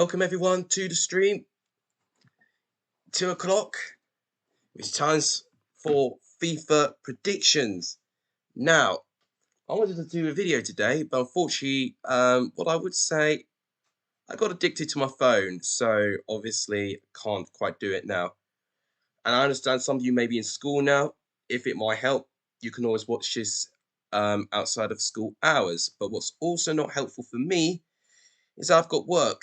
Welcome everyone to the stream. 2 o'clock. It's time for FIFA predictions. Now, I wanted to do a video today, but unfortunately, what I would say, I got addicted to my phone, so obviously can't quite do it now. And I understand some of you may be in school now. If it might help, you can always watch this outside of school hours. But what's also not helpful for me is I've got work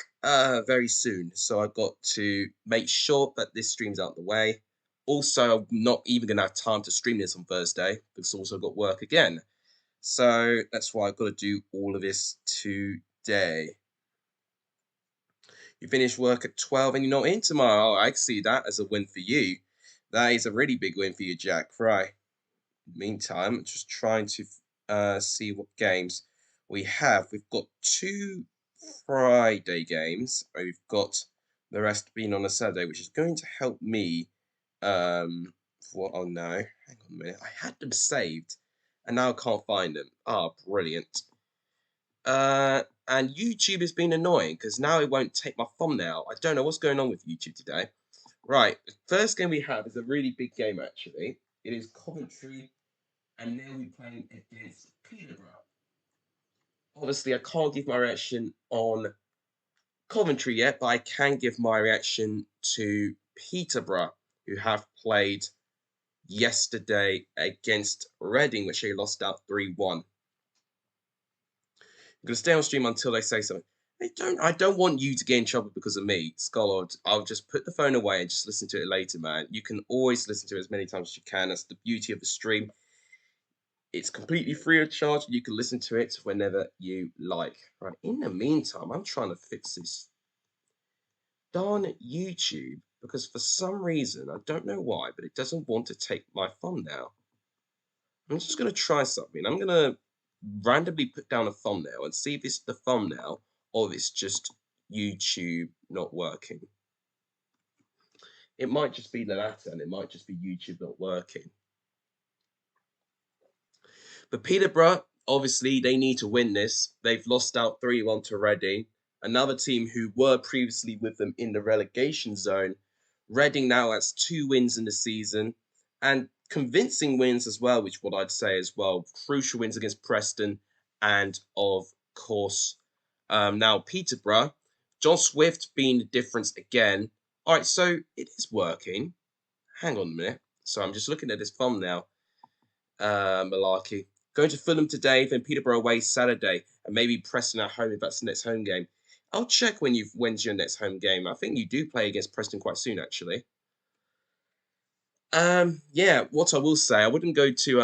very soon, so I've got to make sure that this stream's out of the way. Also, I'm not even going to have time to stream this on Thursday because also I've got work again. So that's why I've got to do all of this today. You finish work at 12 and you're not in tomorrow. I see that as a win for you. That is a really big win for you, Jack. Right. Meantime, just trying to see what games we have. We've got 2 Friday games. We've got the rest being on a Saturday, which is going to help me. Oh no, hang on a minute. I had them saved, and now I can't find them. Ah, brilliant. And YouTube has been annoying because now it won't take my thumbnail. I don't know what's going on with YouTube today. Right, the first game we have is a really big game actually. It is Coventry, and they'll be playing against Peterborough. Obviously, I can't give my reaction on Coventry yet, but I can give my reaction to Peterborough, who have played yesterday against Reading, which they lost out 3-1. I'm going to stay on stream until they say something. I don't want you to get in trouble because of me, Scholar. I'll just put the phone away and just listen to it later, man. You can always listen to it as many times as you can. That's the beauty of the stream. It's completely free of charge. You can listen to it whenever you like. Right. In the meantime, I'm trying to fix this darn YouTube because for some reason, I don't know why, but it doesn't want to take my thumbnail. I'm just going to try something. I'm going to randomly put down a thumbnail and see if it's the thumbnail or if it's just YouTube not working. It might just be the latter, and it might just be YouTube not working. But Peterborough, obviously, they need to win this. They've lost out 3-1 to Reading, another team who were previously with them in the relegation zone. Reading now has 2 wins in the season, and convincing wins as well, which what I'd say as well. Crucial wins against Preston, and of course, now Peterborough. John Swift being the difference again. All right, so it is working. Hang on a minute. So I'm just looking at this thumbnail. Malarkey. Going to Fulham today, then Peterborough away Saturday, and maybe Preston at home if that's the next home game. I'll check when's your next home game. I think you do play against Preston quite soon, actually. Yeah, what I will say, I wouldn't go to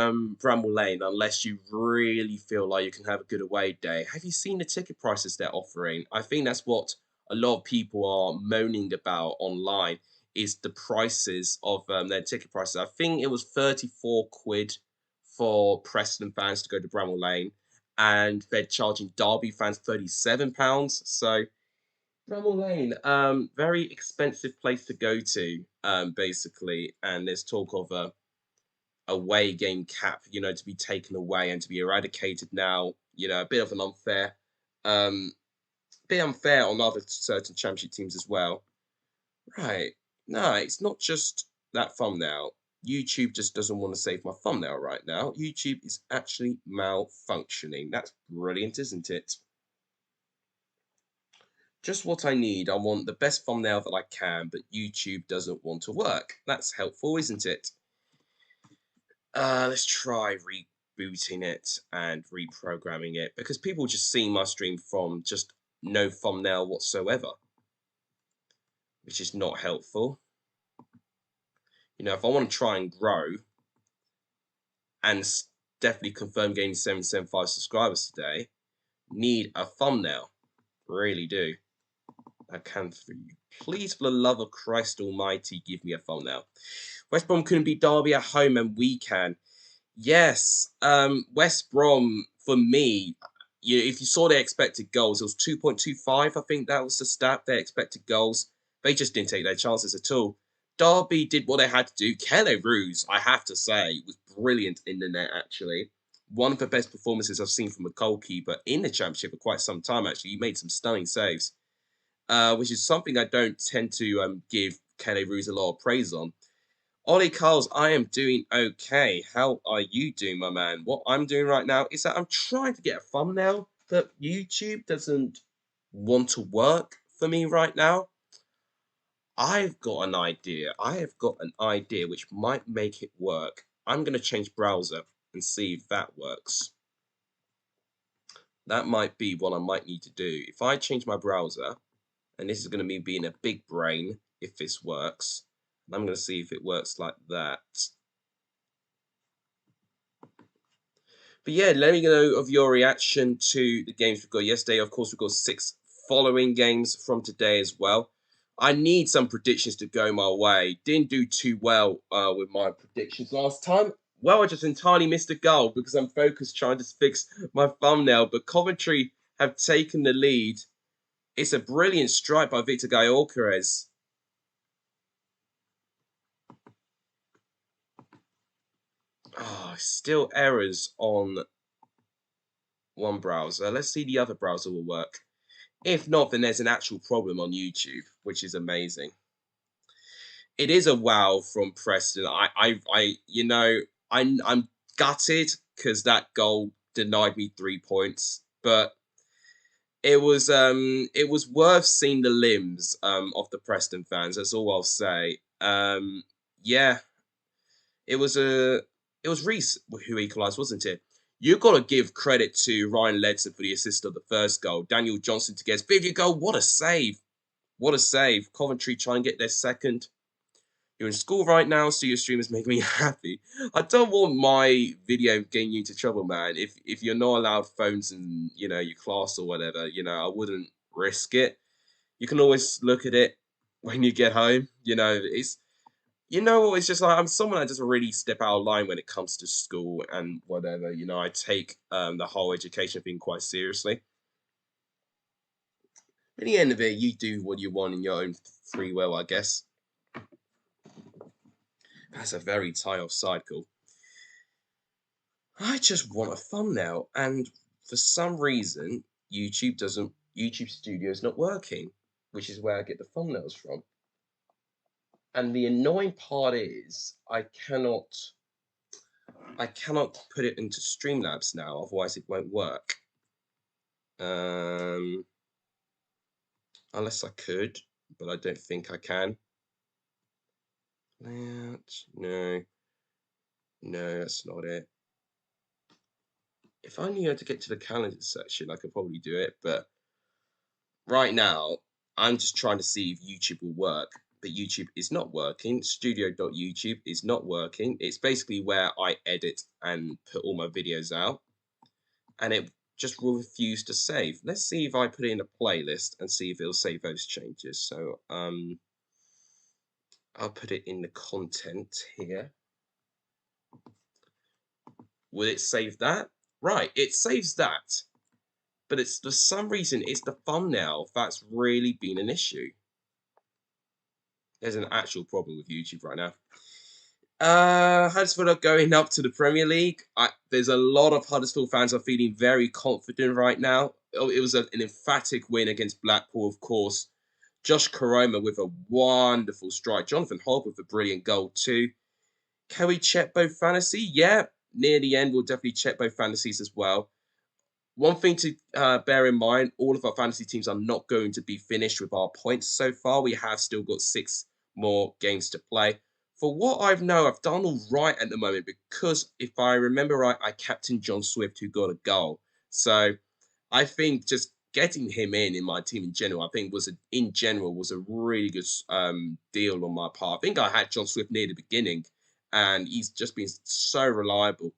Bramall Lane unless you really feel like you can have a good away day. Have you seen the ticket prices they're offering? I think that's what a lot of people are moaning about online, is the prices of their ticket prices. I think it was 34 quid for Preston fans to go to Bramall Lane, and they're charging Derby fans £37. So Bramall Lane, very expensive place to go to, basically, and there's talk of a away game cap, to be taken away and to be eradicated now. A bit of an bit unfair on other certain championship teams as well. Right. No, it's not just that thumbnail. YouTube just doesn't want to save my thumbnail right now. YouTube is actually malfunctioning. That's brilliant, isn't it? Just what I need. I want the best thumbnail that I can, but YouTube doesn't want to work. That's helpful, isn't it? Let's try rebooting it and reprogramming it, because people just see my stream from just no thumbnail whatsoever, which is not helpful. If I want to try and grow and definitely confirm getting 775 subscribers today, need a thumbnail. Really do. I can for you. Please, for the love of Christ Almighty, give me a thumbnail. West Brom couldn't beat Derby at home, and we can. Yes, West Brom, for me, if you saw their expected goals, it was 2.25. I think that was the stat, their expected goals. They just didn't take their chances at all. Derby did what they had to do. Kelly Roos, I have to say, was brilliant in the net, actually. One of the best performances I've seen from a goalkeeper in the Championship for quite some time, actually. He made some stunning saves. which is something I don't tend to give Kelly Ruse a lot of praise on. Ollie Carls, I am doing okay. How are you doing, my man? What I'm doing right now is that I'm trying to get a thumbnail, but YouTube doesn't want to work for me right now. I've got an idea. I have got an idea which might make it work. I'm going to change browser and see if that works. That might be what I might need to do. If I change my browser, and this is going to be being a big brain if this works, and I'm going to see if it works like that. But yeah, let me know of your reaction to the games we've got yesterday. Of course, we've got 6 following games from today as well. I need some predictions to go my way. Didn't do too well with my predictions last time. Well, I just entirely missed a goal because I'm focused trying to fix my thumbnail. But Coventry have taken the lead. It's a brilliant strike by Victor Gyökeres. Oh, still errors on one browser. Let's see the other browser will work. If not, then there's an actual problem on YouTube, which is amazing. It is a wow from Preston. I'm gutted because that goal denied me 3 points, but it was worth seeing the limbs of the Preston fans. That's all I'll say. Yeah, it was Reece who equalised, wasn't it? You've got to give credit to Ryan Ledson for the assist of the first goal. Daniel Johnson to get his 50th goal. What a save! What a save. Coventry try and get their second. You're in school right now, so your stream is making me happy. I don't want my video getting you into trouble, man. If you're not allowed phones in, your class or whatever, I wouldn't risk it. You can always look at it when you get home. It's it's just like I'm someone that doesn't really step out of line when it comes to school and whatever. I take the whole education thing quite seriously. At the end of it, you do what you want in your own free will, I guess. That's a very tight offside call. I just want a thumbnail, and for some reason, YouTube Studio is not working, which is where I get the thumbnails from. And the annoying part is I cannot put it into Streamlabs now, otherwise it won't work. Unless I could, but I don't think I can. No, that's not it. If I knew how to get to the calendar section, I could probably do it, but right now, I'm just trying to see if YouTube will work, but YouTube is not working. Studio.youtube is not working. It's basically where I edit and put all my videos out, and it just will refuse to save. Let's see if I put it in a playlist and see if it'll save those changes. So, I'll put it in the content here. Will it save that? Right, it saves that. But it's for some reason, it's the thumbnail that's really been an issue. There's an actual problem with YouTube right now. Huddersfield are going up to the Premier League. There's a lot of Huddersfield fans are feeling very confident right now. It was an emphatic win against Blackpool, of course. Josh Koroma with a wonderful strike. Jonathan Hogg with a brilliant goal too. Can we check both fantasy? Yeah, near the end, we'll definitely check both fantasies as well. One thing to bear in mind, all of our fantasy teams are not going to be finished with our points so far. We have still got 6 more games to play. For what I've done all right at the moment because if I remember right, I captained John Swift who got a goal. So I think just getting him in my team in general, I think was a really good deal on my part. I think I had John Swift near the beginning, and he's just been so reliable.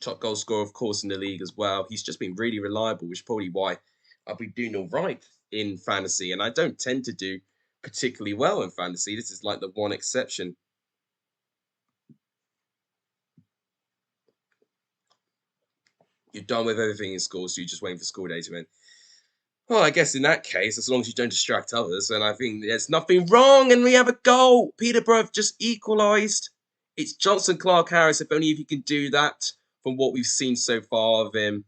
Top goal scorer, of course, in the league as well. He's just been really reliable, which is probably why I've been doing all right in fantasy. And I don't tend to do particularly well in fantasy. This is like the one exception. You're done with everything in school, so you're just waiting for school day to end. Well, I guess in that case, as long as you don't distract others, and I think there's nothing wrong, and we have a goal. Peterborough have just equalised. It's Johnson Clark-Harris, if only if he can do that from what we've seen so far of him.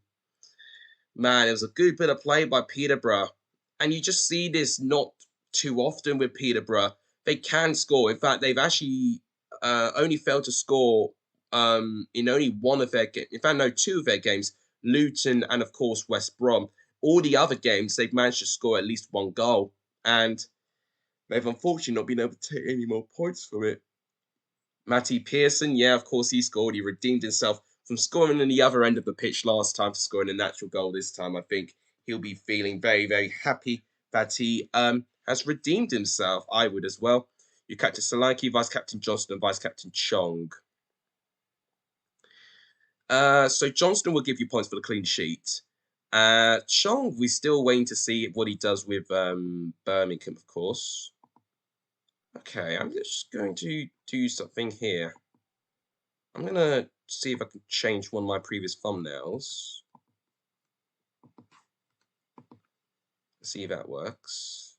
Man, it was a good bit of play by Peterborough. And you just see this not too often with Peterborough. They can score. In fact, they've actually only failed to score in only one of their games. In fact, no, two of their games, Luton and, of course, West Brom. All the other games, they've managed to score at least one goal. And they've unfortunately not been able to take any more points from it. Matty Pearson, yeah, of course he scored. He redeemed himself from scoring on the other end of the pitch last time to scoring a natural goal this time. I think he'll be feeling very, very happy that he has redeemed himself. I would as well. You captain Solanke, vice captain Johnston, and vice captain Chong. So Johnston will give you points for the clean sheet. Chong, we're still waiting to see what he does with Birmingham, of course. Okay, I'm just going to do something here. I'm going to see if I can change one of my previous thumbnails. See if that works.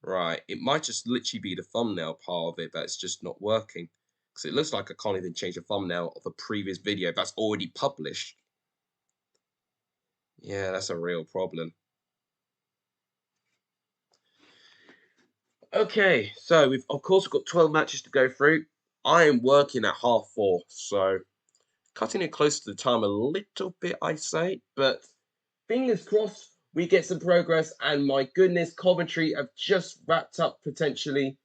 Right, it might just literally be the thumbnail part of it that's just not working. Because it looks like I can't even change a thumbnail of a previous video that's already published. Yeah, that's a real problem. Okay, so we've of course got 12 matches to go through. I am working at 4:30, so cutting it close to the time a little bit, I say, but fingers crossed we get some progress. And my goodness, Coventry have just wrapped up potentially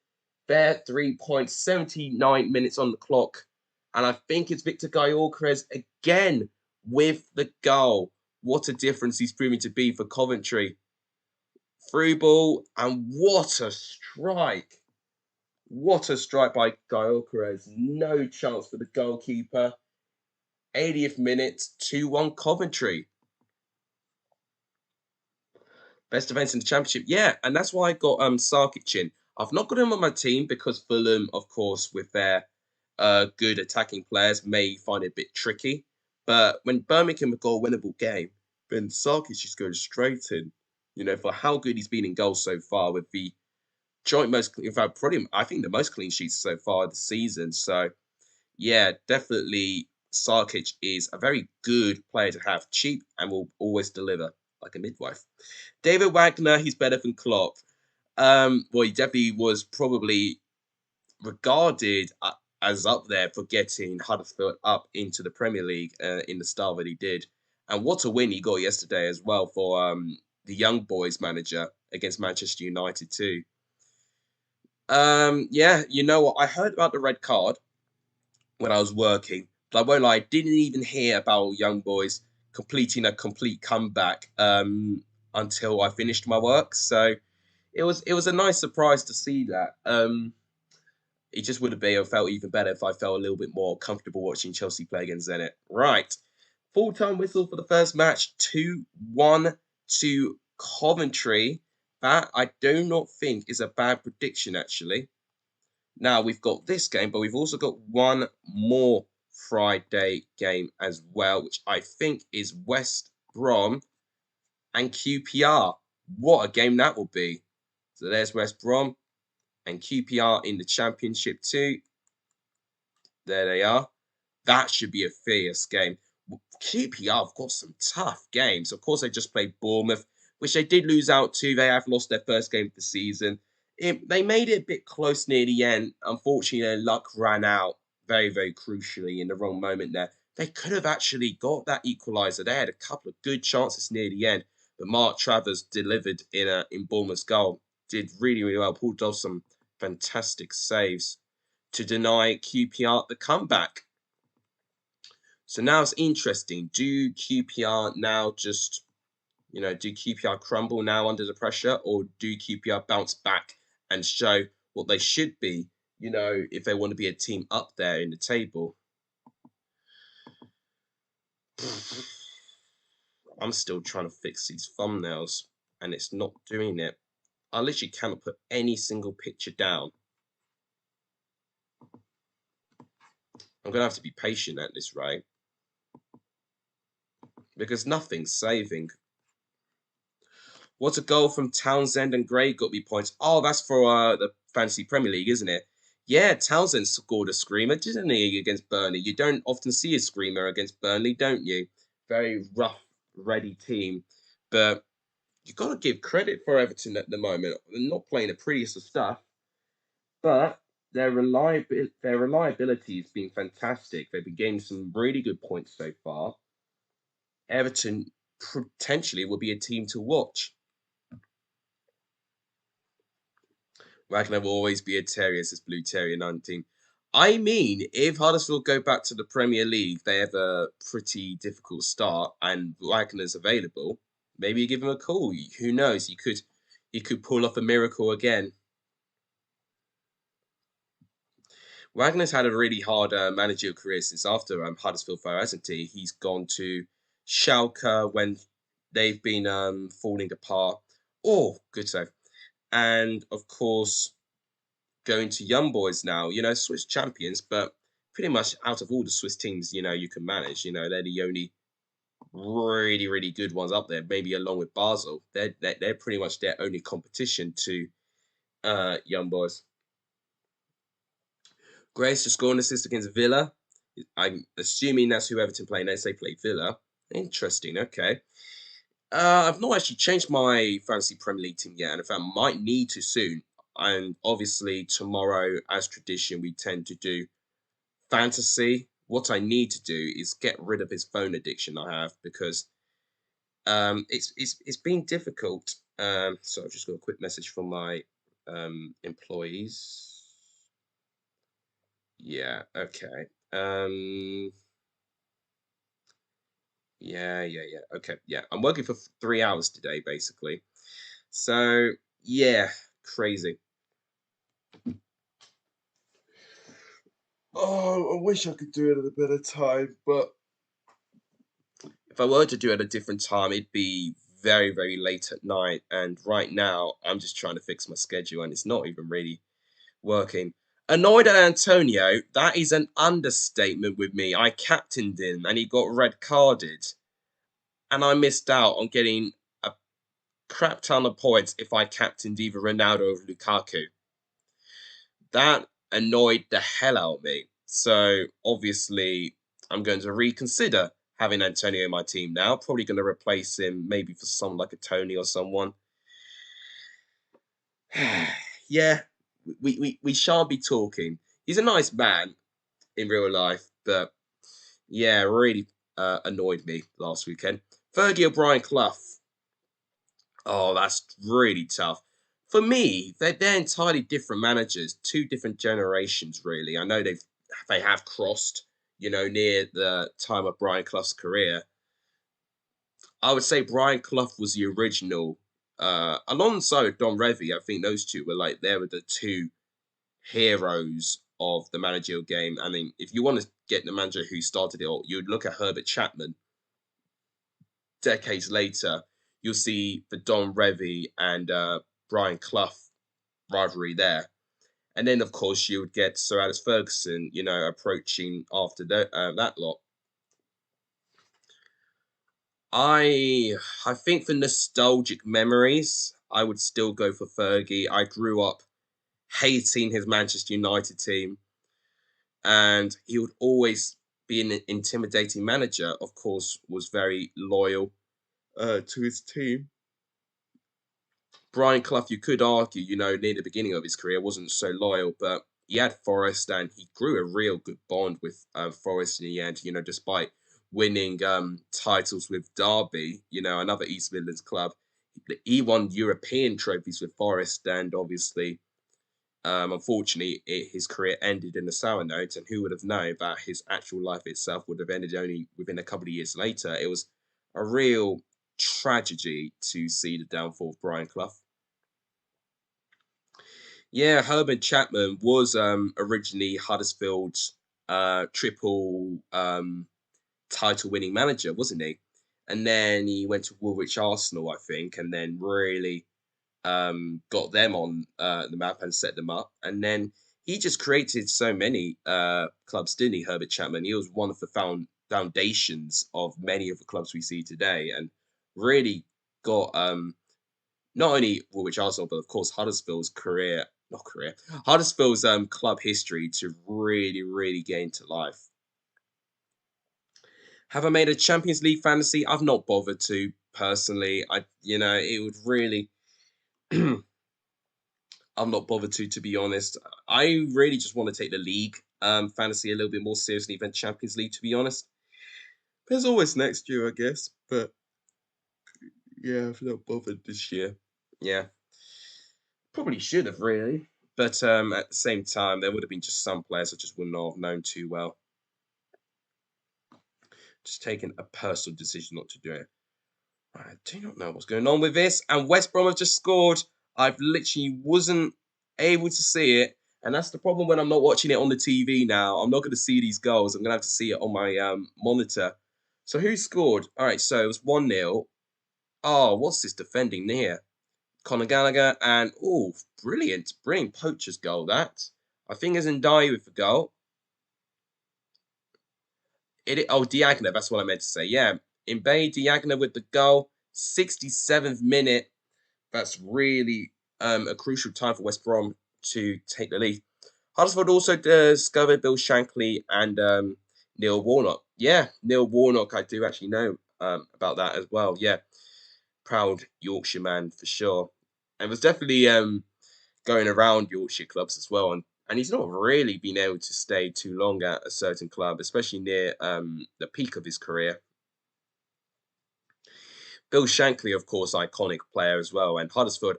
their 3 points, 79 minutes on the clock. And I think it's Victor Gyökeres again with the goal. What a difference he's proving to be for Coventry. Through ball, and what a strike. What a strike by Gyökeres. No chance for the goalkeeper. 80th minute, 2-1 Coventry. Best defence in the Championship. Yeah, and that's why I got Sarkic in. I've not got him on my team because Fulham, of course, with their good attacking players, may find it a bit tricky. But when Birmingham have got a winnable game, then Sarkic just goes straight in. You know, for how good he's been in goals so far with the joint most, in fact, probably, I think the most clean sheets so far this season. So, yeah, definitely Sarkic is a very good player to have. Cheap and will always deliver like a midwife. David Wagner, he's better than Klopp. Well, he definitely was probably regarded as up there for getting Huddersfield up into the Premier League in the style that he did. And what a win he got yesterday as well for the young boys manager against Manchester United too. Yeah, you know what? I heard about the red card when I was working, but I won't lie, I didn't even hear about young boys completing a complete comeback until I finished my work. So it was a nice surprise to see that. It just would have felt even better if I felt a little bit more comfortable watching Chelsea play against Zenit. Right. Full-time whistle for the first match, 2-1 to Coventry. That I do not think is a bad prediction, actually. Now, we've got this game, but we've also got one more Friday game as well, which I think is West Brom and QPR. What a game that will be. So there's West Brom and QPR in the Championship too. There they are. That should be a fierce game. QPR have got some tough games. Of course, they just played Bournemouth, which they did lose out to. They have lost their first game of the season. They made it a bit close near the end. Unfortunately, their luck ran out very, very crucially in the wrong moment there. They could have actually got that equaliser. They had a couple of good chances near the end, but Mark Travers delivered in Bournemouth's goal. Did really, really well. Pulled off some fantastic saves to deny QPR the comeback. So now it's interesting. Do QPR now just, do QPR crumble now under the pressure, or do QPR bounce back and show what they should be, if they want to be a team up there in the table? I'm still trying to fix these thumbnails, and it's not doing it. I literally cannot put any single picture down. I'm going to have to be patient at this rate, because nothing's saving. What a goal from Townsend, and Gray got me points. Oh, that's for the Fantasy Premier League, isn't it? Yeah, Townsend scored a screamer, didn't he, against Burnley? You don't often see a screamer against Burnley, don't you? Very rough, ready team. But you've got to give credit for Everton at the moment. They're not playing the prettiest of stuff, but their reliability has been fantastic. They've been getting some really good points so far. Everton potentially will be a team to watch. Wagner will always be a terrier, says Blue Terrier 19. I mean, if Huddersfield go back to the Premier League, they have a pretty difficult start, and Wagner's available. Maybe you give him a call. Who knows? He could pull off a miracle again. Wagner's had a really hard managerial career since after Huddersfield fire, hasn't he? He's gone to Schalke when they've been falling apart. Oh, good save. And of course, going to Young Boys now, Swiss champions, but pretty much out of all the Swiss teams, you can manage, they're the only really, really good ones up there, maybe along with Basel. They're pretty much their only competition to Young Boys. Grace just scored an assist against Villa. I'm assuming that's who Everton play next. They play Villa. Interesting. Okay. I've not actually changed my fantasy Premier League team yet, and in fact, might need to soon. And obviously, tomorrow, as tradition, we tend to do fantasy. What I need to do is get rid of this phone addiction I have because it's been difficult. So I've just got a quick message from my employees. Yeah. Okay. Yeah. Okay. Yeah. I'm working for 3 hours today, basically. So yeah, crazy. Oh, I wish I could do it at a better time, but if I were to do it at a different time, it'd be very, very late at night. And right now, I'm just trying to fix my schedule, and it's not even really working. Annoyed at Antonio, that is an understatement with me. I captained him, and he got red carded, and I missed out on getting a crap ton of points if I captained either Ronaldo or Lukaku. That annoyed the hell out of me. So obviously, I'm going to reconsider having Antonio in my team now. Probably going to replace him maybe for someone like a Tony or someone. Yeah, we shan't be talking. He's a nice man in real life, but yeah, really annoyed me last weekend. Fergie or Brian Clough? Oh, that's really tough. For me, they're entirely different managers, two different generations, really. I know they have crossed, near the time of Brian Clough's career. I would say Brian Clough was the original. Alongside Don Revy, I think those two were they were the two heroes of the managerial game. I mean, if you want to get the manager who started it all, you'd look at Herbert Chapman. Decades later, you'll see the Don Revy and Brian Clough rivalry there. And then, of course, you would get Sir Alex Ferguson, approaching after that lot. I think for nostalgic memories, I would still go for Fergie. I grew up hating his Manchester United team, and he would always be an intimidating manager. Of course, was very loyal to his team. Brian Clough, you could argue, near the beginning of his career, wasn't so loyal, but he had Forest and he grew a real good bond with Forest in the end, despite winning titles with Derby, another East Midlands club. He won European trophies with Forest, and obviously, unfortunately, his career ended in a sour note. And who would have known that his actual life itself would have ended only within a couple of years later? It was a real tragedy to see the downfall of Brian Clough. Yeah, Herbert Chapman was originally Huddersfield's triple title winning manager, wasn't he? And then he went to Woolwich Arsenal, I think, and then really got them on the map and set them up. And then he just created so many clubs, didn't he, Herbert Chapman? He was one of the foundations of many of the clubs we see today, and really got not only Woolwich Arsenal, but of course Huddersfield's Huddersfield's club history to really, really gain to life. Have I made a Champions League fantasy? I've not bothered to. personally. It would really. I'm not bothered to be honest. I really just want to take the league fantasy a little bit more seriously than Champions League, to be honest. There's always next year, I guess, but yeah, I'm not bothered this year. Yeah, probably should have really, but at the same time, there would have been just some players I just would not have known too well. Just taking a personal decision not to do it. I do not know what's going on with this, and West Brom have just scored. I've literally wasn't able to see it, and that's the problem when I'm not watching it on the TV now. I'm not going to see these goals. I'm going to have to see it on my monitor. So who scored? All right, so it was 1-0. Oh, what's this defending here? Conor Gallagher, and oh, brilliant poacher's goal that. I think it's Ndiaye with the goal. Diagna, that's what I meant to say. Yeah, Diagna with the goal. 67th minute. That's really a crucial time for West Brom to take the lead. Huddersfield also discovered Bill Shankly and Neil Warnock. Yeah, Neil Warnock, I do actually know about that as well. Yeah, proud Yorkshire man for sure. And was definitely going around Yorkshire clubs as well. And he's not really been able to stay too long at a certain club, especially near the peak of his career. Bill Shankly, of course, iconic player as well. And Huddersfield,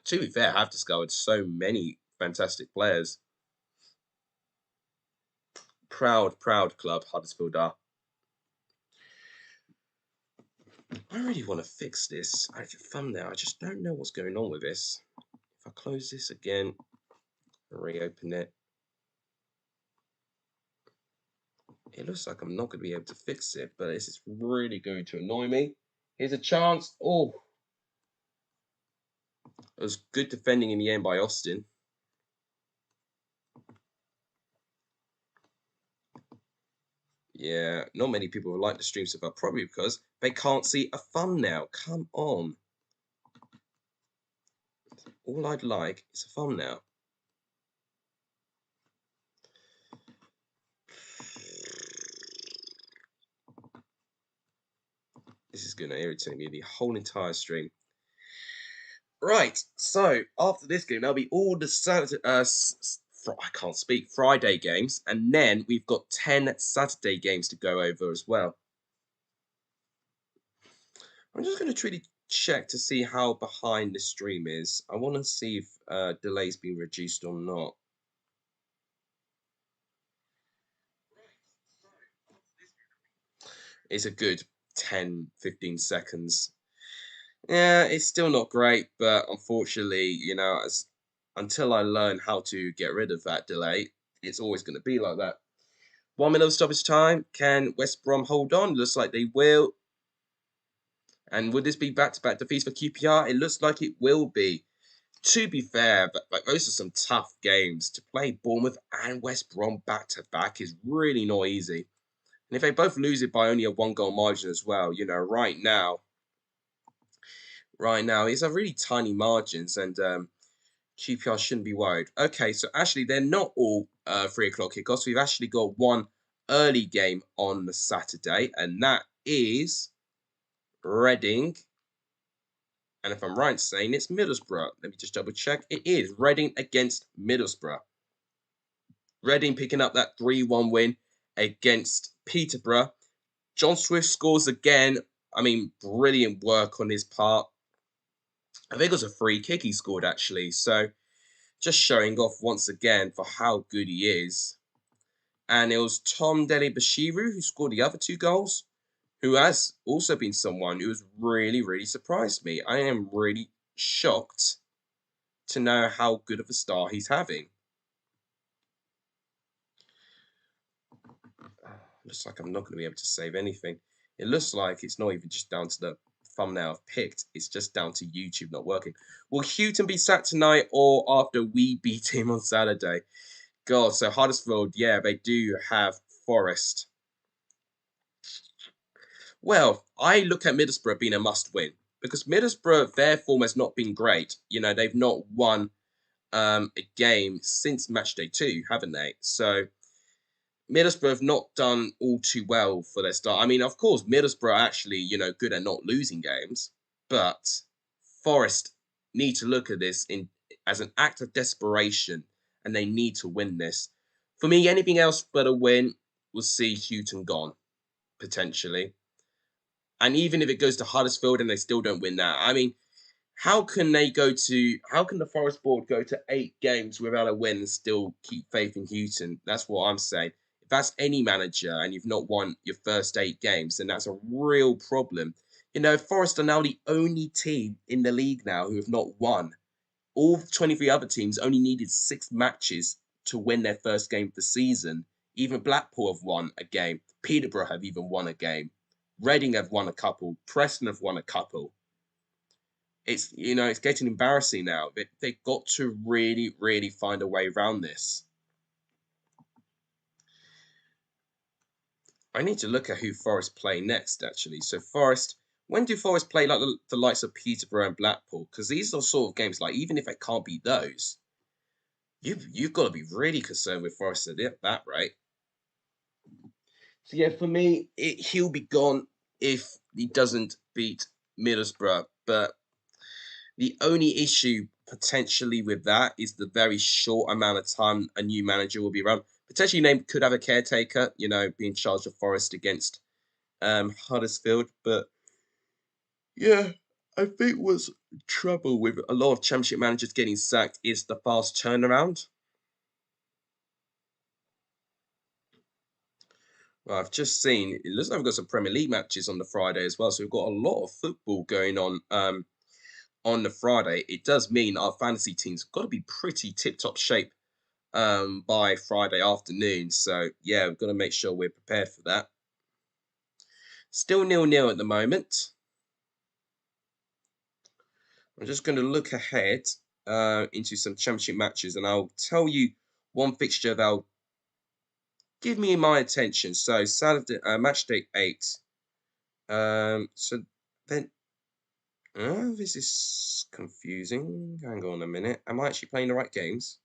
to be fair, have discovered so many fantastic players. Proud club, Huddersfield are. I really want to fix this. I have a thumbnail. I just don't know what's going on with this. If I close this again, reopen it. It looks like I'm not going to be able to fix it, but this is really going to annoy me. Here's a chance. Oh, it was good defending in the end by Austin. Yeah, not many people will like the stream so far, probably because they can't see a thumbnail. Come on. All I'd like is a thumbnail. This is going to irritate me the whole entire stream. Right, so after this game, there'll be all the Saturday, I can't speak, Friday games, and then we've got 10 Saturday games to go over as well. I'm just going to truly check to see how behind the stream is. I want to see if delay's been reduced or not. It's a good 10-15 seconds. Yeah, it's still not great, but unfortunately, until I learn how to get rid of that delay, it's always going to be like that. 1 minute of stoppage time. Can West Brom hold on? Looks like they will. And would this be back-to-back defeats for QPR? It looks like it will be. To be fair, but those are some tough games. To play Bournemouth and West Brom back-to-back is really not easy. And if they both lose it by only a 1-goal margin as well, right now, it's a really tiny margins, and QPR shouldn't be worried. Okay, so actually they're not all 3 o'clock kickoffs. We've actually got one early game on the Saturday, and that is Reading. And if I'm right in saying it's Middlesbrough, let me just double check. It is Reading against Middlesbrough. Reading picking up that 3-1 win against Peterborough. John Swift scores again. I mean, brilliant work on his part. I think it was a free kick he scored, actually. So, just showing off once again for how good he is. And it was Tom Dele-Bashiru who scored the other 2 goals, who has also been someone who has really, really surprised me. I am really shocked to know how good of a start he's having. Looks like I'm not going to be able to save anything. It looks like it's not even just down to the thumbnail I've picked. It's just down to YouTube not working. Will Houghton be sacked tonight or after we beat him on Saturday? God, so Huddersfield, yeah, they do have Forest. Well, I look at Middlesbrough being a must-win because Middlesbrough, their form has not been great. They've not won a game since match day 2, haven't they? So Middlesbrough have not done all too well for their start. I mean, of course, Middlesbrough are actually, good at not losing games, but Forest need to look at this as an act of desperation, and they need to win this. For me, anything else but a win will see Houghton gone, potentially. And even if it goes to Huddersfield and they still don't win that, I mean, how can the Forest board go to 8 games without a win and still keep faith in Houghton? That's what I'm saying. If that's any manager and you've not won your first 8 games, then that's a real problem. Forest are now the only team in the league now who have not won. All 23 other teams only needed 6 matches to win their first game of the season. Even Blackpool have won a game. Peterborough have even won a game. Reading have won a couple. Preston have won a couple. It's getting embarrassing now. They've got to really, really find a way around this. I need to look at who Forest play next, actually. So Forest, when do Forest play like the likes of Peterborough and Blackpool? Because these are sort of games, like, even if they can't beat those, you've got to be really concerned with Forest at that rate. So yeah, for me, he'll be gone if he doesn't beat Middlesbrough. But the only issue potentially with that is the very short amount of time a new manager will be around. Potentially, name could have a caretaker, be in charge of Forest against Huddersfield. But yeah, I think what's trouble with a lot of Championship managers getting sacked is the fast turnaround. Well, I've just seen it looks like we've got some Premier League matches on the Friday as well, so we've got a lot of football going on the Friday. It does mean our fantasy team's got to be pretty tip-top shape by Friday afternoon. So yeah, we've got to make sure we're prepared for that. Still 0-0 at the moment. I'm just going to look ahead into some Championship matches, and I'll tell you one fixture that'll give me my attention. So Saturday, match day 8. So then, this is confusing. Hang on a minute. Am I actually playing the right games?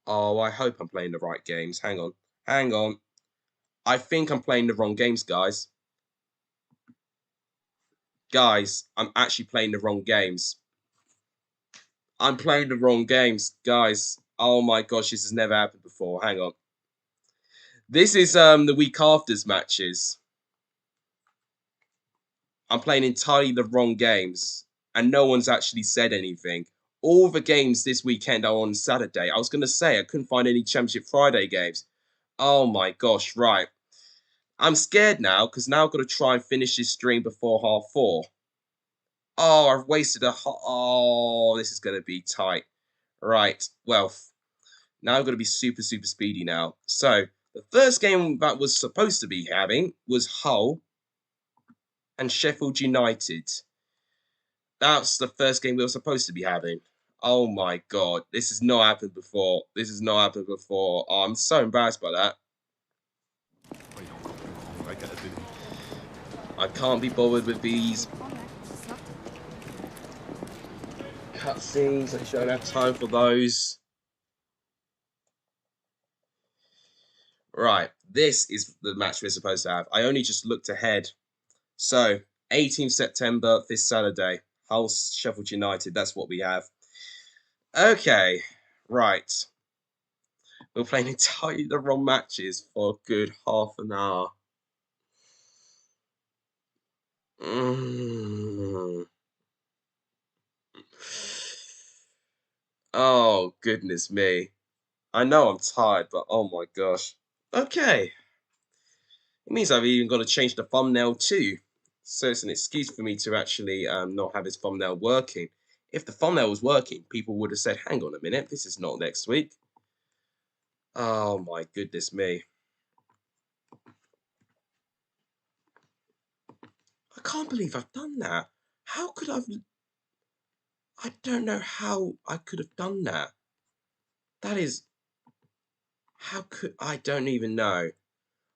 Oh, I hope I'm playing the right games. Hang on. Hang on. I think I'm playing the wrong games, guys. Guys, I'm actually playing the wrong games. I'm playing the wrong games, guys. Oh my gosh, this has never happened before. Hang on. This is the week after's matches. I'm playing entirely the wrong games, and no one's actually said anything. All the games this weekend are on Saturday. I was going to say I couldn't find any Championship Friday games. Oh my gosh, right. I'm scared now because now I've got to try and finish this stream before 4:30. Oh, I've wasted oh, this is going to be tight. Right, well, now I've got to be super, super speedy now. So, the first game that was supposed to be having was Hull and Sheffield United. That's the first game we were supposed to be having. Oh my god, this has not happened before. This has not happened before. Oh, I'm so embarrassed by that. I can't be bothered with these cutscenes. I just don't have time for those. Right, this is the match we're supposed to have. I only just looked ahead. So, 18th September, this Saturday. Hull Sheffield United, that's what we have. Okay, right. We're playing entirely the wrong matches for a good half an hour. Oh, goodness me. I know I'm tired, but oh my gosh. Okay. It means I've even got to change the thumbnail too. So it's an excuse for me to actually not have this thumbnail working. If the thumbnail was working, people would have said, hang on a minute, this is not next week. Oh my goodness me. I can't believe I've done that. How could I don't know how I could have done that. That is, I don't even know.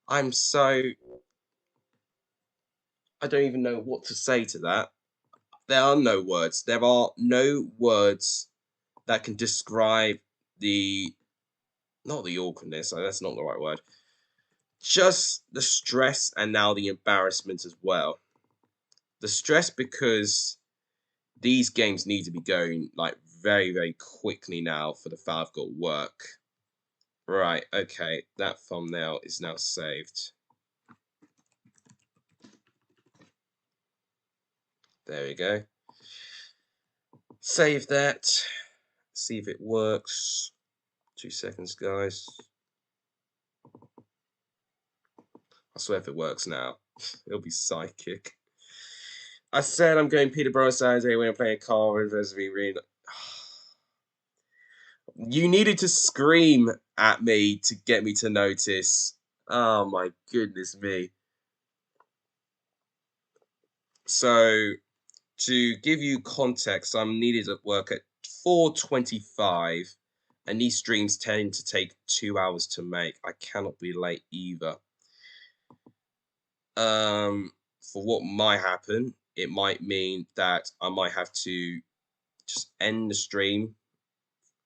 I don't even know what to say to that. There are no words. There are no words that can describe the not the awkwardness, that's not the right word. Just the stress and now the embarrassment as well. The stress because these games need to be going like very, very quickly now for the fact I've got work. Right, okay, that thumbnail is now saved. There we go. Save that. See if it works. 2 seconds, guys. I swear if it works now, it'll be psychic. I said I'm going Peterborough Saturday when I'm playing Carl versus really. You needed to scream at me to get me to notice. Oh my goodness me. So, to give you context, I'm needed at work at 4:25, and these streams tend to take 2 hours to make. I cannot be late either. For what might happen, it might mean that I might have to just end the stream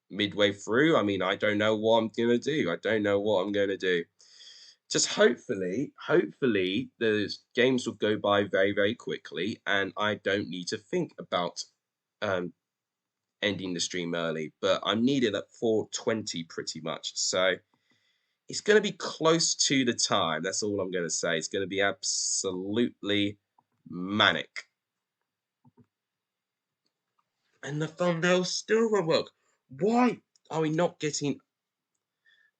midway through. I mean, I don't know what I'm gonna do. I don't know what I'm gonna do. Just hopefully the games will go by very, very quickly, and I don't need to think about um ending the stream early. But I'm needed at 4:20 pretty much, so it's going to be close to the time. That's all I'm going to say. It's going to be absolutely manic. And the thumbnail still won't work. Why are we not getting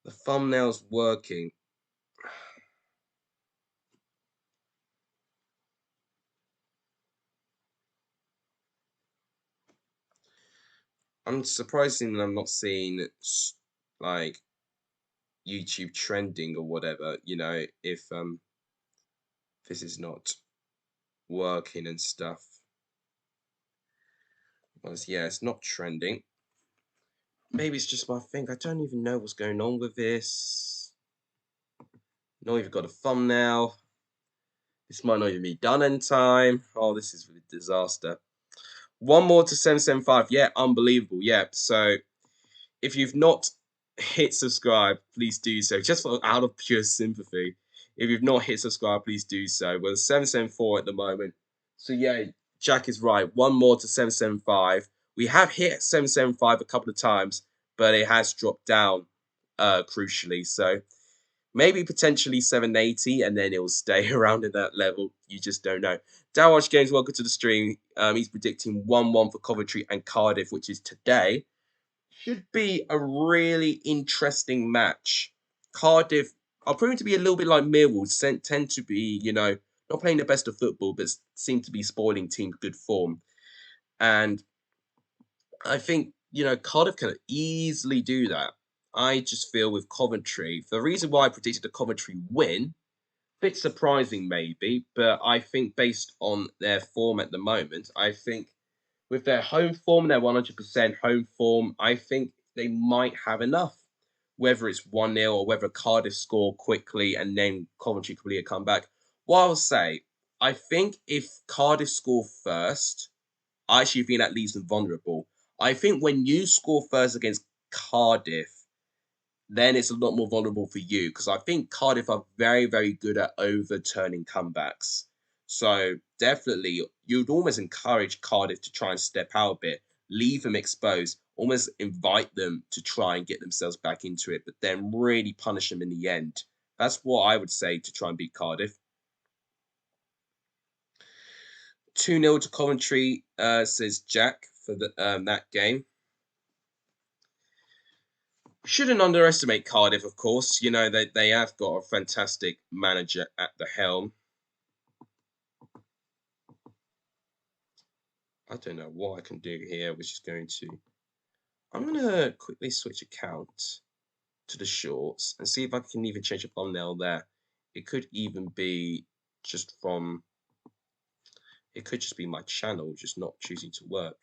the thumbnails working? I'm surprising that I'm not seeing like YouTube trending or whatever, you know, if this is not working and stuff. Because yeah, it's not trending. Maybe it's just my thing. I don't even know what's going on with this. Not even got a thumbnail. This might not even be done in time. Oh, this is a disaster. One more to 775. Yeah, unbelievable. Yeah. So if you've not hit subscribe, please do so. Just for out of pure sympathy. If you've not hit subscribe, please do so. We're 774 at the moment. So yeah, Jack is right. One more to 775. We have hit 775 a couple of times, but it has dropped down crucially. So maybe potentially 780, and then it will stay around at that level. You just don't know. Dowatch Games, welcome to the stream. He's predicting 1-1 for Coventry and Cardiff, which is today. Should be a really interesting match. Cardiff are proving to be a little bit like Millwall, tend to be, you know, not playing the best of football, but seem to be spoiling teams good form. And I think, you know, Cardiff can easily do that. I just feel with Coventry, the reason why I predicted a Coventry win, bit surprising maybe, but I think based on their form at the moment, I think with their home form, their 100% home form, I think they might have enough. Whether it's 1-0 or whether Cardiff score quickly and then Coventry complete a comeback. What I'll say, I think if Cardiff score first, I actually think that leaves them vulnerable. I think when you score first against Cardiff, then it's a lot more vulnerable for you because I think Cardiff are very, very good at overturning comebacks. So definitely, you'd almost encourage Cardiff to try and step out a bit, leave them exposed, almost invite them to try and get themselves back into it, but then really punish them in the end. That's what I would say to try and beat Cardiff. 2-0 to Coventry, says Jack, for that game. Shouldn't underestimate Cardiff, of course. You know, they have got a fantastic manager at the helm. I don't know what I can do here, which is going to... I'm going to quickly switch account to the shorts and see if I can even change a thumbnail there. It could even be just from... It could just be my channel just not choosing to work.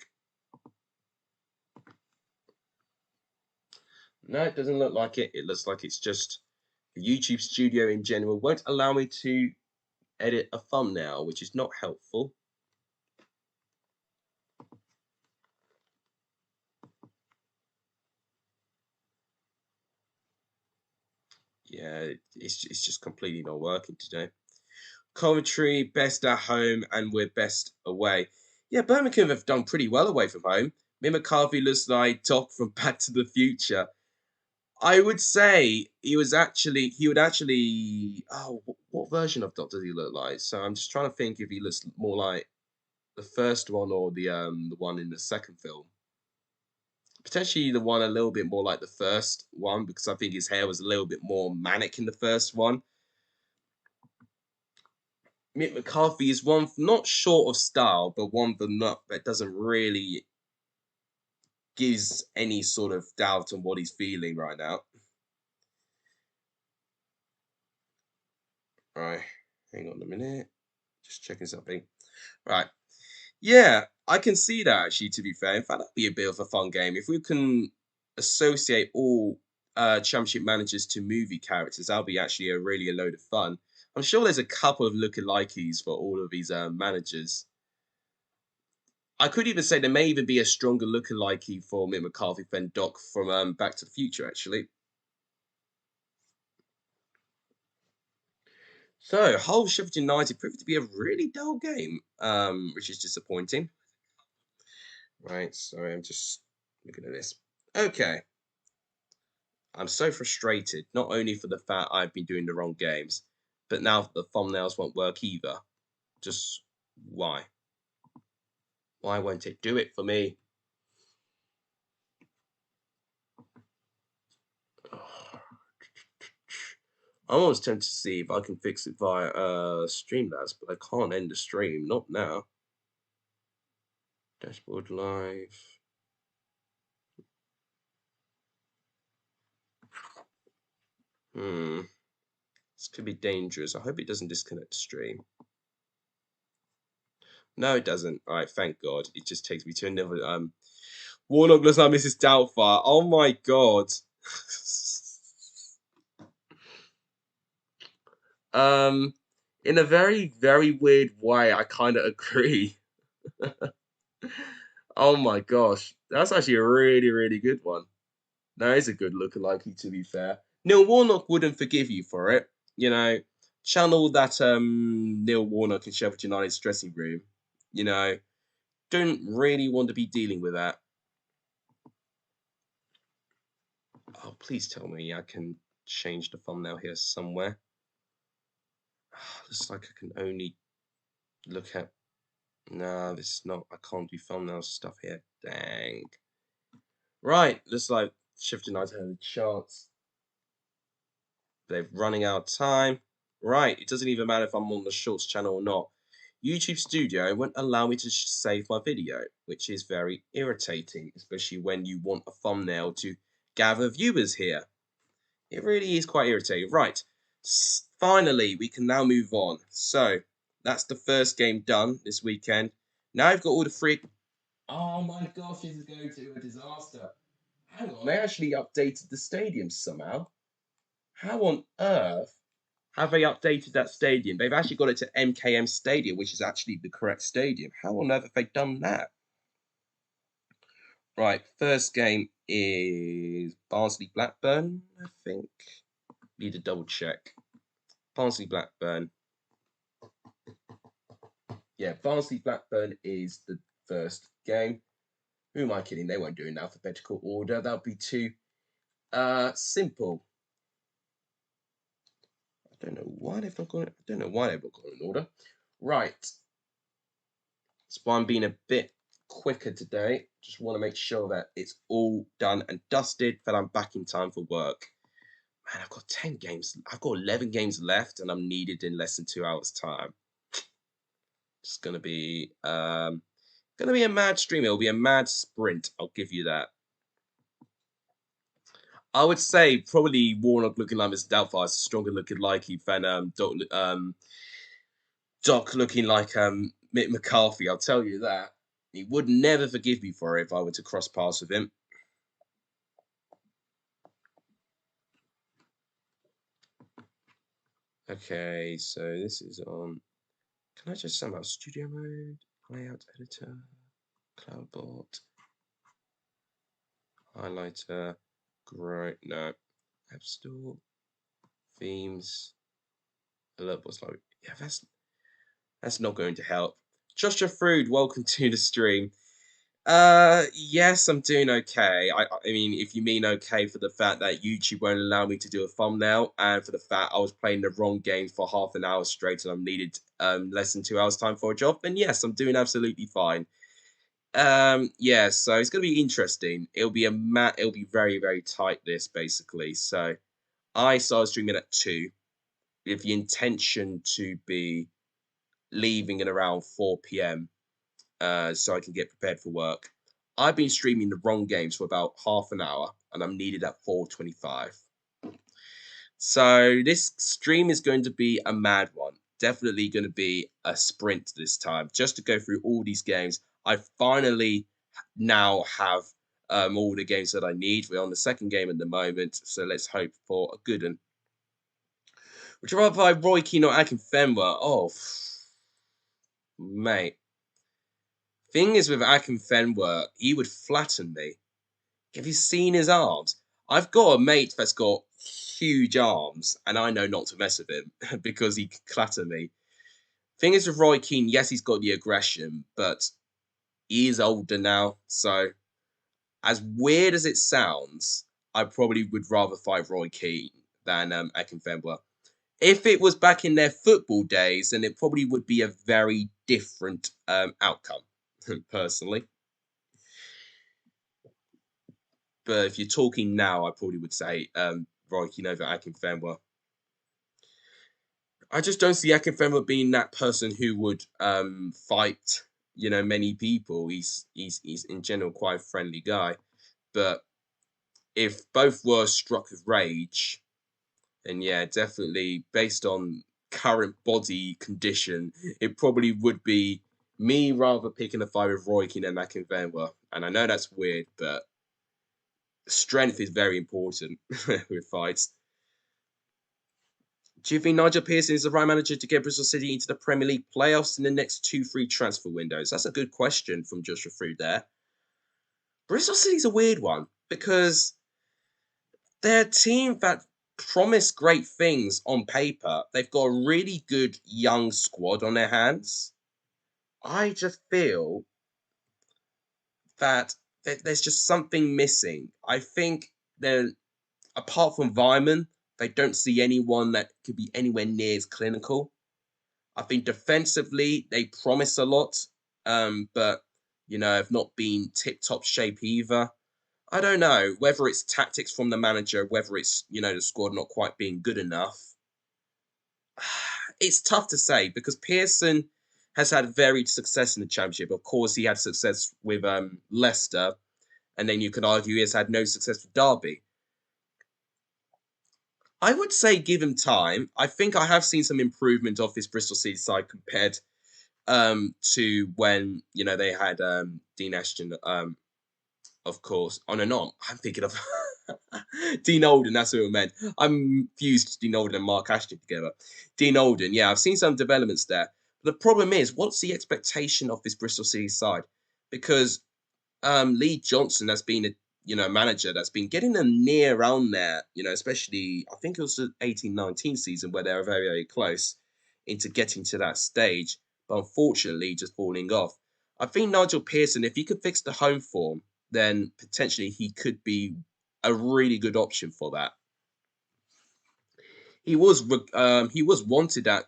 No, it doesn't look like it. It looks like it's just the YouTube studio in general won't allow me to edit a thumbnail, which is not helpful. Yeah, it's just completely not working today. Coventry, best at home, and we're best away. Yeah, Birmingham have done pretty well away from home. Mick McCarthy looks like Doc from Back to the Future. I would say he would actually. Oh, what version of Doc does he look like? So I'm just trying to think if he looks more like the first one or the one in the second film. Potentially the one a little bit more like the first one because I think his hair was a little bit more manic in the first one. Mick McCarthy is one not short of style, but one that doesn't really gives any sort of doubt on what he's feeling right now. Right, hang on a minute, just checking something. Right, yeah, I can see that actually. To be fair, in fact, that'd be a bit of a fun game if we can associate all championship managers to movie characters. That'll be actually a load of fun. I'm sure there's a couple of lookalikes for all of these managers. I could even say there may even be a stronger lookalike for Mick McCarthy than Doc from Back to the Future, actually. So, Hull Sheffield United proved to be a really dull game, which is disappointing. Right, sorry, I'm just looking at this. Okay, I'm so frustrated, not only for the fact I've been doing the wrong games, but now the thumbnails won't work either. Just why? Why won't it do it for me? I'm almost tempted to see if I can fix it via Streamlabs, but I can't end the stream. Not now. Dashboard live. This could be dangerous. I hope it doesn't disconnect the stream. No, it doesn't. All right, thank God. It just takes me to another. Warnock looks like Mrs. Doubtfire. Oh my God. um, in a very, very weird way, I kind of agree. Oh my gosh, that's actually a really, really good one. That is a good lookalike, to be fair. Neil Warnock wouldn't forgive you for it. You know, channel that Neil Warnock in Sheffield United's dressing room. You know, don't really want to be dealing with that. Oh, please tell me I can change the thumbnail here somewhere. Looks like I can only look at. No, this is not. I can't do thumbnail stuff here. Dang. Right, looks like Sheffield United had a chance. They're running out of time. Right, it doesn't even matter if I'm on the Shorts channel or not. YouTube Studio won't allow me to save my video, which is very irritating, especially when you want a thumbnail to gather viewers here. It really is quite irritating. Right, finally, we can now move on. So, that's the first game done this weekend. Now I've got all the free... Oh my gosh, this is going to a disaster. Hang on, they actually updated the stadium somehow. How on earth have they updated that stadium? They've actually got it to MKM Stadium, which is actually the correct stadium. How on earth have they done that? Right, first game is Barnsley Blackburn, I think. Need to double check. Barnsley Blackburn. Yeah, Barnsley Blackburn is the first game. Who am I kidding? They won't do it in alphabetical order. That'll be too simple. I don't know why they've not got it. I don't know why they've not got it in order. Right. That's why I'm being a bit quicker today. Just want to make sure that it's all done and dusted, that I'm back in time for work. Man, I've got 10 games. I've got 11 games left, and I'm needed in less than 2 hours' time. It's gonna be a mad stream. It'll be a mad sprint. I'll give you that. I would say probably Warnock looking like Mr. Doubtfire is stronger looking like he than Doc looking like Mick McCarthy. I'll tell you that. He would never forgive me for it if I were to cross paths with him. Okay, so this is on. Can I just somehow studio mode, layout editor, cloudbot, highlighter, great, no, app store. Themes. Alert was like, yeah, that's not going to help. Joshua Frood, welcome to the stream. Yes, I'm doing okay. I mean, if you mean okay for the fact that YouTube won't allow me to do a thumbnail, and for the fact I was playing the wrong game for half an hour straight and I needed less than 2 hours time for a job, then yes, I'm doing absolutely fine. Yeah, so it's gonna be interesting. It'll be very, very tight this basically. So I started streaming at 2 with the intention to be leaving at around 4 p.m. So I can get prepared for work. I've been streaming the wrong games for about half an hour, and I'm needed at 4:25. So this stream is going to be a mad one. Definitely going to be a sprint this time, just to go through all these games. I finally now have all the games that I need. We're on the second game at the moment, so let's hope for a good one. Would you rather buy Roy Keane or Akinfenwa? Oh, mate. Thing is with Akinfenwa, he would flatten me. Have you seen his arms? I've got a mate that's got huge arms, and I know not to mess with him because he could clatter me. Thing is with Roy Keane, yes, he's got the aggression, but he is older now. So, as weird as it sounds, I probably would rather fight Roy Keane than Akinfenwa. If it was back in their football days, then it probably would be a very different outcome, personally. But if you're talking now, I probably would say Roy Keane over Akinfenwa. I just don't see Akinfenwa being that person who would fight, many people. He's in general quite a friendly guy. But if both were struck with rage, then yeah, definitely based on current body condition, it probably would be me rather picking a fight with Roy Keane and Akinfenwa. And I know that's weird, but strength is very important with fights. Do you think Nigel Pearson is the right manager to get Bristol City into the Premier League playoffs in the next 2-3 transfer windows? That's a good question from Joshua Fruit there. Bristol City's a weird one because they're a team that promise great things on paper. They've got a really good young squad on their hands. I just feel that there's just something missing. I think they're, apart from Vyman, they don't see anyone that could be anywhere near as clinical. I think defensively they promise a lot, but have not been tip top shape either. I don't know whether it's tactics from the manager, whether it's the squad not quite being good enough. It's tough to say because Pearson has had varied success in the championship. Of course, he had success with Leicester, and then you could argue he has had no success with Derby. I would say give him time. I think I have seen some improvement of this Bristol City side compared to when they had Dean Ashton, of course, on and on. I'm thinking of Dean Olden. That's who it meant. I'm fused Dean Olden and Mark Ashton together. Dean Olden, yeah, I've seen some developments there. The problem is, what's the expectation of this Bristol City side? Because Lee Johnson has been a manager that's been getting them near around there. Especially I think it was the 18-19 season where they were very very close into getting to that stage, but unfortunately just falling off. I think Nigel Pearson, if he could fix the home form, then potentially he could be a really good option for that. He was wanted at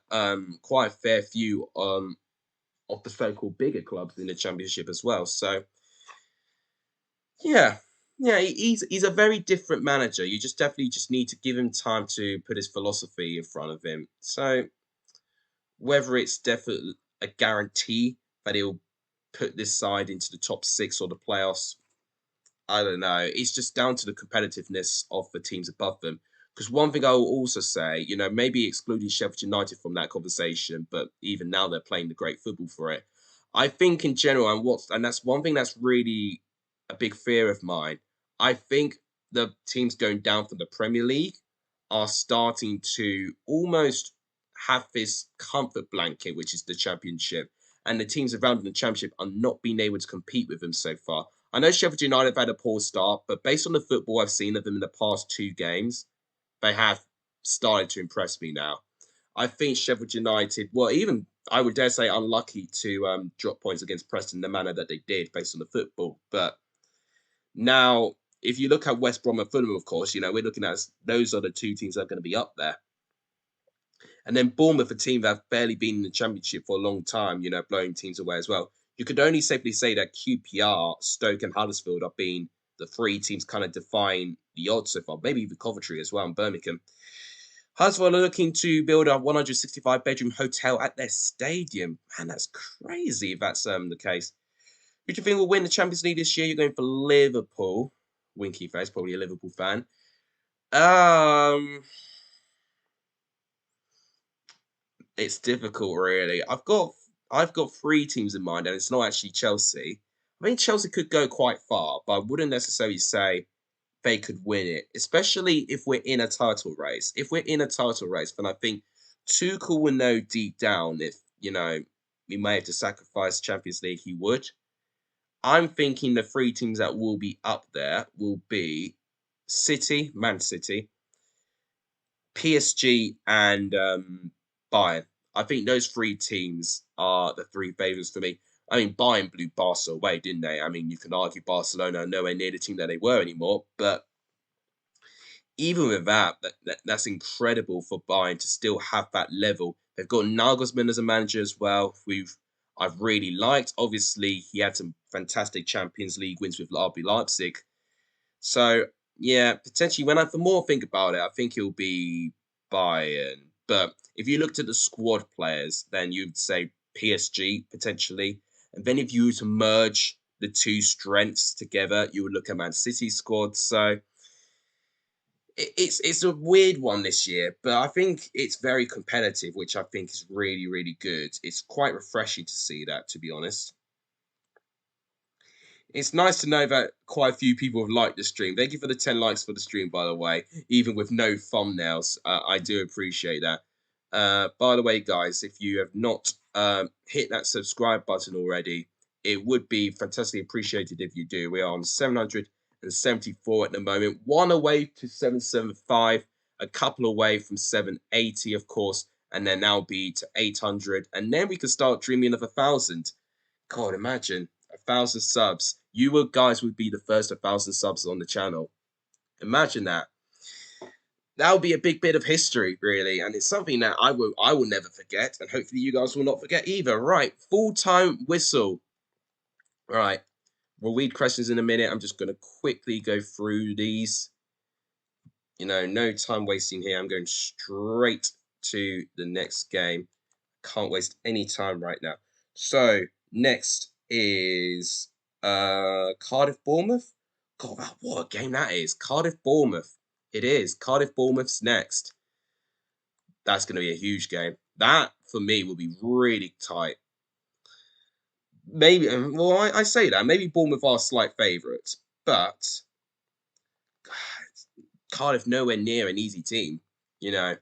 quite a fair few of the so-called bigger clubs in the championship as well. So yeah, yeah, he's a very different manager. You just definitely just need to give him time to put his philosophy in front of him. So whether it's definitely a guarantee that he'll put this side into the top 6 or the playoffs, I don't know. It's just down to the competitiveness of the teams above them. Because one thing I will also say, maybe excluding Sheffield United from that conversation, but even now they're playing the great football for it. I think in general, and that's one thing that's really a big fear of mine. I think the teams going down from the Premier League are starting to almost have this comfort blanket, which is the Championship, and the teams around in the Championship are not being able to compete with them so far. I know Sheffield United have had a poor start, but based on the football I've seen of them in the past 2 games, they have starting to impress me now. I think Sheffield United, well, even I would dare say unlucky to drop points against Preston in the manner that they did based on the football. But now, if you look at West Brom and Fulham, of course, you know, we're looking at those are the two teams that are going to be up there. And then Bournemouth, a team that have barely been in the Championship for a long time, you know, blowing teams away as well. You could only safely say that QPR, Stoke, and Huddersfield have been the three teams kind of defying the odds so far. Maybe even Coventry as well, and Birmingham. Huddersfield are looking to build a 165-bedroom hotel at their stadium. Man, that's crazy if that's the case. Who do you think will win the Champions League this year? You're going for Liverpool. Winky face, probably a Liverpool fan. It's difficult, really. I've got three teams in mind, and it's not actually Chelsea. I think Chelsea could go quite far, but I wouldn't necessarily say they could win it, especially if we're in a title race. If we're in a title race, then I think Tuchel will know deep down if, you know, we may have to sacrifice Champions League, he would. I'm thinking the three teams that will be up there will be City, Man City, PSG, and Bayern. I think those three teams are the three favourites for me. I mean, Bayern blew Barca away, didn't they? I mean, you can argue Barcelona are nowhere near the team that they were anymore, but even with that's incredible for Bayern to still have that level. They've got Nagelsmann as a manager as well, who I've really liked. Obviously, he had some fantastic Champions League wins with RB Leipzig. So, yeah, potentially, when I for more think about it, I think it'll be Bayern. But if you looked at the squad players, then you'd say PSG, potentially. And then if you were to merge the two strengths together, you would look at Man City squad. So, it's a weird one this year, but I think it's very competitive, which I think is really, really good. It's quite refreshing to see that, to be honest. It's nice to know that quite a few people have liked the stream. Thank you for the 10 likes for the stream, by the way, even with no thumbnails. I do appreciate that. By the way, guys, if you have not hit that subscribe button already, it would be fantastically appreciated if you do. We are on 774 at the moment, one away to 775, a couple away from 780, of course, and then now be to 800, and then we can start dreaming of 1,000. God, imagine 1,000 subs. Guys would be the first 1,000 subs on the channel. Imagine that. That would be a big bit of history, really, and it's something that I will never forget, and hopefully you guys will not forget either. Right, full-time whistle. Right, we'll read questions in a minute. I'm just going to quickly go through these. You know, no time wasting here. I'm going straight to the next game. Can't waste any time right now. So next is Cardiff Bournemouth. God, what a game that is. Cardiff Bournemouth. It is. Cardiff Bournemouth's next. That's going to be a huge game. That, for me, will be really tight. Maybe, well, I say that. Maybe Bournemouth are slight favourites. But Cardiff nowhere near an easy team. You know.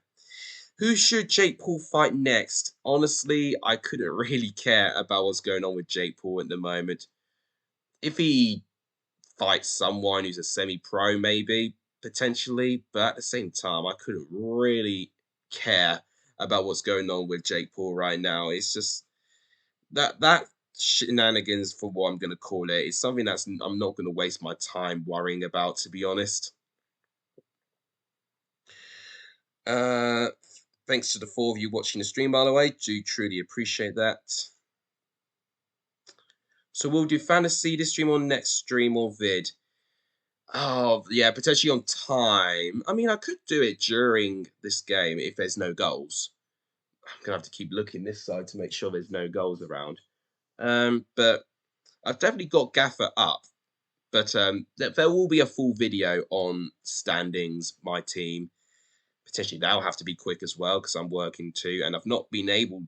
Who should Jake Paul fight next? Honestly, I couldn't really care about what's going on with Jake Paul at the moment. If he fights someone who's a semi-pro, maybe, potentially, but at the same time, I couldn't really care about what's going on with Jake Paul right now. It's just that shenanigans, for what I'm going to call it, is something that's I'm not going to waste my time worrying about, to be honest. Thanks to the four of you watching the stream, by the way. Do truly appreciate that. So we'll do fantasy this stream or next stream or vid. Oh, yeah, potentially on time. I mean, I could do it during this game if there's no goals. I'm going to have to keep looking this side to make sure there's no goals around. But I've definitely got Gaffer up. But there will be a full video on standings, my team. Potentially that'll have to be quick as well because I'm working too. And I've not been able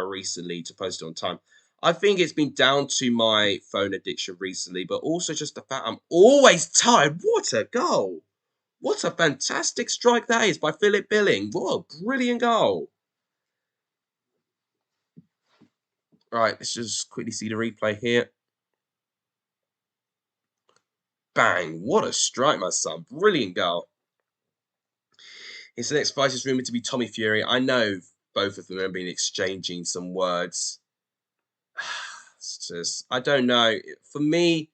recently to post it on time. I think it's been down to my phone addiction recently, but also just the fact I'm always tired. What a goal! What a fantastic strike that is by Philip Billing. What a brilliant goal. Right, let's just quickly see the replay here. Bang! What a strike, my son. Brilliant goal. His next fight is rumored to be Tommy Fury. I know both of them have been exchanging some words. It's just, I don't know. For me,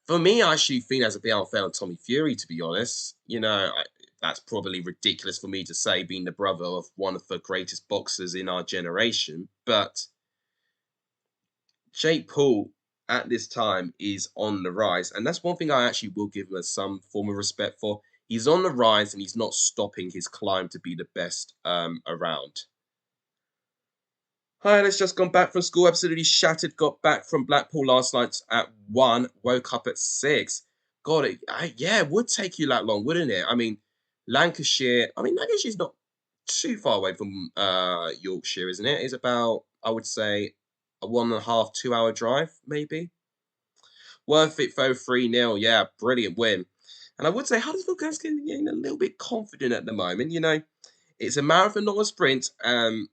I actually think that's a bit unfair on Tommy Fury, to be honest. That's probably ridiculous for me to say, being the brother of one of the greatest boxers in our generation. But Jake Paul at this time is on the rise, and that's one thing I actually will give him some form of respect for. He's on the rise, and he's not stopping his climb to be the best around. Hi, let's just gone back from school, absolutely shattered. Got back from Blackpool last night at 1, woke up at 6. God, yeah, it would take you that long, wouldn't it? I mean, Lancashire's not too far away from Yorkshire, isn't it? It's about, I would say, a 1.5, 2 hour drive, maybe. Worth it though, 3-0. Yeah, brilliant win. And I would say Huddersfield Guns getting a little bit confident at the moment. It's a marathon, not a sprint. And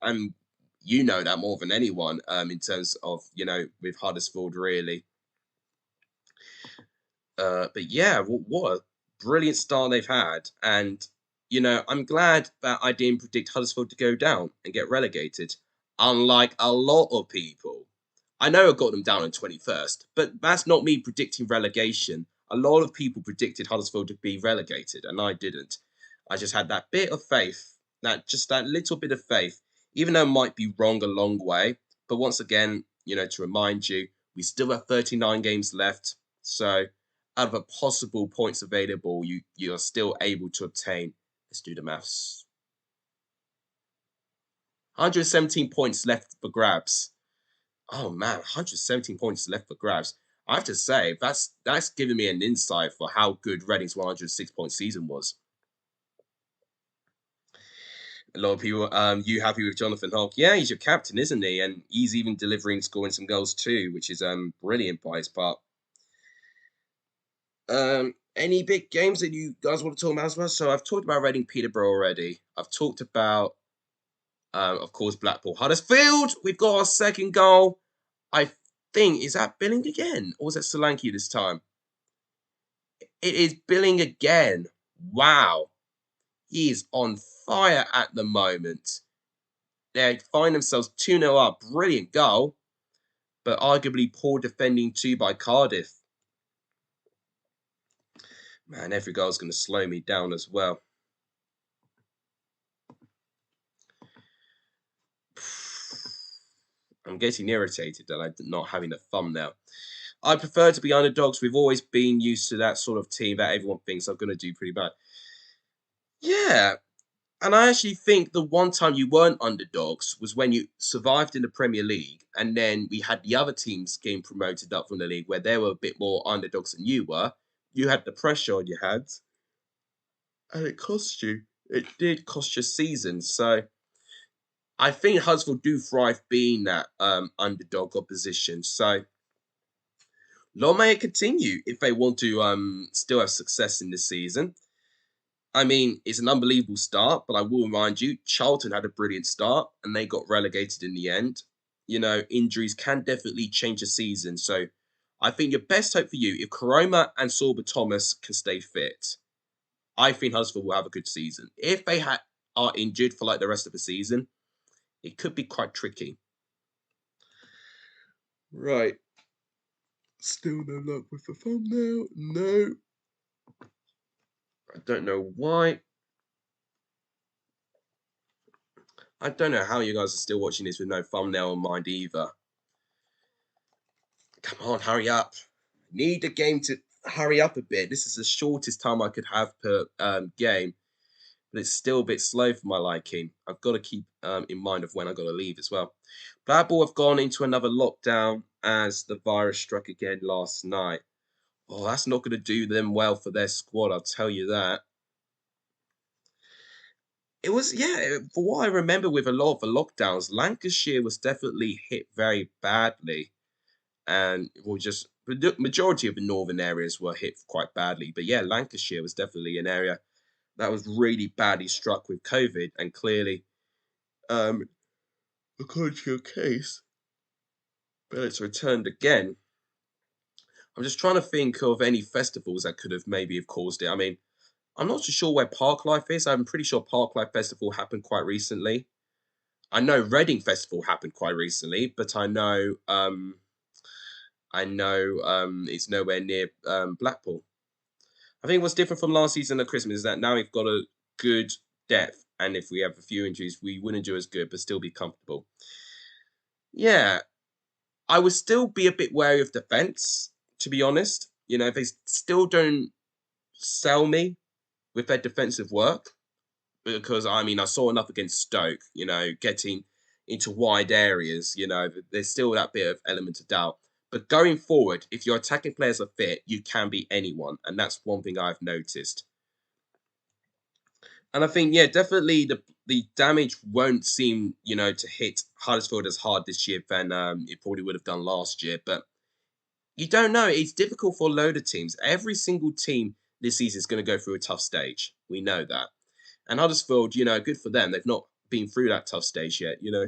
you know that more than anyone, in terms of, with Huddersfield, really. But yeah, what a brilliant start they've had. And, I'm glad that I didn't predict Huddersfield to go down and get relegated, unlike a lot of people. I know I got them down in 21st, but that's not me predicting relegation. A lot of people predicted Huddersfield to be relegated, and I didn't. I just had that bit of faith, that little bit of faith, even though it might be wrong a long way. But once again, to remind you, we still have 39 games left. So out of the possible points available, you are still able to obtain. Let's do the maths. 117 points left for grabs. Oh man, 117 points left for grabs. I have to say, that's given me an insight for how good Reading's 106-point season was. A lot of people, you happy with Jonathan Hulk? Yeah, he's your captain, isn't he? And he's even delivering, scoring some goals too, which is brilliant by his part. Any big games that you guys want to talk about as well? So I've talked about Reading Peterborough already. I've talked about, of course, Blackpool Huddersfield. We've got our second goal. I think, is that Billing again? Or was that Solanke this time? It is Billing again. Wow. He is on fire at the moment. They find themselves 2-0 up. Brilliant goal. But arguably poor defending too by Cardiff. Man, every goal is going to slow me down as well. I'm getting irritated that I'm not having a thumbnail. I prefer to be underdogs. We've always been used to that sort of team that everyone thinks I'm going to do pretty bad. Yeah, and I actually think the one time you weren't underdogs was when you survived in the Premier League, and then we had the other teams getting promoted up from the league where they were a bit more underdogs than you were. You had the pressure on your hands, and it cost you. It did cost your season. So I think Huddersfield do thrive being that underdog opposition. So long may it continue if they want to still have success in this season. I mean, it's an unbelievable start, but I will remind you, Charlton had a brilliant start and they got relegated in the end. Injuries can definitely change a season. So I think your best hope for you, if Karoma and Sorba Thomas can stay fit, I think Huddersfield will have a good season. If they are injured for like the rest of the season, it could be quite tricky. Right. Still no luck with the thumbnail. No. I don't know why. I don't know how you guys are still watching this with no thumbnail in mind either. Come on, hurry up. Need the game to hurry up a bit. This is the shortest time I could have per game, but it's still a bit slow for my liking. I've got to keep in mind of when I've got to leave as well. Blackpool have gone into another lockdown as the virus struck again last night. Oh, that's not going to do them well for their squad, I'll tell you that. It was, yeah, for what I remember with a lot of the lockdowns, Lancashire was definitely hit very badly. And just the majority of the northern areas were hit quite badly. But yeah, Lancashire was definitely an area that was really badly struck with COVID. And clearly, according to your case, but it's returned again. I'm just trying to think of any festivals that could have maybe have caused it. I mean, I'm not too sure where Park Life is. I'm pretty sure Park Life Festival happened quite recently. I know Reading Festival happened quite recently, but I know it's nowhere near Blackpool. I think what's different from last season at Christmas is that now we've got a good depth, and if we have a few injuries, we wouldn't do as good, but still be comfortable. Yeah, I would still be a bit wary of defence, to be honest. You know, if they still don't sell me with their defensive work, because I mean, I saw enough against Stoke, you know, getting into wide areas, you know, there's still that bit of element of doubt. But going forward, if your attacking players are fit, you can beat anyone. And that's one thing I've noticed. And I think, yeah, definitely the damage won't seem, you know, to hit Huddersfield as hard this year than it probably would have done last year. But you don't know. It's difficult for a load of teams. Every single team this season is going to go through a tough stage. We know that. And Huddersfield, you know, good for them. They've not been through that tough stage yet, you know.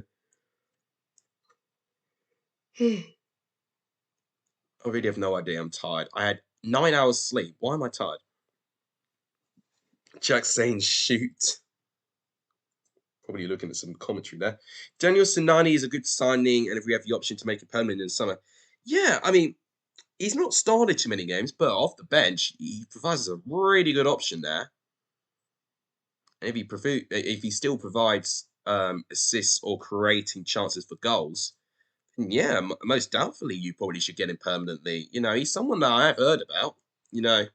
I really have no idea. I'm tired. I had 9 hours sleep. Why am I tired? Jack saying shoot. Probably looking at some commentary there. Daniel Sinani is a good signing, and if we have the option to make it permanent in the summer, yeah, I mean, he's not started too many games, but off the bench, he provides a really good option there. And if he still provides assists or creating chances for goals, yeah, most doubtfully you probably should get him permanently. You know, he's someone that I have heard about. You know, and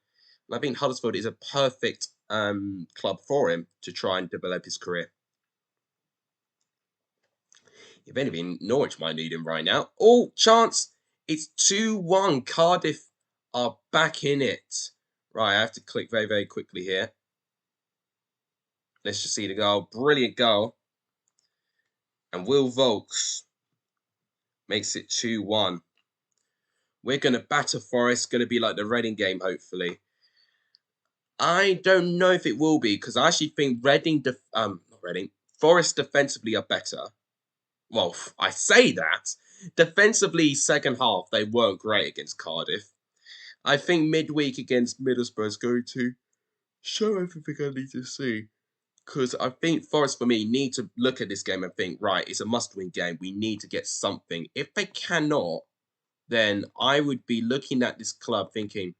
I think Huddersfield is a perfect club for him to try and develop his career. If anything, Norwich might need him right now. Oh, chance! It's 2-1. Cardiff are back in it. Right, I have to click very, very quickly here. Let's just see the goal. Brilliant goal. And Will Volks makes it 2-1. We're going to batter Forest. Going to be like the Reading game, hopefully. I don't know if it will be, because I actually think not Reading, Forest defensively are better. Well, I say that. Defensively, second half, they weren't great against Cardiff. I think midweek against Middlesbrough is going to show everything I need to see. Because I think Forest, for me, need to look at this game and think, right, it's a must-win game. We need to get something. If they cannot, then I would be looking at this club thinking,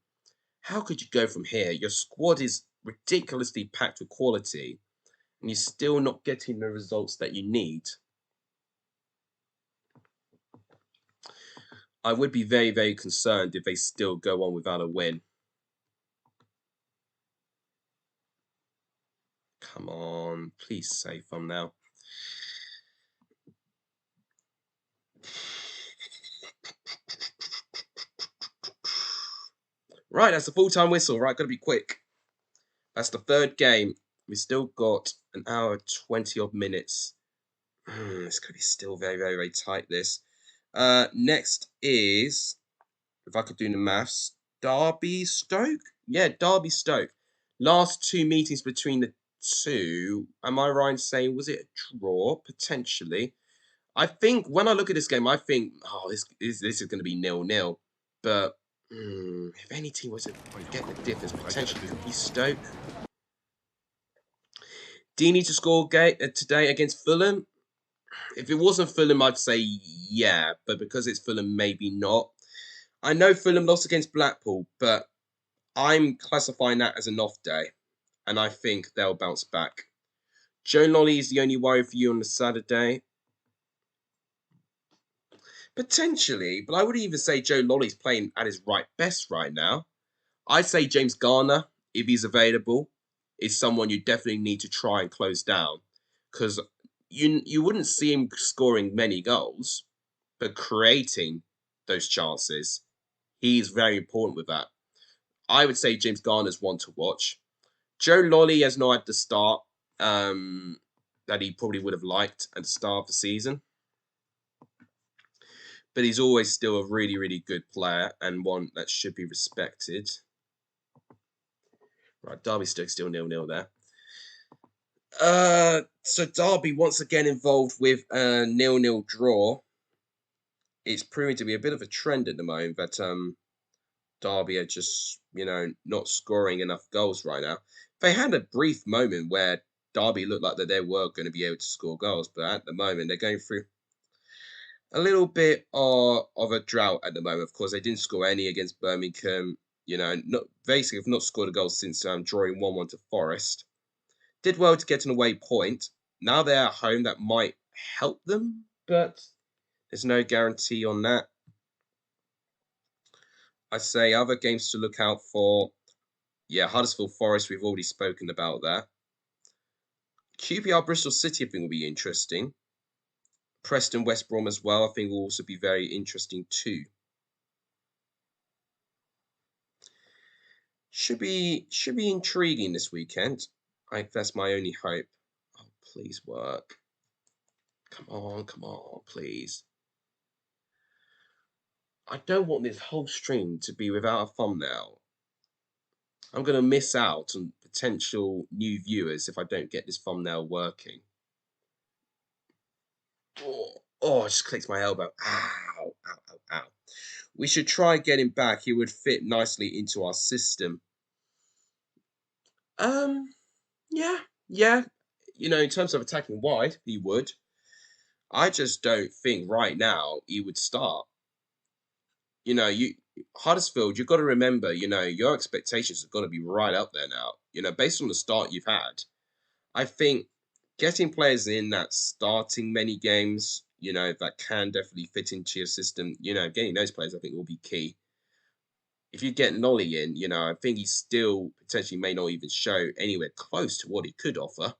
how could you go from here? Your squad is ridiculously packed with quality, and you're still not getting the results that you need. I would be very, very concerned if they still go on without a win. Come on, please save them now. Right, that's the full-time whistle. Right, gotta be quick. That's the third game. We still got an hour, 20 odd minutes. It's gonna be still very, very, very tight, this. Next is, if I could do the maths, Derby Stoke? Yeah, Derby Stoke. Last two meetings between the two, am I right in saying, was it a draw? Potentially. I think when I look at this game, I think, oh, this is going to be 0-0. But if any team was to get the difference, potentially could be Stoke. Do you need to score today against Fulham? If it wasn't Fulham, I'd say yeah. But because it's Fulham, maybe not. I know Fulham lost against Blackpool, but I'm classifying that as an off day. And I think they'll bounce back. Joe Lolly is the only worry for you on the Saturday. Potentially, but I would even say Joe Lolly's playing at his best right now. I'd say James Garner, if he's available, is someone you definitely need to try and close down. Because you wouldn't see him scoring many goals, but creating those chances, he's very important with that. I would say James Garner's one to watch. Joe Lolly has not had the start that he probably would have liked at the start of the season. But he's always still a really, really good player and one that should be respected. Right, Derby Stoke still 0-0 there. So Derby once again involved with a 0-0 draw. It's proving to be a bit of a trend at the moment that Derby are just, you know, not scoring enough goals right now. They had a brief moment where Derby looked like that they were going to be able to score goals, but at the moment they're going through a little bit of a drought at the moment. Of course, they didn't score any against Birmingham. You know, not basically have not scored a goal since drawing 1-1 to Forest. Did well to get an away point. Now they're at home, that might help them, but there's no guarantee on that. I say other games to look out for. Yeah, Huddersfield Forest, we've already spoken about that. QPR Bristol City, I think, will be interesting. Preston West Brom as well, I think, will also be very interesting too. Should be intriguing this weekend. That's my only hope. Oh, please work. Come on, please. I don't want this whole stream to be without a thumbnail. I'm going to miss out on potential new viewers if I don't get this thumbnail working. Oh, I just clicked my elbow. Ow, ow, ow, ow. We should try getting back. He would fit nicely into our system. Yeah, yeah. You know, in terms of attacking wide, he would. I just don't think right now he would start. You know, Huddersfield, you've got to remember, you know, your expectations have got to be right up there now. You know, based on the start you've had, I think getting players in that starting many games, you know, that can definitely fit into your system, you know, getting those players I think will be key. If you get Nolly in, you know, I think he still potentially may not even show anywhere close to what he could offer.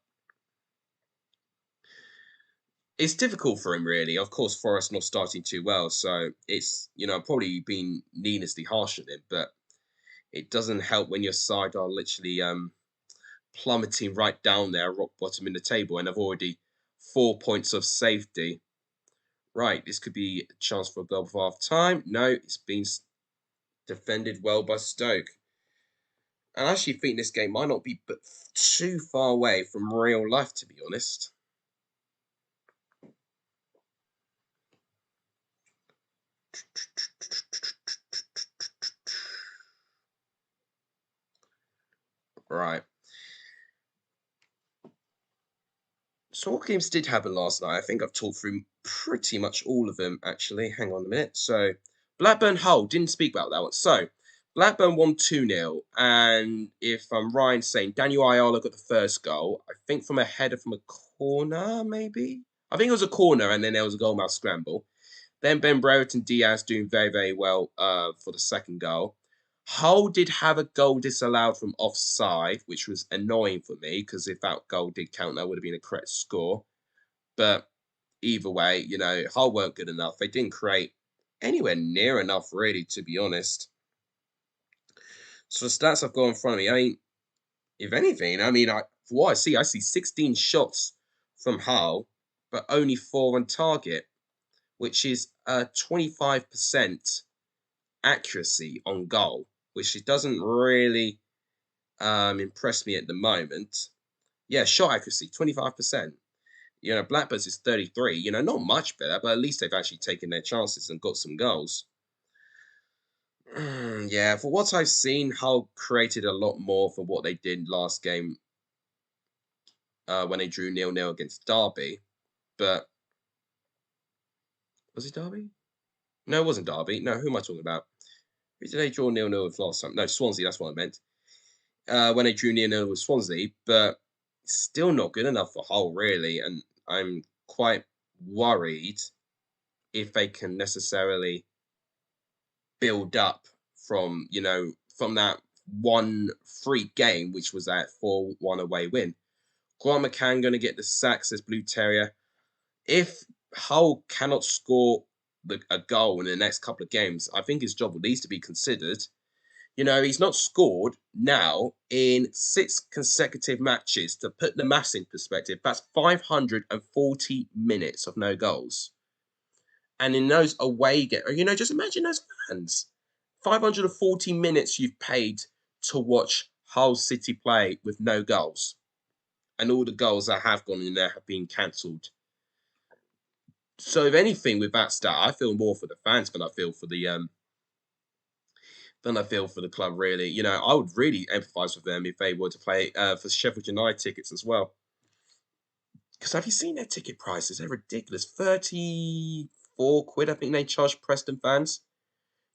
It's difficult for him, really. Of course, Forest not starting too well, so it's, you know, probably been needlessly harsh on him, but it doesn't help when your side are literally plummeting right down there, rock bottom in the table, and have already 4 points of safety. Right, this could be a chance for a goal before half time. No, it's been defended well by Stoke. And I actually think this game might not be but too far away from real life, to be honest. Right. So what games did happen last night? I think I've talked through pretty much all of them, actually. Hang on a minute. So Blackburn Hull, didn't speak about that one. So Blackburn won 2-0. And if I'm right in saying Daniel Ayala got the first goal, I think from a header from a corner, maybe? I think it was a corner and then there was a goal mouth scramble. Then Ben Brereton Diaz doing very, very well for the second goal. Hull did have a goal disallowed from offside, which was annoying for me because if that goal did count, that would have been a correct score. But either way, you know, Hull weren't good enough. They didn't create anywhere near enough, really, to be honest. So the stats I've got in front of me, I mean, if anything, I mean, for what I see 16 shots from Hull, but only 4 on target, which is 25% accuracy on goal, which it doesn't really impress me at the moment. Yeah, shot accuracy, 25%. You know, Blackbirds is 33. You know, not much better, but at least they've actually taken their chances and got some goals. Yeah, for what I've seen, Hull created a lot more for what they did last game when they drew 0-0 against Derby. But was it Derby? No, it wasn't Derby. No, who am I talking about? Who did they draw 0-0 with last time? No, Swansea, that's what I meant. When they drew 0-0 with Swansea, but still not good enough for Hull, really. And I'm quite worried if they can necessarily build up from, you know, from that 1-3 game, which was that 4-1 away win. Grant McCann going to get the sack, says Blue Terrier. If Hull cannot score a goal in the next couple of games, I think his job needs to be considered. You know, he's not scored now in 6 consecutive matches. To put the maths in perspective, that's 540 minutes of no goals. And in those away games, you know, just imagine those fans. 540 minutes you've paid to watch Hull City play with no goals. And all the goals that have gone in there have been cancelled. So if anything, with that stat, I feel more for the fans than I feel for the Then I feel for the club, really. You know, I would really empathise with them if they were to play for Sheffield United tickets as well. Because have you seen their ticket prices? They're ridiculous. 34 quid, I think they charge Preston fans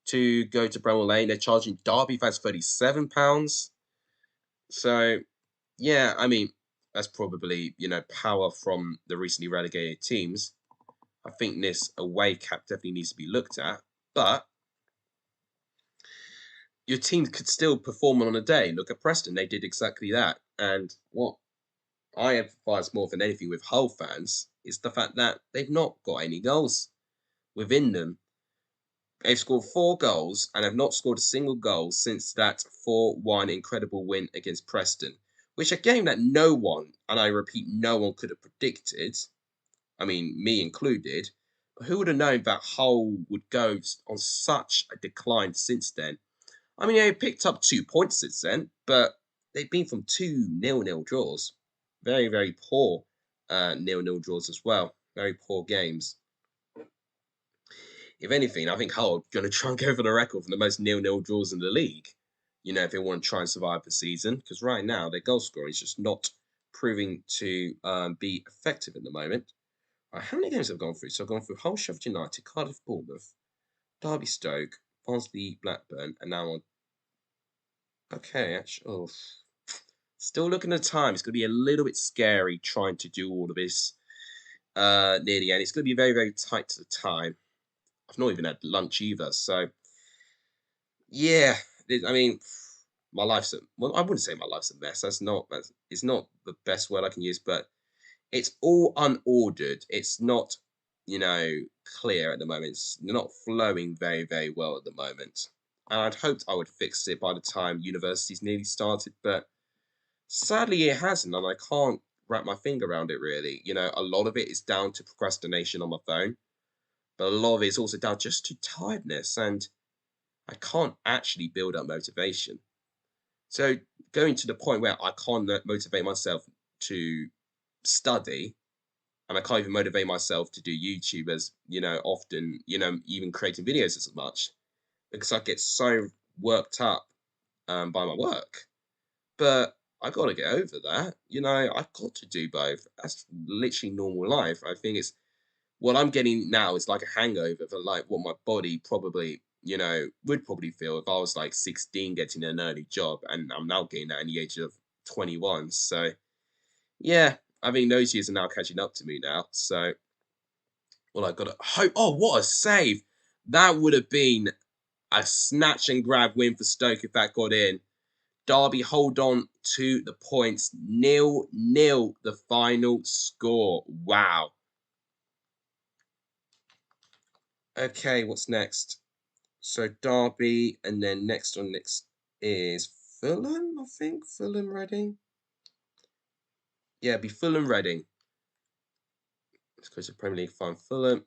to go to Bramall Lane. They're charging Derby fans £37. So, yeah, I mean, that's probably, you know, power from the recently relegated teams. I think this away cap definitely needs to be looked at. But your team could still perform on a day. Look at Preston. They did exactly that. And what I emphasise more than anything with Hull fans is the fact that they've not got any goals within them. They've scored 4 goals and have not scored a single goal since that 4-1 incredible win against Preston, which a game that no one, and I repeat, no one could have predicted. I mean, me included. But who would have known that Hull would go on such a decline since then? I mean, they picked up 2 points since then, but they've been from 2 nil-nil draws. Very, very poor nil-nil draws as well. Very poor games. If anything, I think Hull are going to try and go for the record for the most nil-nil draws in the league. You know, if they want to try and survive the season. Because right now, their goal scoring is just not proving to be effective at the moment. Right, how many games have I gone through? So I've gone through Hull, Sheffield United, Cardiff, Bournemouth, Derby, Stoke, Barnsley, Blackburn, and now on. Okay, actually, oh, still looking at the time. It's going to be a little bit scary trying to do all of this near the end. It's going to be very, very tight to the time. I've not even had lunch either. So, yeah, I mean, my life's well, I wouldn't say my life's a mess. It's not the best word I can use, but it's all unordered. It's not, you know, clear at the moment. It's not flowing very, very well at the moment. And I'd hoped I would fix it by the time university's nearly started, but sadly it hasn't, and I can't wrap my finger around it really. You know, a lot of it is down to procrastination on my phone, but a lot of it is also down just to tiredness, and I can't actually build up motivation. So going to the point where I can't motivate myself to study, and I can't even motivate myself to do YouTube as, you know, often, you know, even creating videos as much, because I get so worked up by my work. But I got to get over that. You know, I've got to do both. That's literally normal life. I think it's what I'm getting now is like a hangover for like what my body probably, you know, would probably feel if I was like 16 getting an early job, and I'm now getting that in the age of 21. So yeah, I mean those years are now catching up to me now. So well, I got to hope. Oh, what a save! That would have been a snatch and grab win for Stoke if that got in. Derby hold on to the points. 0-0 the final score. Wow. Okay, what's next? So Derby, and then next is Fulham, I think. Fulham, Reading. Yeah, it'd be Fulham, Reading. Let's go to Premier League, find Fulham.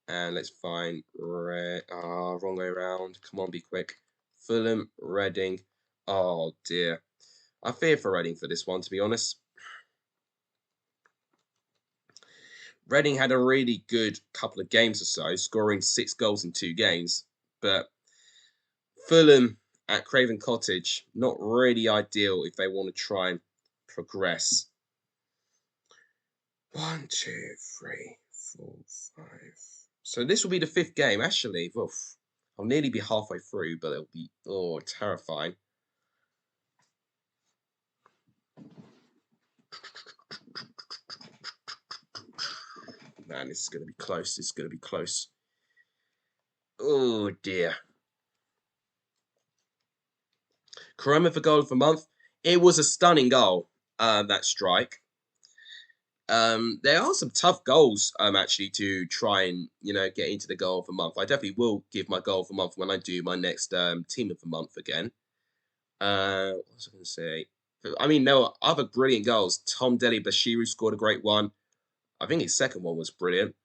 And let's find wrong way around. Come on, be quick. Fulham, Reading. Oh dear. I fear for Reading for this one, to be honest. Reading had a really good couple of games or so, scoring 6 goals in 2 games. But Fulham at Craven Cottage, not really ideal if they want to try and progress. 1, 2, 3, 4, 5. So this will be the 5th game, actually. Oof. I'll nearly be halfway through, but it'll be, oh, terrifying. Man, this is going to be close. This is going to be close. Oh, dear. Koroma for goal of the month. It was a stunning goal, that strike. There are some tough goals, actually, to try and, you know, get into the goal of the month. I definitely will give my goal of the month when I do my next team of the month again. What was I going to say? I mean, there were other brilliant goals. Tom Deli Bashiru scored a great one. I think his second one was brilliant.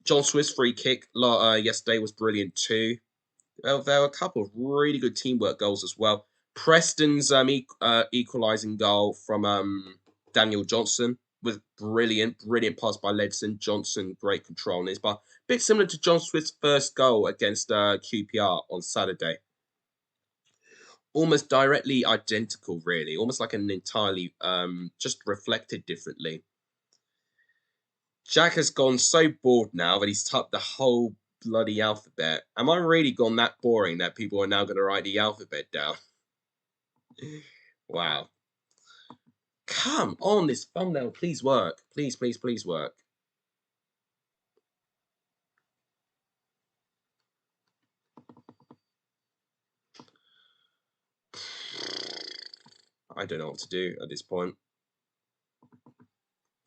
John Swift's free kick yesterday was brilliant too. Well, there were a couple of really good teamwork goals as well. Preston's equalising goal from Daniel Johnson. was brilliant. Brilliant pass by Ledson. Johnson, great control on this. But a bit similar to John Swift's first goal against QPR on Saturday. Almost directly identical, really. Almost like an entirely, just reflected differently. Jack has gone so bored now that he's typed the whole bloody alphabet. Am I really gone that boring that people are now going to write the alphabet down? Wow. Come on, this thumbnail, please work. Please, please, please work. I don't know what to do at this point.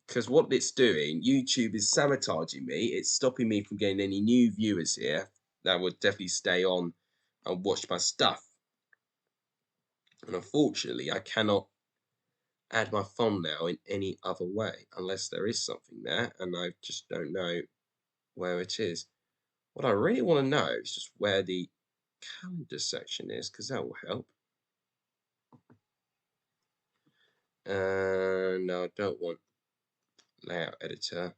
Because what it's doing, YouTube is sabotaging me. It's stopping me from getting any new viewers here that would definitely stay on and watch my stuff. And unfortunately, I cannot add my thumbnail in any other way unless there is something there, and I just don't know where it is. What I really want to know is just where the calendar section is, because that will help. No, I don't want layout editor.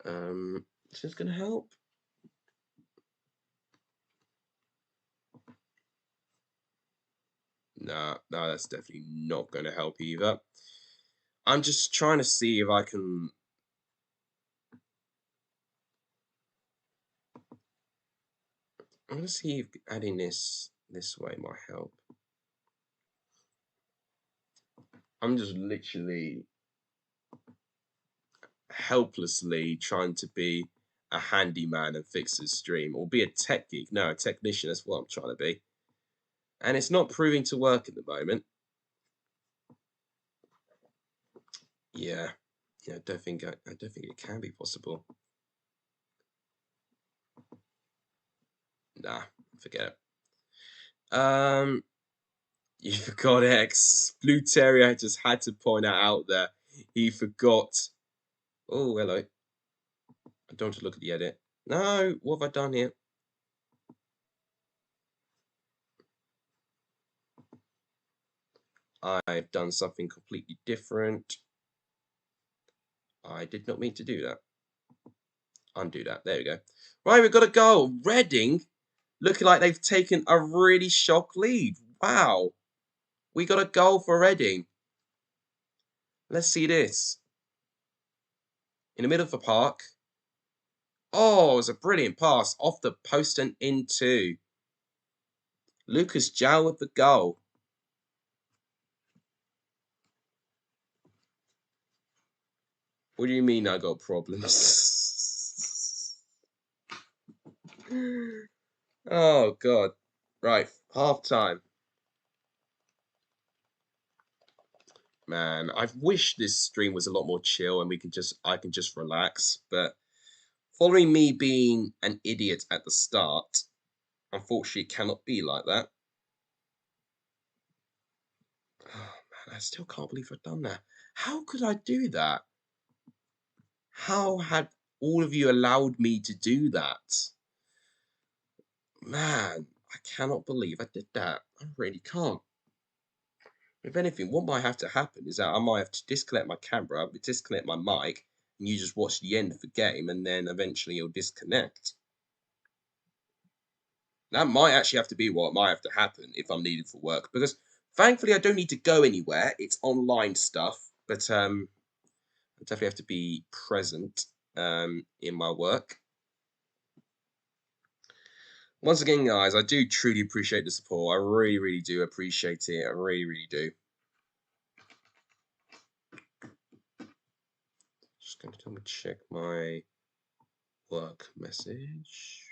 Is this going to help? No, that's definitely not going to help either. I'm just trying to see if I can. I'm going to see if adding this way might help. I'm just literally helplessly trying to be a handyman and fix this stream, or be a tech geek. No, a technician. That's what I'm trying to be, and it's not proving to work at the moment. Yeah, I don't think it can be possible. Nah, forget it. You forgot X. Blue Terrier just had to point that out there. He forgot. Oh, hello. I don't want to look at the edit. No, what have I done here? I've done something completely different. I did not mean to do that. Undo that. There we go. Right, we've got a goal. Reading looking like they've taken a really shock lead. Wow. We got a goal for Reading. Let's see this. In the middle of the park. Oh, it was a brilliant pass off the post and into. Lucas Jow with the goal. What do you mean I got problems? Oh, God. Right, half time. Man, I wish this stream was a lot more chill and I can just relax. But following me being an idiot at the start, unfortunately, it cannot be like that. Oh, man, I still can't believe I've done that. How could I do that? How had all of you allowed me to do that? Man, I cannot believe I did that. I really can't. If anything, what might have to happen is that I might have to disconnect my camera, disconnect my mic, and you just watch the end of the game, and then eventually you'll disconnect. That might actually have to be what might have to happen if I'm needed for work, because thankfully I don't need to go anywhere. It's online stuff, but I definitely have to be present in my work. Once again, guys, I do truly appreciate the support. I really, really do appreciate it. I really, really do. Just going to double check my work message.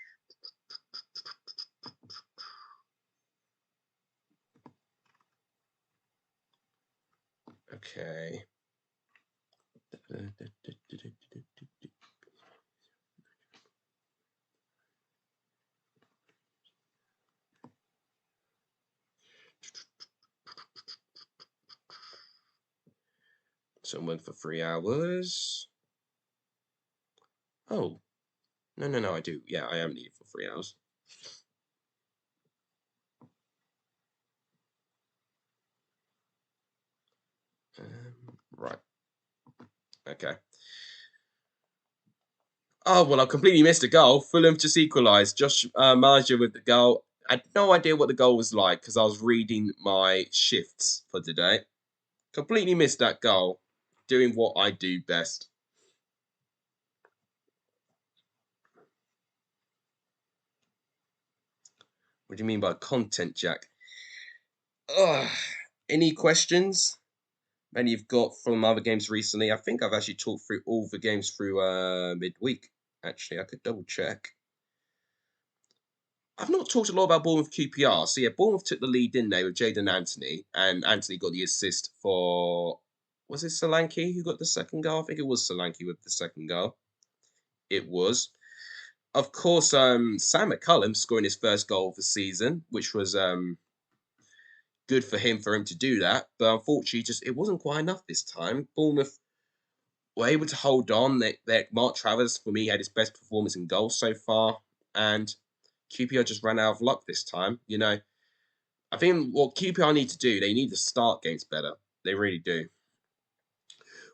Okay. So I'm working for 3 hours. Oh, no, I do. Yeah, I am needed for 3 hours. Right. Okay. Oh, well, I completely missed a goal. Fulham just equalised. Josh Marja with the goal. I had no idea what the goal was like because I was reading my shifts for today. Completely missed that goal. Doing what I do best. What do you mean by content, Jack? Ugh. Any questions? Any you've got from other games recently? I think I've actually talked through all the games through midweek. Actually, I could double check. I've not talked a lot about Bournemouth QPR. So yeah, Bournemouth took the lead, didn't they, with Jadon Anthony, and Anthony got the assist for, was it Solanke who got the second goal? I think it was Solanke with the second goal. It was. Of course, Sam McCullum scoring his first goal of the season, which was good for him to do that. But unfortunately, just it wasn't quite enough this time. Bournemouth were able to hold on. Mark Travers, for me, had his best performance in goals so far. And QPR just ran out of luck this time. You know, I think what QPR need to do, they need to start games better. They really do.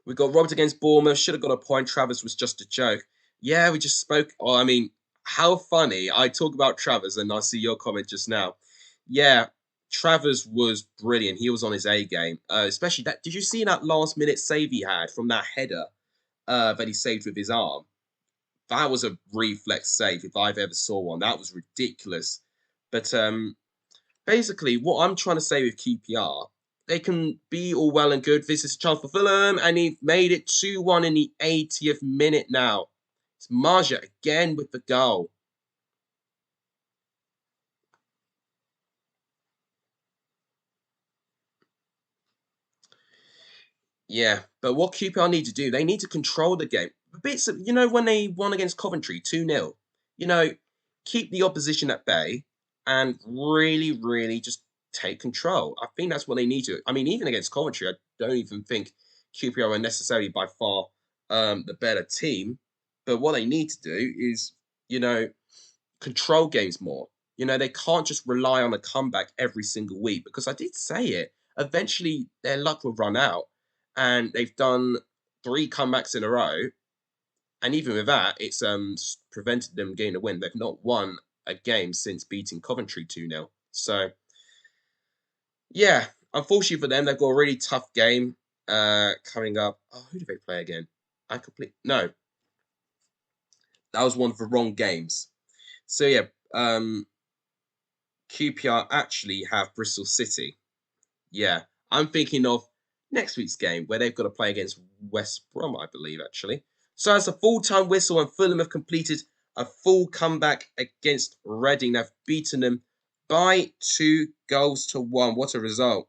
We got robbed against Bournemouth. Should have got a point. Travers was just a joke. Yeah, we just spoke. Oh, I mean, how funny. I talk about Travers and I see your comment just now. Yeah, Travers was brilliant. He was on his A game. Especially that. Did you see that last minute save he had from that header that he saved with his arm? That was a reflex save if I've ever saw one. That was ridiculous. But basically, what I'm trying to say with QPR, they can be all well and good. This is a chance for Fulham, and he made it 2-1 in the 80th minute now. It's Marja again with the goal. Yeah, but what QPR need to do, they need to control the game. Bits of, you know, when they won against Coventry 2-0, you know, keep the opposition at bay and really, really just take control. I think that's what they need to. I mean, even against Coventry, I don't even think QPR are necessarily by far the better team. But what they need to do is, you know, control games more. You know, they can't just rely on a comeback every single week because I did say it. Eventually, their luck will run out, and they've done 3 comebacks in a row. And even with that, it's prevented them getting a win. They've not won a game since beating Coventry 2-0. So yeah, unfortunately for them, they've got a really tough game coming up. Oh, who do they play again? No, that was one of the wrong games. So yeah, QPR actually have Bristol City. Yeah, I'm thinking of next week's game where they've got to play against West Brom, I believe, actually. So as a full-time whistle, and Fulham have completed a full comeback against Reading. They've beaten them by 2-1. What a result.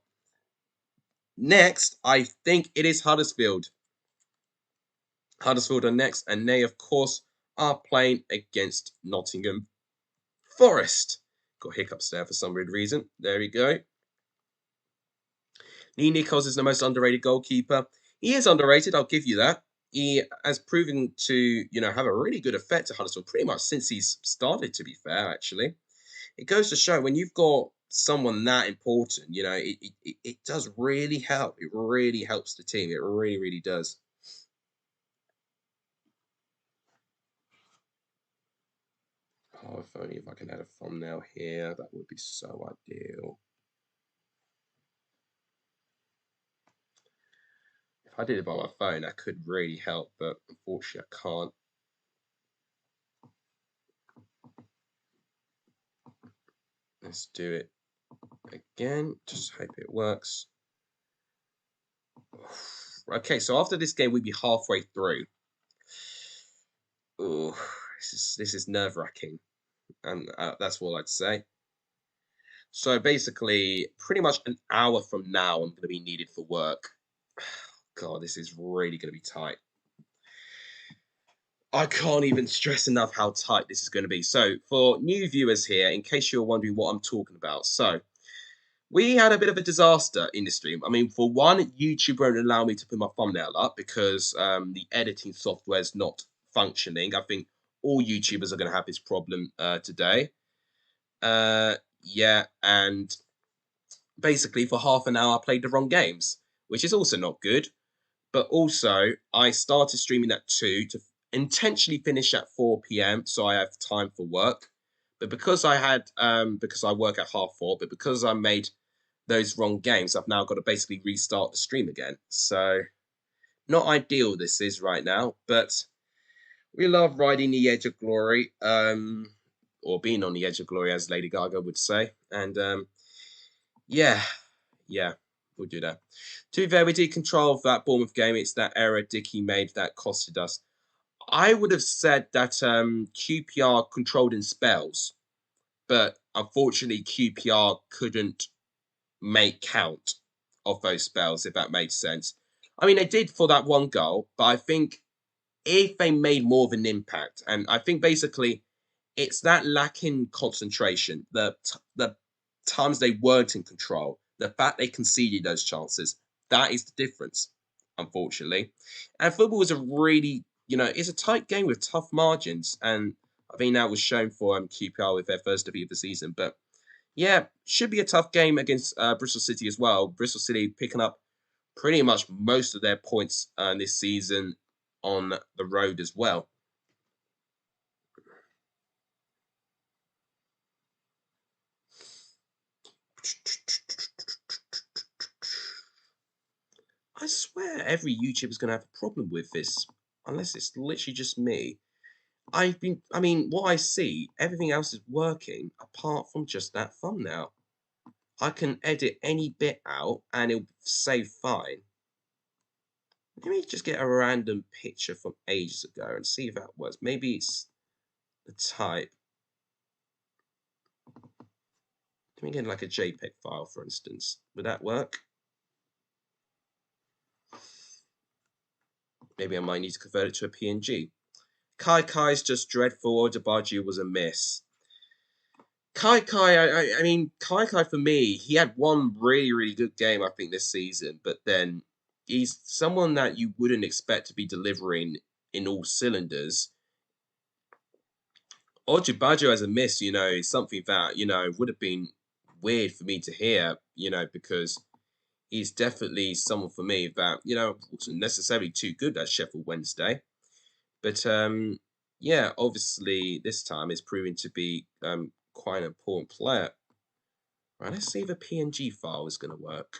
Next, I think it is Huddersfield. Huddersfield are next, and they, of course, are playing against Nottingham Forest. Got hiccups there for some weird reason. There we go. Lee Nichols is the most underrated goalkeeper. He is underrated, I'll give you that. He has proven to, you know, have a really good effect at Huddersfield pretty much since he's started, to be fair, actually. It goes to show when you've got someone that important, you know, it does really help. It really helps the team. It really, really does. Oh, if only if I can add a thumbnail here, that would be so ideal. If I did it by my phone, that could really help, but unfortunately I can't. Let's do it again. Just hope it works. Okay, so after this game, we'd be halfway through. Oh, this is nerve wracking, and that's all I'd say. So basically, pretty much an hour from now, I'm going to be needed for work. God, this is really going to be tight. I can't even stress enough how tight this is going to be. So, for new viewers here, in case you're wondering what I'm talking about, so we had a bit of a disaster in the stream. I mean, for one, YouTube won't allow me to put my thumbnail up because the editing software is not functioning. I think all YouTubers are going to have this problem today. Yeah, and basically for half an hour I played the wrong games, which is also not good. But also, I started streaming at 2 to intentionally finish at 4 p.m. so I have time for work. But because because I work at 4:30, but because I made those wrong games, I've now got to basically restart the stream again. So not ideal this is right now, but we love riding the edge of glory, or being on the edge of glory, as Lady Gaga would say. And yeah, we'll do that. To be fair, we did control that Bournemouth game. It's that error Dickey made that costed us. I would have said that QPR controlled in spells, but unfortunately QPR couldn't make count of those spells, if that made sense. I mean, they did for that one goal, but I think if they made more of an impact, and I think basically it's that lacking concentration, the times they weren't in control, the fact they conceded those chances, that is the difference, unfortunately. And football is a really, it's a tight game with tough margins, and I think that was shown for QPR with their first defeat of the season. But yeah, should be a tough game against Bristol City as well. Bristol City picking up pretty much most of their points this season on the road as well. I swear every YouTuber's going to have a problem with this, unless it's literally just me. I mean, what I see, everything else is working apart from just that thumbnail. I can edit any bit out and it'll save fine. Let me just get a random picture from ages ago and see if that works. Maybe it's the type. Let me get like a JPEG file, for instance. Would that work? Maybe I might need to convert it to a PNG. Kai's just dreadful. Odebaji was a miss. Kai, I mean, Kai for me, he had one really, really good game, I think, this season, but then he's someone that you wouldn't expect to be delivering in all cylinders. Odubajo as a miss, is something that, would have been weird for me to hear, because he's definitely someone for me that, wasn't necessarily too good at Sheffield Wednesday. But yeah, obviously this time it's proving to be quite an important player. Right, let's see if a PNG file is going to work.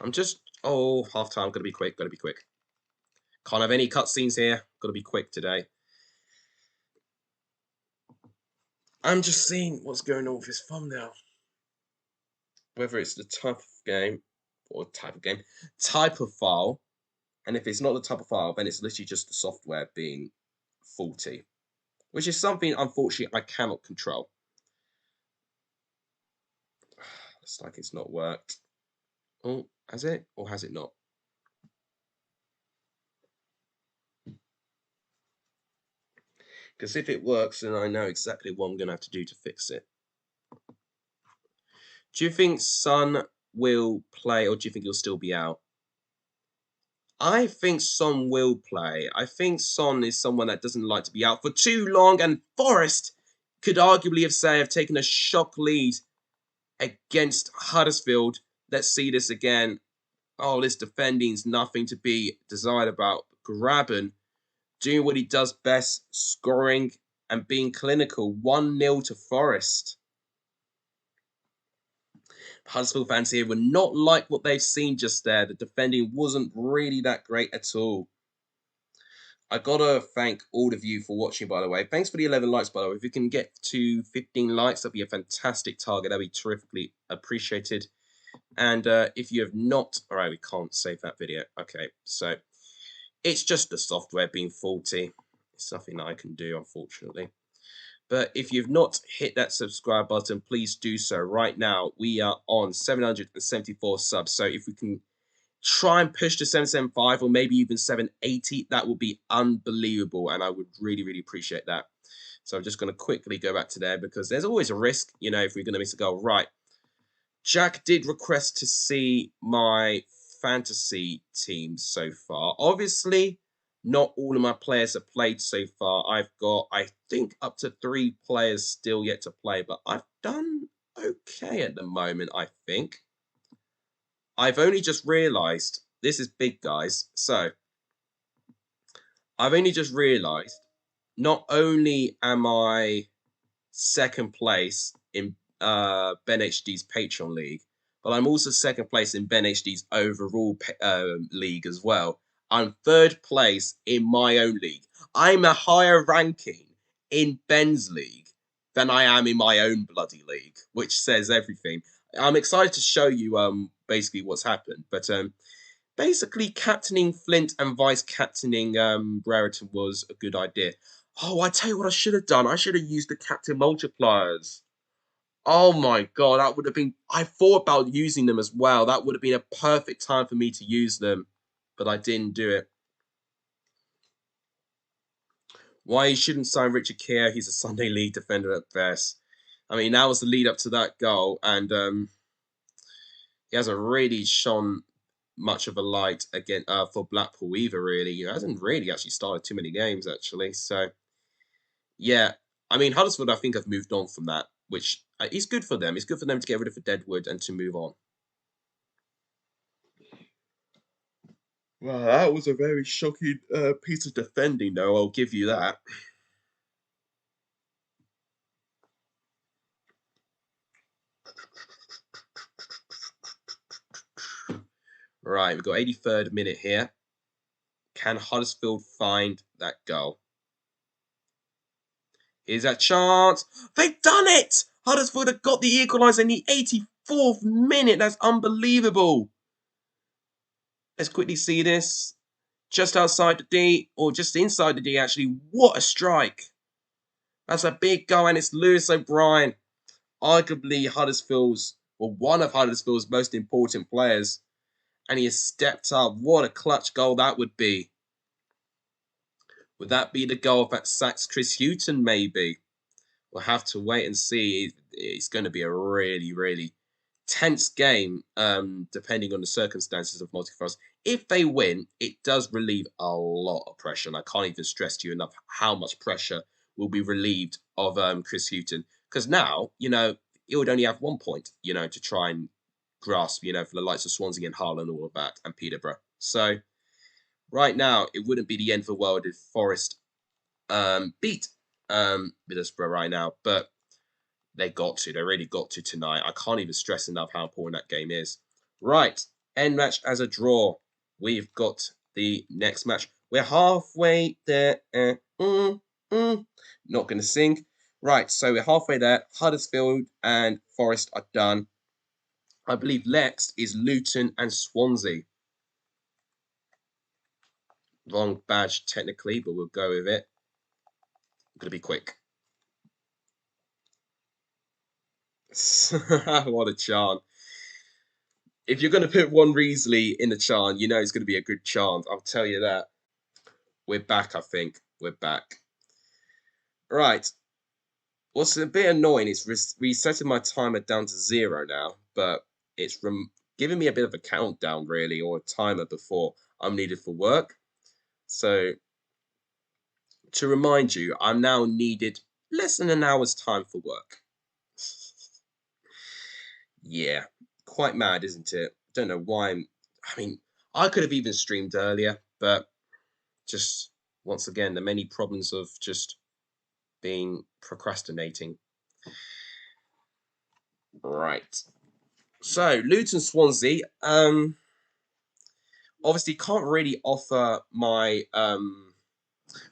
I'm just, half time, gotta be quick. Can't have any cutscenes here, gotta be quick today. I'm just seeing what's going on with this thumbnail. Whether it's the type of game, type of file, and if it's not the type of file, then it's literally just the software being faulty, which is something, unfortunately, I cannot control. Looks like it's not worked. Oh, has it? Or has it not? Because if it works, then I know exactly what I'm going to have to do to fix it. Do you think Son will play, or do you think he'll still be out? I think Son will play. I think Son is someone that doesn't like to be out for too long, and Forest could arguably have taken a shock lead against Huddersfield. Let's see this again. Oh, this defending's nothing to be desired about. Graben doing what he does best, scoring and being clinical. 1-0 to Forest. Huddersfield fans here would not like what they've seen just there. The defending wasn't really that great at all. I gotta thank all of you for watching, by the way. Thanks for the 11 likes, by the way. If you can get to 15 likes, that'd be a fantastic target. That'd be terrifically appreciated. And if you have not... All right, we can't save that video. Okay, so it's just the software being faulty. It's nothing that I can do, unfortunately. But if you've not hit that subscribe button, please do so right now. We are on 774 subs. So if we can try and push to 775 or maybe even 780, that would be unbelievable. And I would really, really appreciate that. So I'm just going to quickly go back to there because there's always a risk, if we're going to miss a goal. Right. Jack did request to see my fantasy team so far. Obviously, not all of my players have played so far. I've got, I think, up to 3 players still yet to play, but I've done okay at the moment, I think. I've only just realised, this is big, guys. So, I've only just realised, not only am I second place in BENHD's Patreon League, but I'm also second place in BENHD's overall league as well. I'm third place in my own league. I'm a higher ranking in Ben's league than I am in my own bloody league, which says everything. I'm excited to show you basically what's happened, but basically captaining Flint and vice captaining Brereton was a good idea. Oh, I tell you what I should have done. I should have used the captain multipliers. Oh my god, that would have been... I thought about using them as well. That would have been a perfect time for me to use them. But I didn't do it. Why you shouldn't sign Richard Keir? He's a Sunday League defender at best. I mean, that was the lead up to that goal. And he hasn't really shone much of a light again for Blackpool either, really. He hasn't really actually started too many games, actually. So... yeah, I mean, Huddersfield, I think, have moved on from that, which is good for them. It's good for them to get rid of Deadwood and to move on. Wow, that was a very shocking piece of defending, though. I'll give you that. Right, we've got 83rd minute here. Can Huddersfield find that goal? Here's that chance. They've done it! Huddersfield have got the equaliser in the 84th minute. That's unbelievable. Let's quickly see this. Just outside the D, or just inside the D, actually. What a strike. That's a big goal, and it's Lewis O'Brien. Arguably Huddersfield's, well, one of Huddersfield's most important players. And he has stepped up. What a clutch goal that would be. Would that be the goal that sacks Chris Hughton, maybe? We'll have to wait and see. It's going to be a really, really tense game, depending on the circumstances of Nottingham Forest. If they win, it does relieve a lot of pressure, and I can't even stress to you enough how much pressure will be relieved of Chris Hughton. Because now, he would only have 1 point, to try and grasp, for the likes of Swansea and Hull and all of that, and Peterborough. So, right now, it wouldn't be the end of the world if Forest beat Middlesbrough right now, but they really got to tonight. I can't even stress enough how important that game is. Right, end match as a draw. We've got the next match. We're halfway there. Not going to sing. Right, so we're halfway there. Huddersfield and Forest are done. I believe next is Luton and Swansea. Wrong badge technically, but we'll go with it. I'm going to be quick. What a chant. If you're going to put one Risley in the chant, you know it's going to be a good chant. I'll tell you that. We're back, I think. We're back. Right. What's a bit annoying is resetting my timer down to 0 now, but it's giving me a bit of a countdown, really, or a timer before I'm needed for work. So, to remind you, I'm now needed less than an hour's time for work. Yeah, quite mad, isn't it? Don't know why I could have even streamed earlier, but just, once again, the many problems of just being procrastinating. Right. So, Luton Swansea, obviously can't really offer my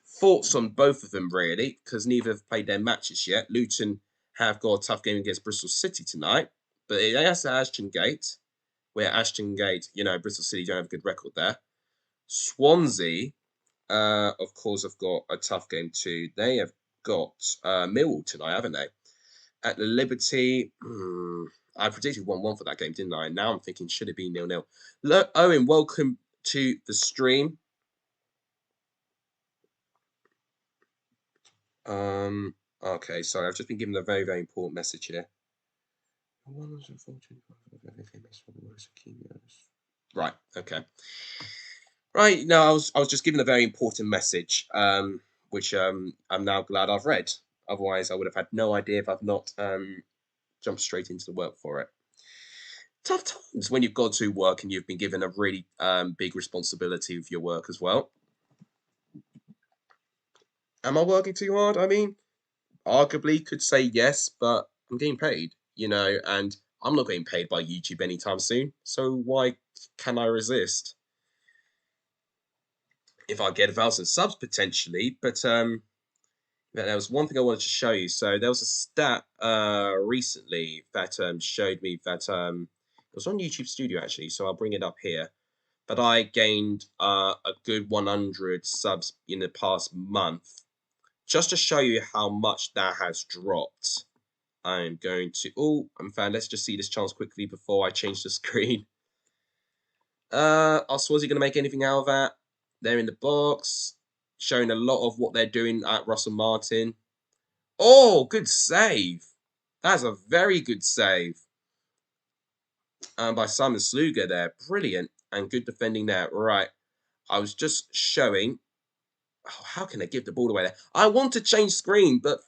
thoughts on both of them, really, because neither have played their matches yet. Luton have got a tough game against Bristol City tonight, but that's at Ashton Gate, where Ashton Gate, Bristol City don't have a good record there. Swansea, of course, have got a tough game too. They have got Millwall tonight, haven't they? At the Liberty, I predicted 1-1 for that game, didn't I? Now I'm thinking, should it be 0-0? Look, Owen, welcome to the stream. Okay, sorry, I've just been given a very, very important message here. Right, okay. Right, no, I was just given a very important message, which I'm now glad I've read. Otherwise, I would have had no idea if I've not jump straight into the work for it. Tough times when you've got to work and you've been given a really big responsibility with your work as well. Am I working too hard? I mean, arguably could say yes, but I'm getting paid, and I'm not getting paid by YouTube anytime soon. So why can I resist? If I get 1,000 subs potentially, but there was one thing I wanted to show you. So there was a stat recently that showed me that it was on YouTube Studio actually. So I'll bring it up here. But I gained a good 100 subs in the past month. Just to show you how much that has dropped, I'm going to... Oh, in fact, let's just see this chance quickly before I change the screen. Was he going to make anything out of that? They're in the box, showing a lot of what they're doing at Russell Martin. Oh, good save. That's a very good save. By Simon Sluga there. Brilliant. And good defending there. Right. I was just showing... Oh, how can I give the ball away there? I want to change screen, but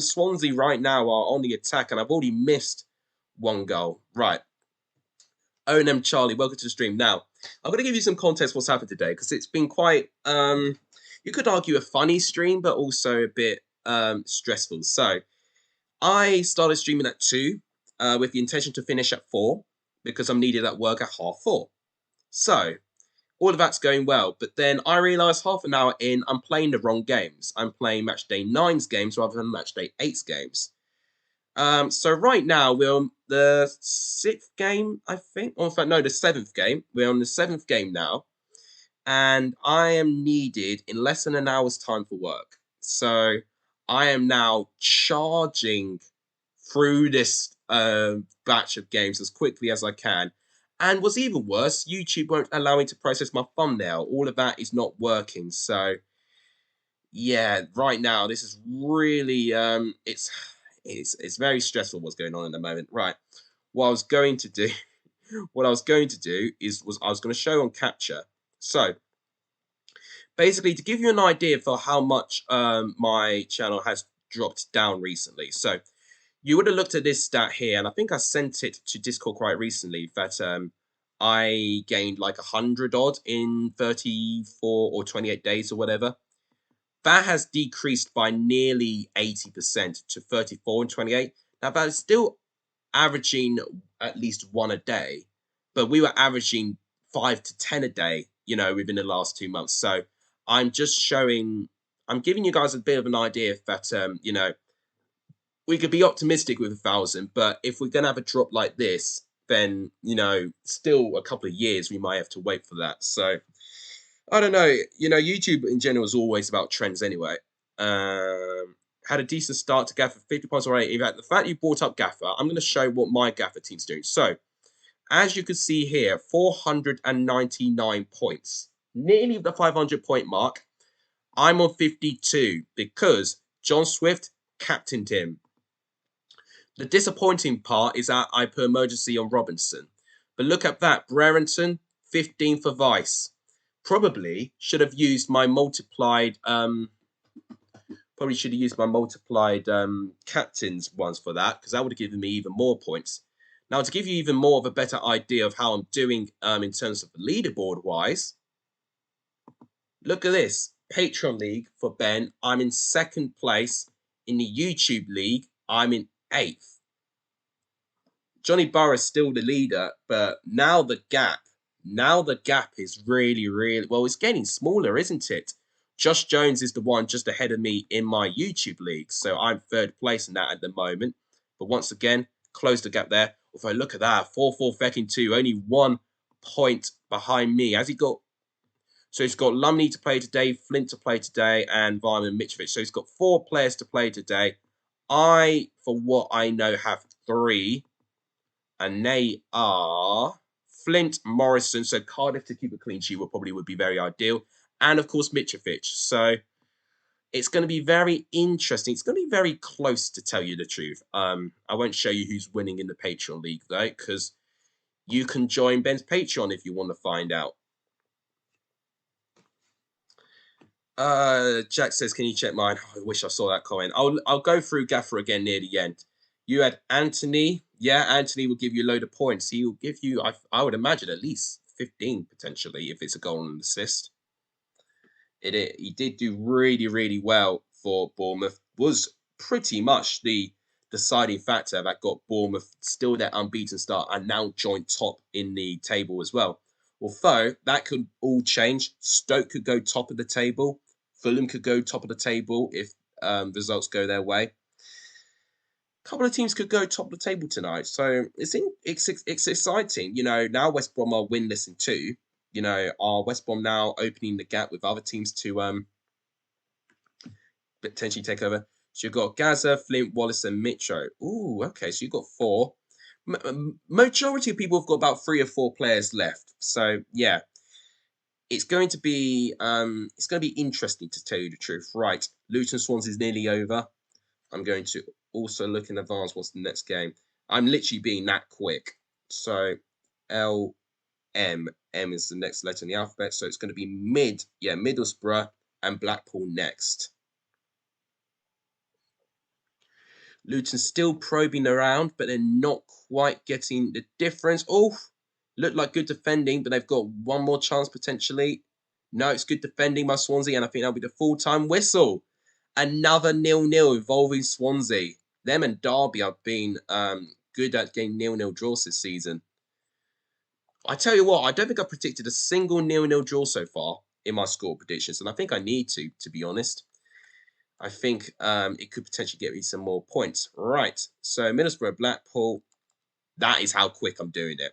Swansea right now are on the attack, and I've already missed one goal. Right. O&M Charlie, welcome to the stream. Now, I'm going to give you some context what's happened today, because it's been quite, you could argue a funny stream, but also a bit stressful. So, I started streaming at 2, with the intention to finish at 4, because I'm needed at work at 4:30. So, all of that's going well, but then I realised half an hour in, I'm playing the wrong games. I'm playing match day 9's games rather than match day 8's games. So right now we're on the 6th game, I think. Or in fact, no, the 7th game. We're on the 7th game now, and I am needed in less than an hour's time for work. So I am now charging through this batch of games as quickly as I can. And what's even worse, YouTube won't allow me to process my thumbnail. All of that is not working. So, yeah, right now this is really it's very stressful what's going on at the moment. Right, what I was going to do, is I was going to show on capture. So, basically, to give you an idea for how much my channel has dropped down recently. So, you would have looked at this stat here, and I think I sent it to Discord quite recently, that I gained like 100 odd in 34 or 28 days or whatever. That has decreased by nearly 80% to 34 and 28. Now, that is still averaging at least 1 a day, but we were averaging 5 to 10 a day, within the last 2 months. So I'm giving you guys a bit of an idea that, we could be optimistic with 1,000, but if we're going to have a drop like this, then, still a couple of years, we might have to wait for that. So, I don't know. YouTube in general is always about trends anyway. Had a decent start to Gaffer, 50 points already. In fact, the fact you brought up Gaffer, I'm going to show what my Gaffer team's doing. So, as you can see here, 499 points. Nearly the 500 point mark. I'm on 52 because John Swift captained him. The disappointing part is that I put emergency on Robinson. But look at that. Brereton, 15 for Vice. Probably should have used my multiplied captains ones for that, because that would have given me even more points. Now, to give you even more of a better idea of how I'm doing in terms of the leaderboard wise, look at this. Patreon League for Ben, I'm in 2nd place. In the YouTube League, I'm in 8th. Johnny Burrow's still the leader, but now the gap is really, really, well, it's getting smaller, isn't it? Josh Jones is the one just ahead of me in my YouTube league, so I'm 3rd place in that at the moment. But once again, close the gap there. Although, look at that, 4-4 Fecking 2, only 1 point behind me. So he's got Lumley to play today, Flint to play today, and Vyman Mitrovic. So he's got 4 players to play today. I, for what I know, have 3. And they are Flint, Morrison. So Cardiff to keep a clean sheet would be very ideal. And, of course, Mitrovic. So it's going to be very interesting. It's going to be very close, to tell you the truth. I won't show you who's winning in the Patreon League, though, because you can join Ben's Patreon if you want to find out. Jack says, can you check mine? Oh, I wish I saw that comment. I'll go through Gaffer again near the end. You had Anthony. Yeah, Anthony will give you a load of points. He will give you, I would imagine, at least 15 potentially if it's a goal and an assist. He did do really, really well for Bournemouth. Was pretty much the deciding factor that got Bournemouth still their unbeaten start and now joint top in the table as well. Although that could all change. Stoke could go top of the table. Fulham could go top of the table if results go their way. A couple of teams could go top of the table tonight, so it's exciting. You know, now West Brom are winless in 2. You know, are West Brom now opening the gap with other teams to potentially take over? So you've got Gaza, Flint, Wallace, and Mitro. Ooh, okay, so you've got 4. Majority of people have got about 3 or 4 players left. So yeah, it's going to be interesting to tell you the truth. Right, Luton Swans is nearly over. I'm going to also look in advance what's the next game. I'm literally being that quick. So L M. M is the next letter in the alphabet. So it's going to be Middlesbrough and Blackpool next. Luton still probing around, but they're not quite getting the difference. Oh, looked like good defending, but they've got one more chance potentially. No, it's good defending by Swansea, and I think that'll be the full-time whistle. Another 0-0 involving Swansea. Them and Derby have been good at getting 0-0 draws this season. I tell you what, I don't think I've predicted a single 0-0 draw so far in my score predictions, and I think I need to be honest. I think it could potentially get me some more points. Right, so Middlesbrough, Blackpool, that is how quick I'm doing it.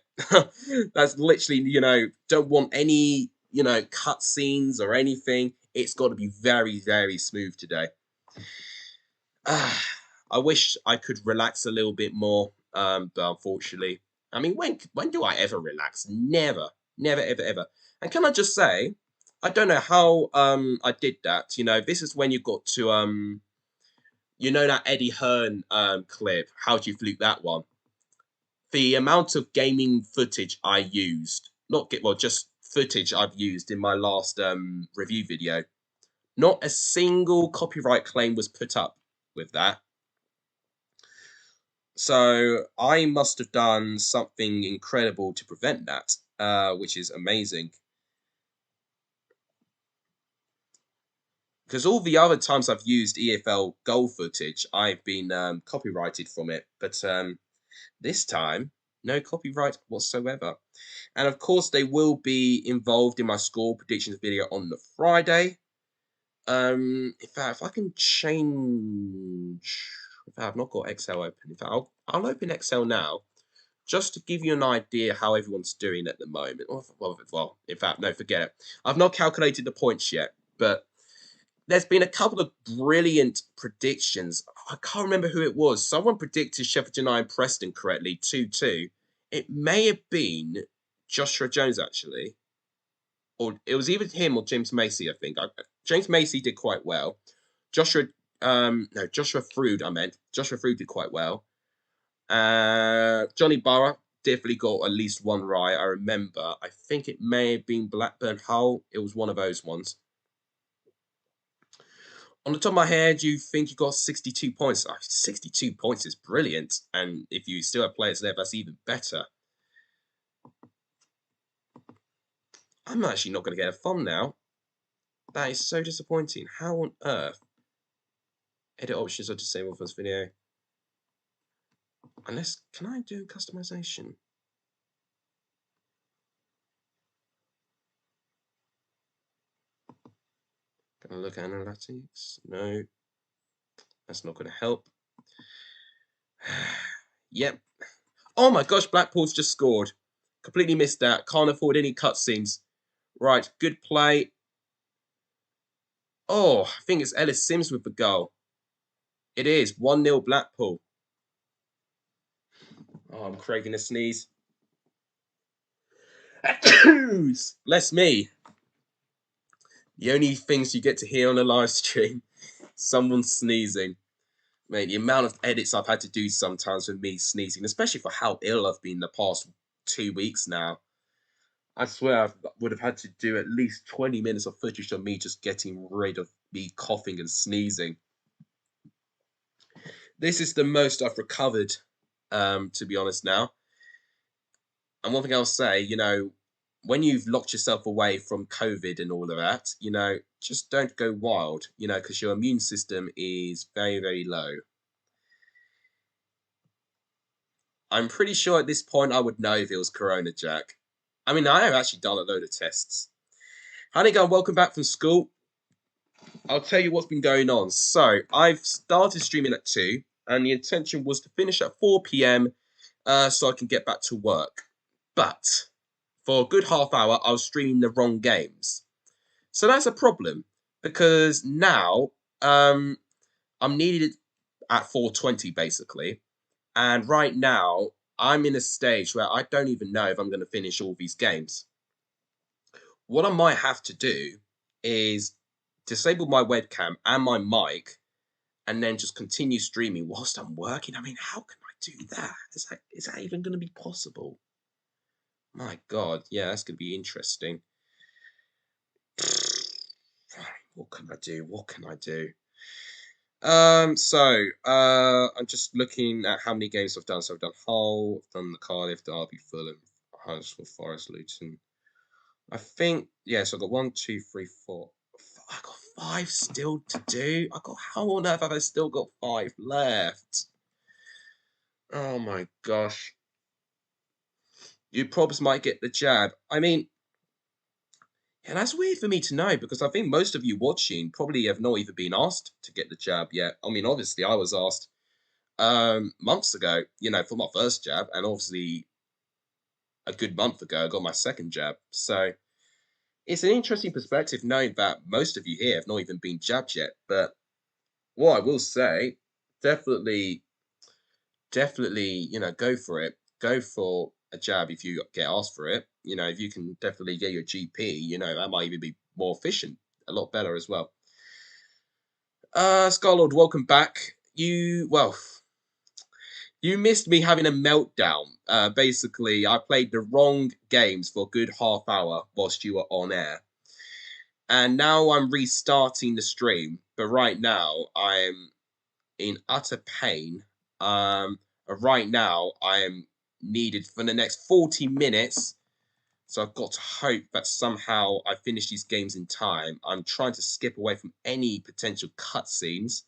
That's literally, you know, don't want any, you know, cut scenes or anything. It's got to be very, very smooth today. I wish I could relax a little bit more, but unfortunately, I mean, when do I ever relax? Never, never, ever, ever. And can I just say, I don't know how I did that. You know, this is when you got to you know that Eddie Hearn clip. How do you fluke that one? The amount of gaming footage I used, just footage I've used in my last review video. Not a single copyright claim was put up with that. So I must have done something incredible to prevent that, which is amazing. Because all the other times I've used EFL goal footage, I've been copyrighted from it. But this time, no copyright whatsoever. And of course, they will be involved in my score predictions video on the Friday. In fact, if I can change... In fact, I've not got Excel open. In fact, I'll open Excel now, just to give you an idea how everyone's doing at the moment. Well, in fact, no, forget it. I've not calculated the points yet, but there's been a couple of brilliant predictions. I can't remember who it was. Someone predicted Sheffield United and Preston correctly, 2-2. It may have been Joshua Jones, actually. Or it was either him or James Macy, I think. James Macy did quite well. Joshua Frood, I meant. Joshua Frood did quite well. Johnny Borough definitely got at least one right. I remember. I think it may have been Blackburn Hull. It was one of those ones. On the top of my head, you think you got 62 points. 62 points is brilliant. And if you still have players there, that's even better. I'm actually not going to get a thumb now. That is so disappointing. How on earth? Edit options are disabled for this video. Unless, can I do customization? Gonna look at analytics. No, that's not gonna help. Yep. Oh my gosh, Blackpool's just scored. Completely missed that. Can't afford any cutscenes. Right, good play. Oh, I think it's Ellis Sims with the goal. It is 1-0 Blackpool. Oh, I'm craving a sneeze. Bless me. The only things you get to hear on a live stream, someone sneezing. Mate, the amount of edits I've had to do sometimes with me sneezing, especially for how ill I've been the past 2 weeks now. I swear I would have had to do at least 20 minutes of footage of me just getting rid of me coughing and sneezing. this is the most I've recovered, to be honest now. And one thing I'll say, when you've locked yourself away from COVID and all of that, just don't go wild, because your immune system is very, very low. I'm pretty sure at this point I would know if it was Corona, Jack. I mean, I have actually done a load of tests. Honey, go, welcome back from school. I'll tell you what's been going on. So, I've started streaming at 2, and the intention was to finish at 4 p.m. So I can get back to work. But for a good half hour, I was streaming the wrong games. So that's a problem, because now I'm needed at 4:20 basically. And right now, I'm in a stage where I don't even know if I'm going to finish all these games. What I might have to do is disable my webcam and my mic and then just continue streaming whilst I'm working. I mean, how can I do that? Is that even going to be possible? My God, yeah, that's going to be interesting. What can I do? What can I do? I'm just looking at how many games I've done. So I've done Hull, I've done the Cardiff, Derby, Fulham, Huddersfield, Forest, Luton. I think, yeah, so I've got 1, 2, 3, 4. I got 5 still to do. How on earth have I still got 5 left? Oh my gosh. You probs might get the jab. I mean, yeah, that's weird for me to know, because I think most of you watching probably have not even been asked to get the jab yet. I mean, obviously I was asked months ago, for my first jab, and obviously a good month ago I got my second jab. So it's an interesting perspective knowing that most of you here have not even been jabbed yet. But what I will say, definitely, go for it. Go for a jab if you get asked for it. If you can definitely get your GP, that might even be more efficient, a lot better as well. Scarlord, welcome back. You missed me having a meltdown. Basically, I played the wrong games for a good half hour whilst you were on air. And now I'm restarting the stream. But right now, I'm in utter pain. Right now, I am needed for the next 40 minutes. So I've got to hope that somehow I finish these games in time. I'm trying to skip away from any potential cutscenes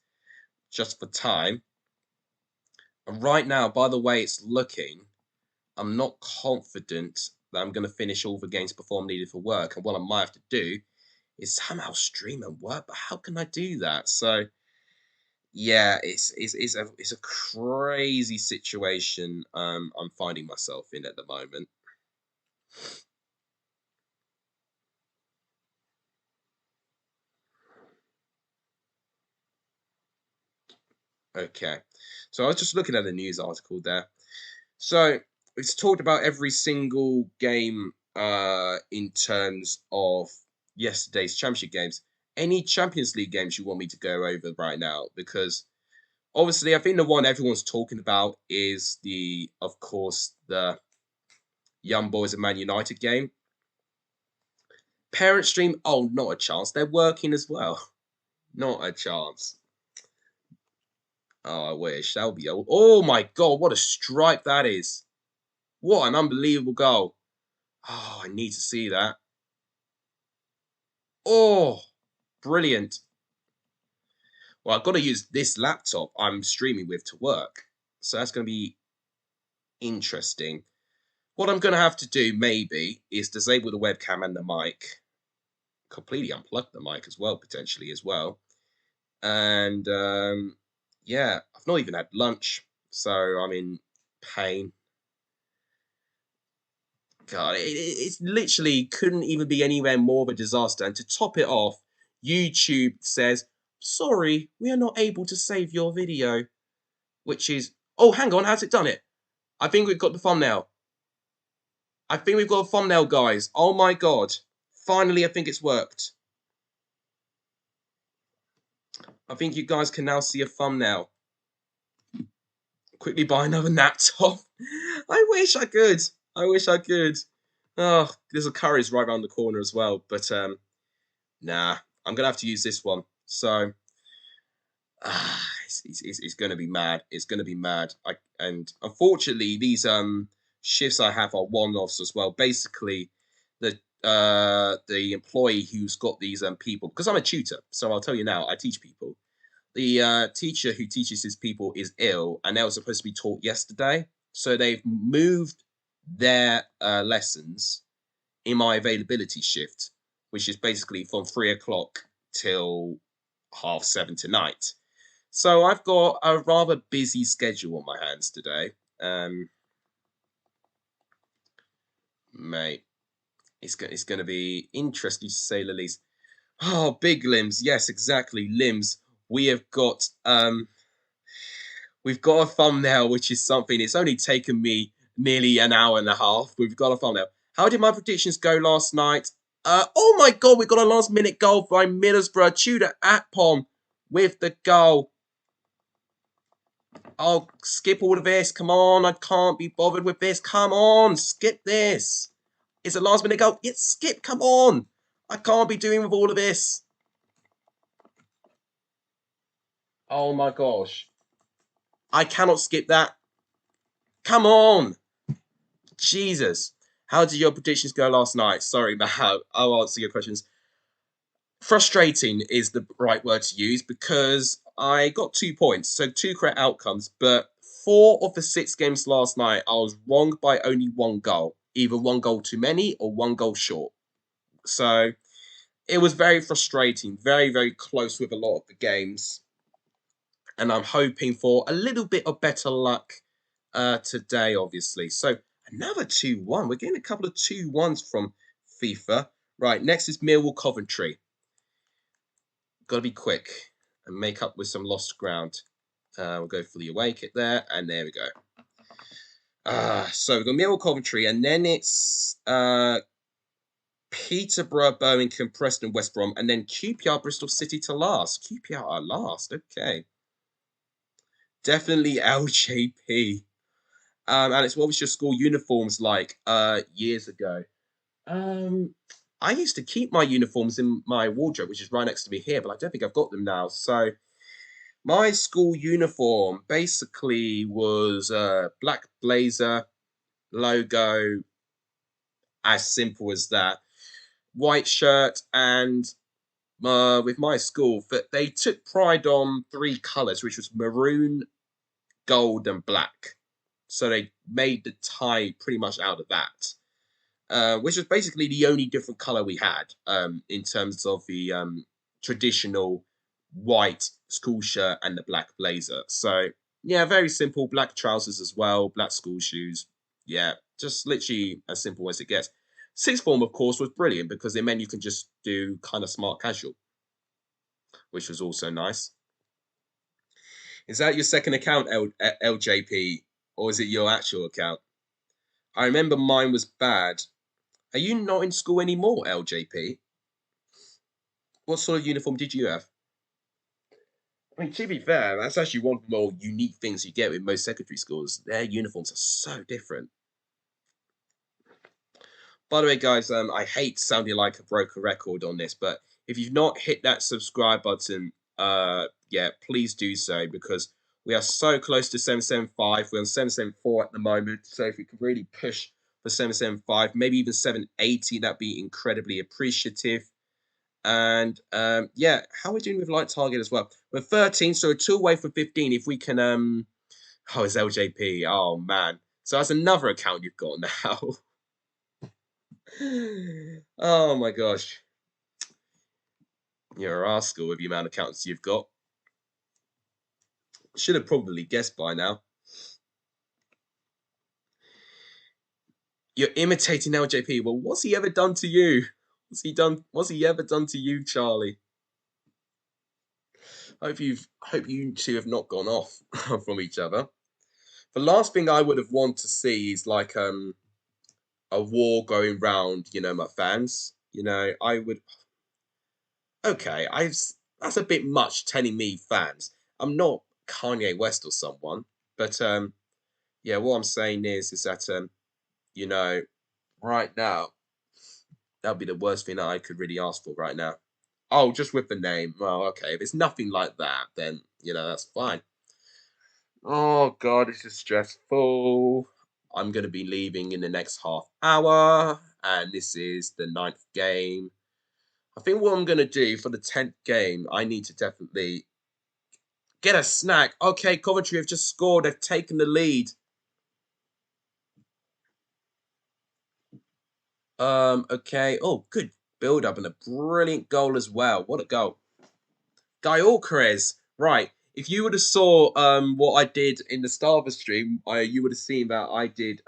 just for time. And right now, by the way it's looking, I'm not confident that I'm going to finish all the games before I'm needed for work. And what I might have to do is somehow stream and work. But how can I do that? So yeah, it's a crazy situation I'm finding myself in at the moment. Okay, so I was just looking at the news article there. So it's talked about every single game in terms of yesterday's championship games. Any Champions League games you want me to go over right now? Because obviously, I think the one everyone's talking about is of course, the Young Boys and Man United game. Parent stream, oh, not a chance. They're working as well. Not a chance. Oh, I wish. That would be... Oh, my God. What a strike that is. What an unbelievable goal. Oh, I need to see that. Oh, brilliant. Well, I've got to use this laptop I'm streaming with to work. So that's going to be interesting. What I'm going to have to do, maybe, is disable the webcam and the mic. Completely unplug the mic as well, potentially, as well. And, yeah, I've not even had lunch. So I'm in pain. God, it literally couldn't even be anywhere more of a disaster. And to top it off, YouTube says, sorry, we are not able to save your video. Which is, oh, hang on, how's it done it? I think we've got the thumbnail. I think we've got a thumbnail, guys. Oh my God. Finally, I think it's worked. I think you guys can now see a thumbnail. Quickly buy another laptop. I wish I could. I wish I could. Oh, there's a Curry's right around the corner as well. But, nah, I'm going to have to use this one. So, it's going to be mad. It's going to be mad. And unfortunately, these shifts I have are one-offs as well. Basically, the employee who's got these people, because I'm a tutor, so I'll tell you now, I teach people. The teacher who teaches his people is ill, and they were supposed to be taught yesterday. So they've moved their lessons in my availability shift, which is basically from 3 o'clock till 7:30 tonight. So I've got a rather busy schedule on my hands today. Mate, it's going to be interesting to say the least. Oh, big limbs. Yes, exactly. Limbs. We have got we've got a thumbnail, which is something. It's only taken me nearly an hour and a half. We've got a thumbnail. How did my predictions go last night? Oh my God, we got a last minute goal by Middlesbrough. Tudor Akpom with the goal. I'll skip all of this. Come on, I can't be bothered with this. Come on, skip this. It's a last minute goal. It's skip. Come on. I can't be doing with all of this. Oh my gosh. I cannot skip that. Come on. Jesus. How did your predictions go last night? Sorry, Matt. I'll answer your questions. Frustrating is the right word to use because I got 2 points, so 2 correct outcomes, but 4 of the 6 games last night, I was wrong by only 1 goal. Either 1 goal too many or 1 goal short. So it was very frustrating, very, very close with a lot of the games. And I'm hoping for a little bit of better luck today, obviously. So another 2-1. We're getting a couple of 2-1s from FIFA. Right, next is Millwall Coventry. Got to be quick and make up with some lost ground. We'll go for the away kit there, and there we go. So we've got Millwall Coventry, and then it's Peterborough, Birmingham, Preston, West Brom, and then QPR, Bristol City to last. QPR are last, okay. Definitely LJP. Alex, what was your school uniforms like years ago? I used to keep my uniforms in my wardrobe, which is right next to me here, but I don't think I've got them now. So my school uniform basically was black blazer, logo, as simple as that. White shirt, and with my school, that they took pride on 3 colours, which was maroon, gold, and black. So they made the tie pretty much out of that, which was basically the only different colour we had in terms of the traditional white school shirt and the black blazer. So yeah, very simple. Black trousers as well, black school shoes. Yeah, just literally as simple as it gets. Sixth form, of course, was brilliant because it meant you can just do kind of smart casual, which was also nice. Is that your second account, LJP, or is it your actual account? I remember mine was bad. Are you not in school anymore, LJP? What sort of uniform did you have? I mean, to be fair, that's actually one of the more unique things you get with most secondary schools. Their uniforms are so different. By the way, guys, I hate sounding like a broken record on this, but if you've not hit that subscribe button, yeah, please do so because we are so close to 775. We're on 774 at the moment, so if we could really push for 775, maybe even 780, that'd be incredibly appreciative. And yeah, how are we doing with light target as well? We're 13, so 2 away from 15. If we can, oh, it's LJP. Oh man, so that's another account you've got now. Oh my gosh. You're a rascal with the amount of accounts you've got. Should have probably guessed by now. You're imitating LJP. Well, what's he ever done to you? What's he ever done to you, Charlie? Hope you two have not gone off from each other. The last thing I would have wanted to see is like a war going round, my fans. I would. Okay, that's a bit much telling me fans. I'm not Kanye West or someone, but yeah, what I'm saying is that right now that would be the worst thing that I could really ask for right now. Oh, just with the name. Well, okay, if it's nothing like that, then you know, that's fine. Oh God, this is stressful. I'm gonna be leaving in the next half hour, and this is the 9th game. I think what I'm gonna do for the 10th game, I need to definitely get a snack. Okay, Coventry have just scored. They've taken the lead. Okay. Oh, good build up and a brilliant goal as well. What a goal. Guy right. If you would have saw what I did in the start of the stream, you would have seen that I did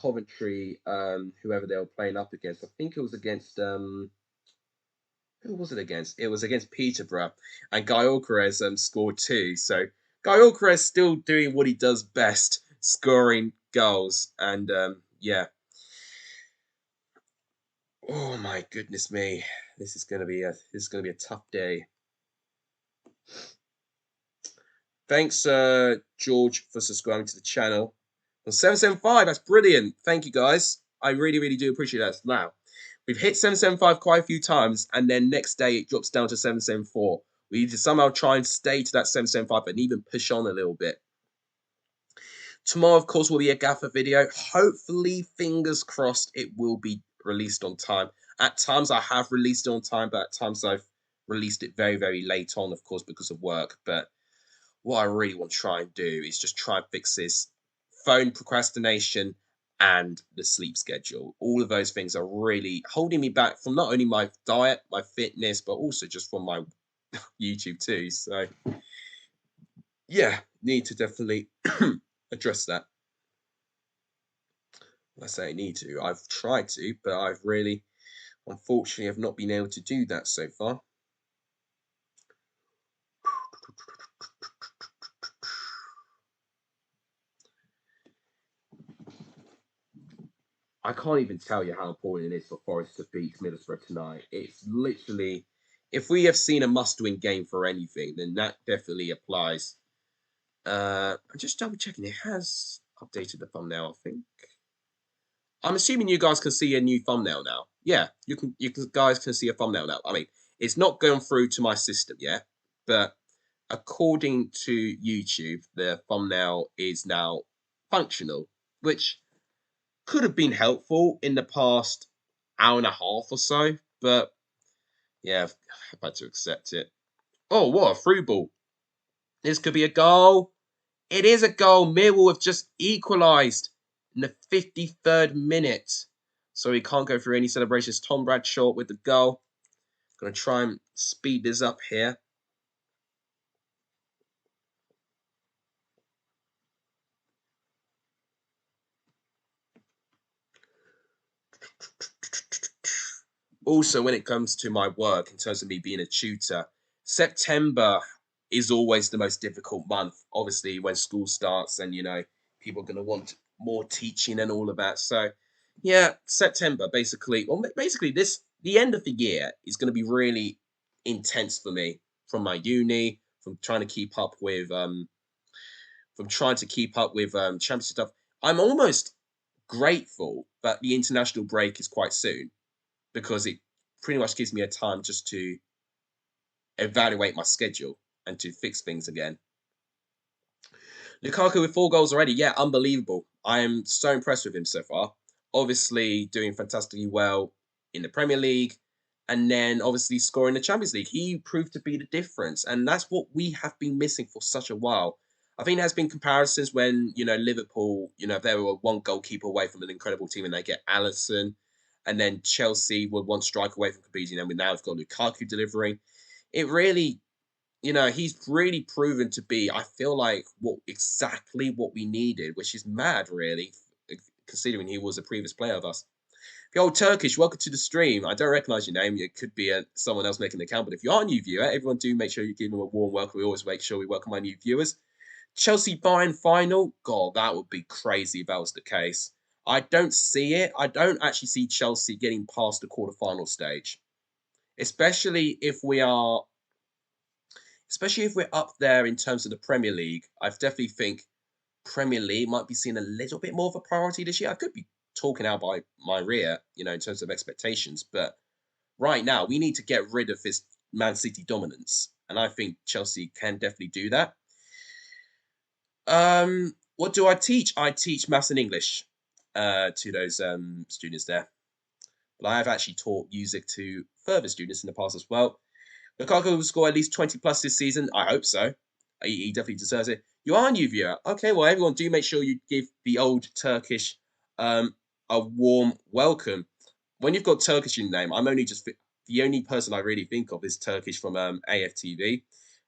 Coventry, whoever they were playing up against. I think it was against who was it against? It was against Peterborough, and Guy scored 2. So Guy still doing what he does best, scoring goals. And yeah. Oh my goodness me. This is gonna be a tough day. Thanks, George, for subscribing to the channel. Well, 775, that's brilliant. Thank you, guys. I really, really do appreciate that. Now, we've hit 775 quite a few times, and then next day it drops down to 774. We need to somehow try and stay to that 775 and even push on a little bit. Tomorrow, of course, will be a gaffer video. Hopefully, fingers crossed, it will be released on time. At times, I have released it on time, but at times I've released it very, very late on, of course, because of work. But what I really want to try and do is just try and fix this phone procrastination and the sleep schedule. All of those things are really holding me back from not only my diet, my fitness, but also just from my YouTube too. So yeah, need to definitely address that. I say I need to. I've tried to, but I've really, unfortunately, have not been able to do that so far. I can't even tell you how important it is for Forest to beat Middlesbrough tonight. It's literally, if we have seen a must-win game for anything, then that definitely applies. I'm just double checking. It has updated the thumbnail, I think. I'm assuming you guys can see a new thumbnail now. Yeah, you guys can see a thumbnail now. I mean, it's not gone through to my system yet, but according to YouTube, the thumbnail is now functional, which could have been helpful in the past hour and a half or so, but yeah, I've had to accept it. Oh, what a through ball. This could be a goal. It is a goal. Millwall have just equalised in the 53rd minute. So we can't go through any celebrations. Tom Bradshaw with the goal. Going to try and speed this up here. Also, when it comes to my work, in terms of me being a tutor, September is always the most difficult month. Obviously, when school starts and, you know, people are going to want more teaching and all of that. So, yeah, September, basically, well, basically the end of the year is going to be really intense for me from my uni, from trying to keep up with, championship stuff. I'm almost grateful that the international break is quite soon because it pretty much gives me a time just to evaluate my schedule and to fix things again. Lukaku with 4 goals already. Yeah, unbelievable. I am so impressed with him so far. Obviously doing fantastically well in the Premier League and then obviously scoring the Champions League. He proved to be the difference and that's what we have been missing for such a while. I think there's been comparisons when, you know, Liverpool, you know, they were 1 goalkeeper away from an incredible team and they get Alisson. And then Chelsea were 1 strike away from competing and we now have got Lukaku delivering. It really, you know, he's really proven to be, I feel like, exactly what we needed, which is mad, really, considering he was a previous player of us. The old Turkish, welcome to the stream. I don't recognize your name. It could be someone else making the account, but if you are a new viewer, everyone do make sure you give them a warm welcome. We always make sure we welcome our new viewers. Chelsea Bayern final, God, that would be crazy if that was the case. I don't see it. I don't actually see Chelsea getting past the quarterfinal stage, especially if we're up there in terms of the Premier League. I definitely think Premier League might be seen a little bit more of a priority this year. I could be talking out by my rear, you know, in terms of expectations, but right now we need to get rid of this Man City dominance. and I think Chelsea can definitely do that. What do I teach? I teach maths and English to those students there. But I have actually taught music to further students in the past as well. Lukaku will score at least 20 plus this season. I hope so. He definitely deserves it. You are a new viewer. Okay, well, everyone, do make sure you give the old Turkish a warm welcome. When you've got Turkish in your name, I'm only just the only person I really think of is Turkish from AFTV.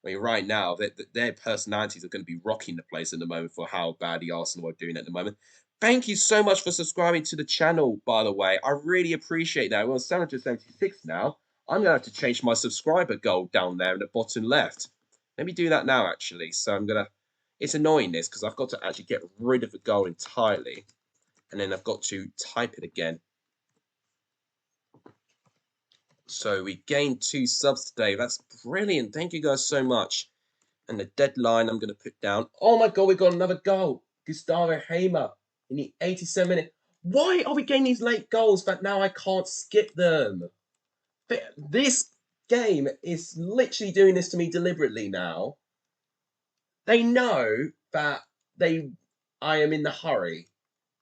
I mean, right now, their personalities are going to be rocking the place at the moment for how bad the Arsenal are doing at the moment. Thank you so much for subscribing to the channel, by the way. I really appreciate that. We're on 776 now. I'm going to have to change my subscriber goal down there in the bottom left. Let me do that now, actually. So I'm going to... It's annoying, this, because I've got to actually get rid of the goal entirely. And then I've got to type it again. So we gained 2 subs today. That's brilliant. Thank you guys so much. And the deadline I'm going to put down. Oh my God, we got another goal. Gustavo Hamer in the 87th minute. Why are we getting these late goals that now I can't skip them? This game is literally doing this to me deliberately now. They know that I am in the hurry.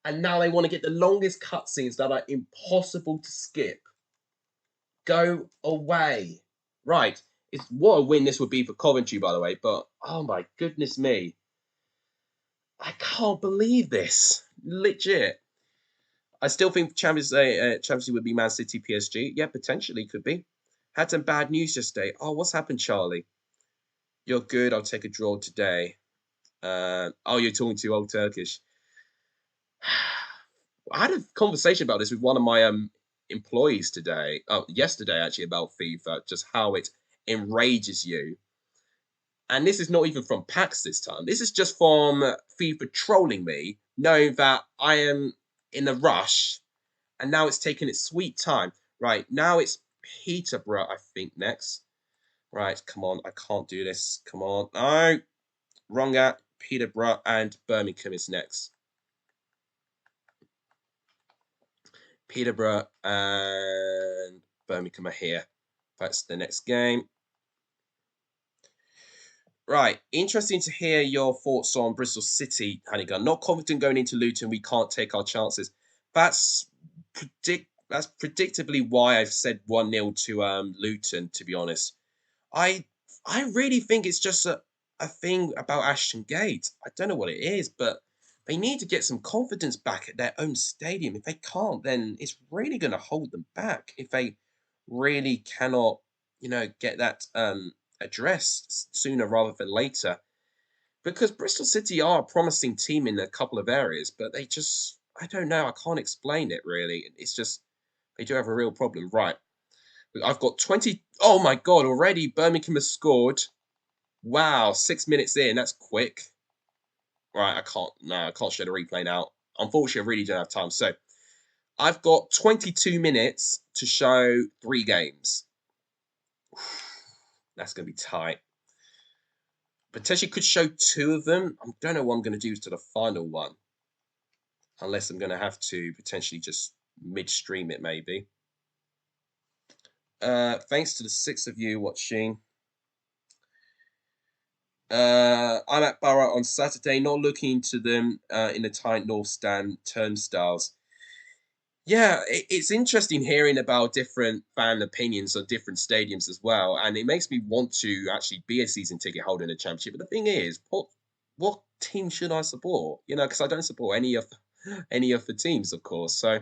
And now they want to get the longest cutscenes that are impossible to skip. Go away. Right. What a win this would be for Coventry, by the way. But, oh my goodness me. I can't believe this. Legit. I still think Champions League would be Man City, PSG. Yeah, potentially could be. Had some bad news yesterday. Oh, what's happened, Charlie? You're good. I'll take a draw today. Oh, you're talking to Old Turkish. I had a conversation about this with one of my employees today. Oh, yesterday actually, about FIFA. Just how it enrages you. And this is not even from PAX this time. This is just from FIFA trolling me, knowing that I am in a rush, and now it's taking its sweet time. Right, now it's Peterborough, I think, next. Right, come on, I can't do this. Come on. No, wrong at Peterborough, and Birmingham is next. Peterborough and Birmingham are here. That's the next game. Right, interesting to hear your thoughts on Bristol City, Honeygun. Not confident going into Luton. We can't take our chances. That's predictably why I've said 1-0 to Luton. To be honest, I really think it's just a thing about Ashton Gate. I don't know what it is, but they need to get some confidence back at their own stadium. If they can't, then it's really going to hold them back. If they really cannot, get that addressed sooner rather than later. Because Bristol City are a promising team in a couple of areas, but they just, I don't know, I can't explain it really. It's just, they do have a real problem. Right. I've got 20. Oh my God, already Birmingham has scored. Wow, 6 minutes in. That's quick. Right, I can't show the replay now. Unfortunately, I really don't have time. So I've got 22 minutes to show 3 games. That's going to be tight. Potentially could show 2 of them. I don't know what I'm going to do to the final one. Unless I'm going to have to potentially just midstream it, maybe. Thanks to the 6 of you watching. I'm at Borough on Saturday, not looking to them in the tight North Stand turnstiles. Yeah, it's interesting hearing about different fan opinions on different stadiums as well, and it makes me want to actually be a season ticket holder in the Championship. But the thing is, what team should I support? Because I don't support any of the teams, of course. So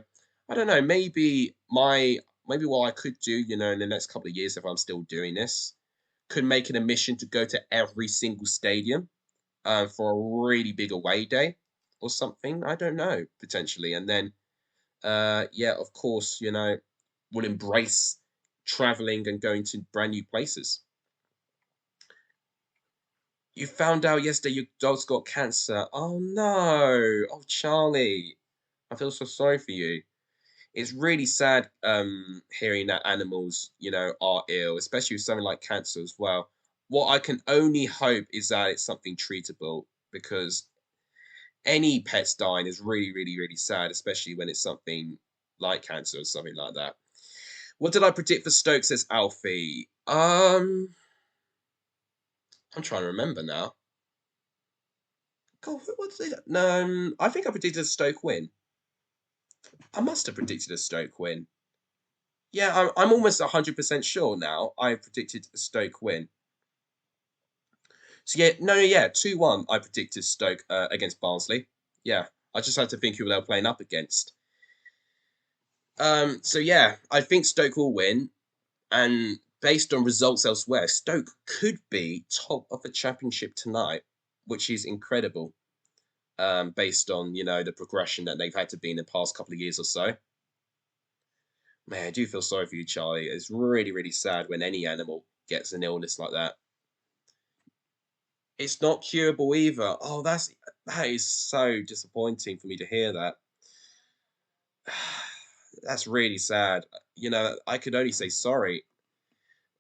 I don't know. Maybe what I could do, in the next couple of years, if I'm still doing this, could make it a mission to go to every single stadium for a really big away day or something. I don't know, potentially. And then, yeah, of course, will embrace traveling and going to brand new places. You found out yesterday your dog's got cancer. Oh, no. Oh, Charlie. I feel so sorry for you. It's really sad hearing that animals, are ill, especially with something like cancer as well. What I can only hope is that it's something treatable, because any pets dying is really, really, really sad, especially when it's something like cancer or something like that. What did I predict for Stoke, says Alfie? I'm trying to remember now. God, what's it? No, I think I predicted a Stoke win. I must have predicted a Stoke win. Yeah, I'm almost 100% sure now. I predicted a Stoke win. So yeah, no, yeah, 2-1. I predicted Stoke against Barnsley. Yeah, I just had to think who they were playing up against. So yeah, I think Stoke will win, and based on results elsewhere, Stoke could be top of the Championship tonight, which is incredible. Based on the progression that they've had to be in the past couple of years or so. Man, I do feel sorry for you, Charlie. It's really, really sad when any animal gets an illness like that. It's not curable either. Oh, that is so disappointing for me to hear that. That's really sad. I could only say sorry.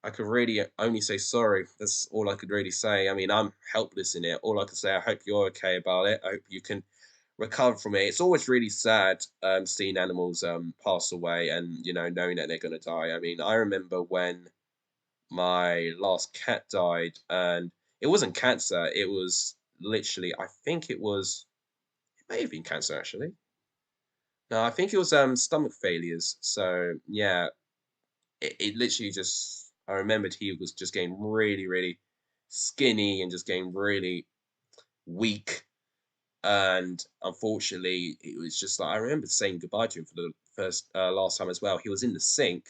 I could really only say sorry. That's all I could really say. I mean, I'm helpless in it. All I can say, I hope you're okay about it. I hope you can recover from it. It's always really sad seeing animals pass away and knowing that they're going to die. I mean, I remember when my last cat died, and it wasn't cancer. It was literally, I think it may have been cancer actually. No, I think it was stomach failures. So yeah, it literally just. I remembered he was just getting really, really skinny and just getting really weak. And unfortunately, it was just like I remember saying goodbye to him for the last time as well. He was in the sink,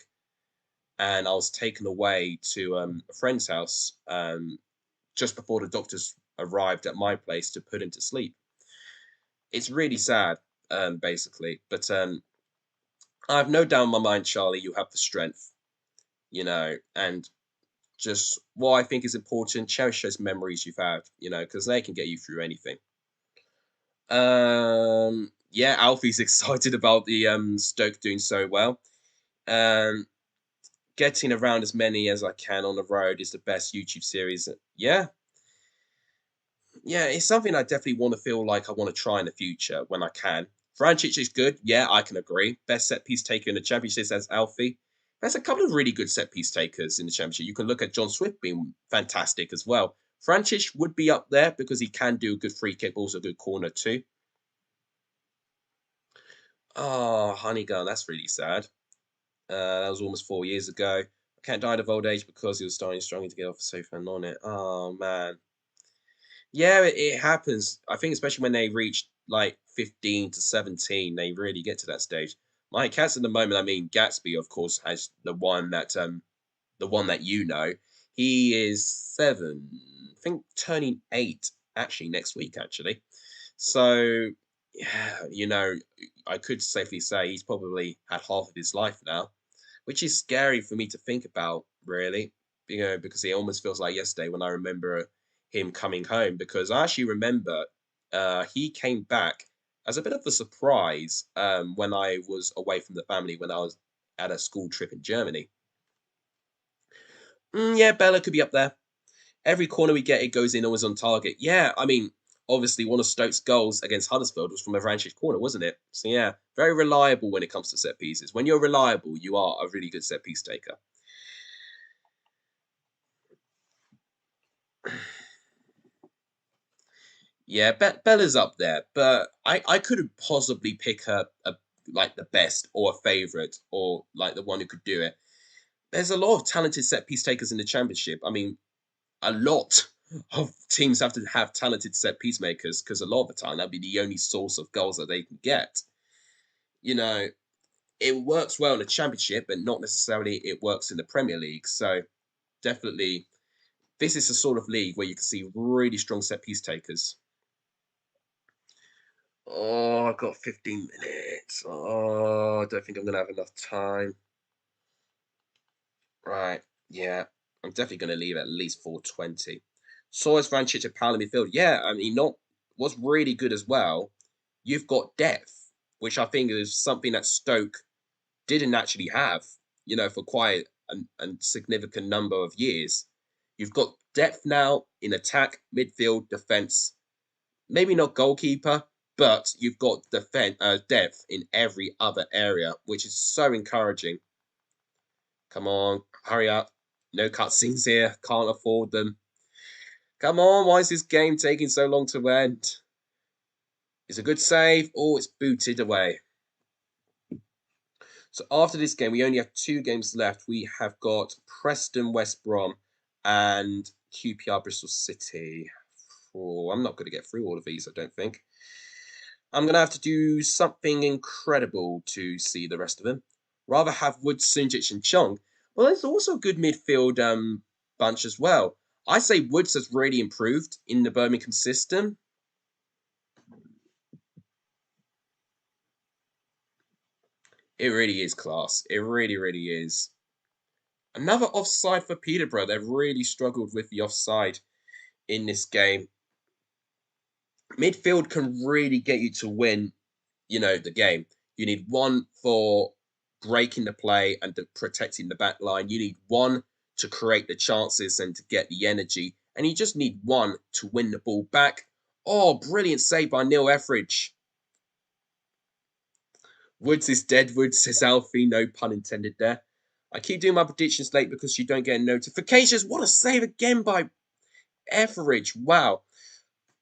and I was taken away to a friend's house just before the doctors arrived at my place to put him to sleep. It's really sad, basically. But I have no doubt in my mind, Charlie, you have the strength, and just what I think is important, cherish those memories you've had, because they can get you through anything. Yeah, Alfie's excited about the Stoke doing so well. Um, Getting around as many as I can on the road is the best YouTube series. Yeah, yeah, it's something I definitely want to feel like I want to try in the future when I can. Vrancic is good. Yeah, I can agree. Best set piece taker in the championship as Alfie. There's a couple of really good set piece takers in the championship. You can look at John Swift being fantastic as well. Vrancic would be up there because he can do a good free kick, also a good corner too. Oh, Honeygun, that's really sad. That was almost 4 years ago. Cat died of old age because he was starting struggling to get off the sofa and on it. Oh man. Yeah, it happens. I think especially when they reach like 15 to 17, they really get to that stage. My cats at the moment, I mean Gatsby, of course, has the one that He is 7, I think turning 8 actually next week actually. So yeah, I could safely say he's probably had half of his life now, which is scary for me to think about, really. Because it almost feels like yesterday when I remember him coming home. Because I actually remember he came back as a bit of a surprise when I was away from the family when I was at a school trip in Germany. Yeah, Bella could be up there. Every corner we get, it goes in always on target. Yeah, I mean, obviously one of Stoke's goals against Huddersfield was from a Vrancic corner, wasn't it? So yeah, very reliable when it comes to set pieces. When you're reliable, you are a really good set piece taker. Yeah, Bella's up there, but I couldn't possibly pick a like the best or a favorite or like the one who could do it. There's a lot of talented set piece takers in the championship. I mean, a lot of teams have to have talented set piece makers because a lot of the time that'd be the only source of goals that they can get. You know, it works well in the championship, but not necessarily it works in the Premier League. So definitely, this is the sort of league where you can see really strong set piece takers. Oh, I've got 15 minutes. Oh, I don't think I'm going to have enough time. Right. Yeah. I'm definitely going to leave at least 4:20. Soares, Vrancic, and Powell in midfield. Yeah. I mean, not what's really good as well. You've got depth, which I think is something that Stoke didn't actually have, for quite a significant number of years. You've got depth now in attack, midfield, defense, maybe not goalkeeper, but you've got depth in every other area, which is so encouraging. Come on, hurry up. No cutscenes here. Can't afford them. Come on, why is this game taking so long to end? It's a good save. Oh, it's booted away. So after this game, we only have 2 games left. We have got Preston, West Brom, and QPR, Bristol City. Oh, I'm not going to get through all of these, I don't think. I'm going to have to do something incredible to see the rest of them. Rather have Wood, Sunjic, and Chong. Well, there's also a good midfield bunch as well. I say Woods has really improved in the Birmingham system. It really is class. It really, really is. Another offside for Peterborough. They've really struggled with the offside in this game. Midfield can really get you to win, the game. You need one for breaking the play and protecting the back line. You need one to create the chances and to get the energy. And you just need one to win the ball back. Oh, brilliant save by Neil Etheridge. Woods is dead. Woods says Alfie. No pun intended there. I keep doing my predictions late because you don't get notifications. What a save again by Etheridge. Wow.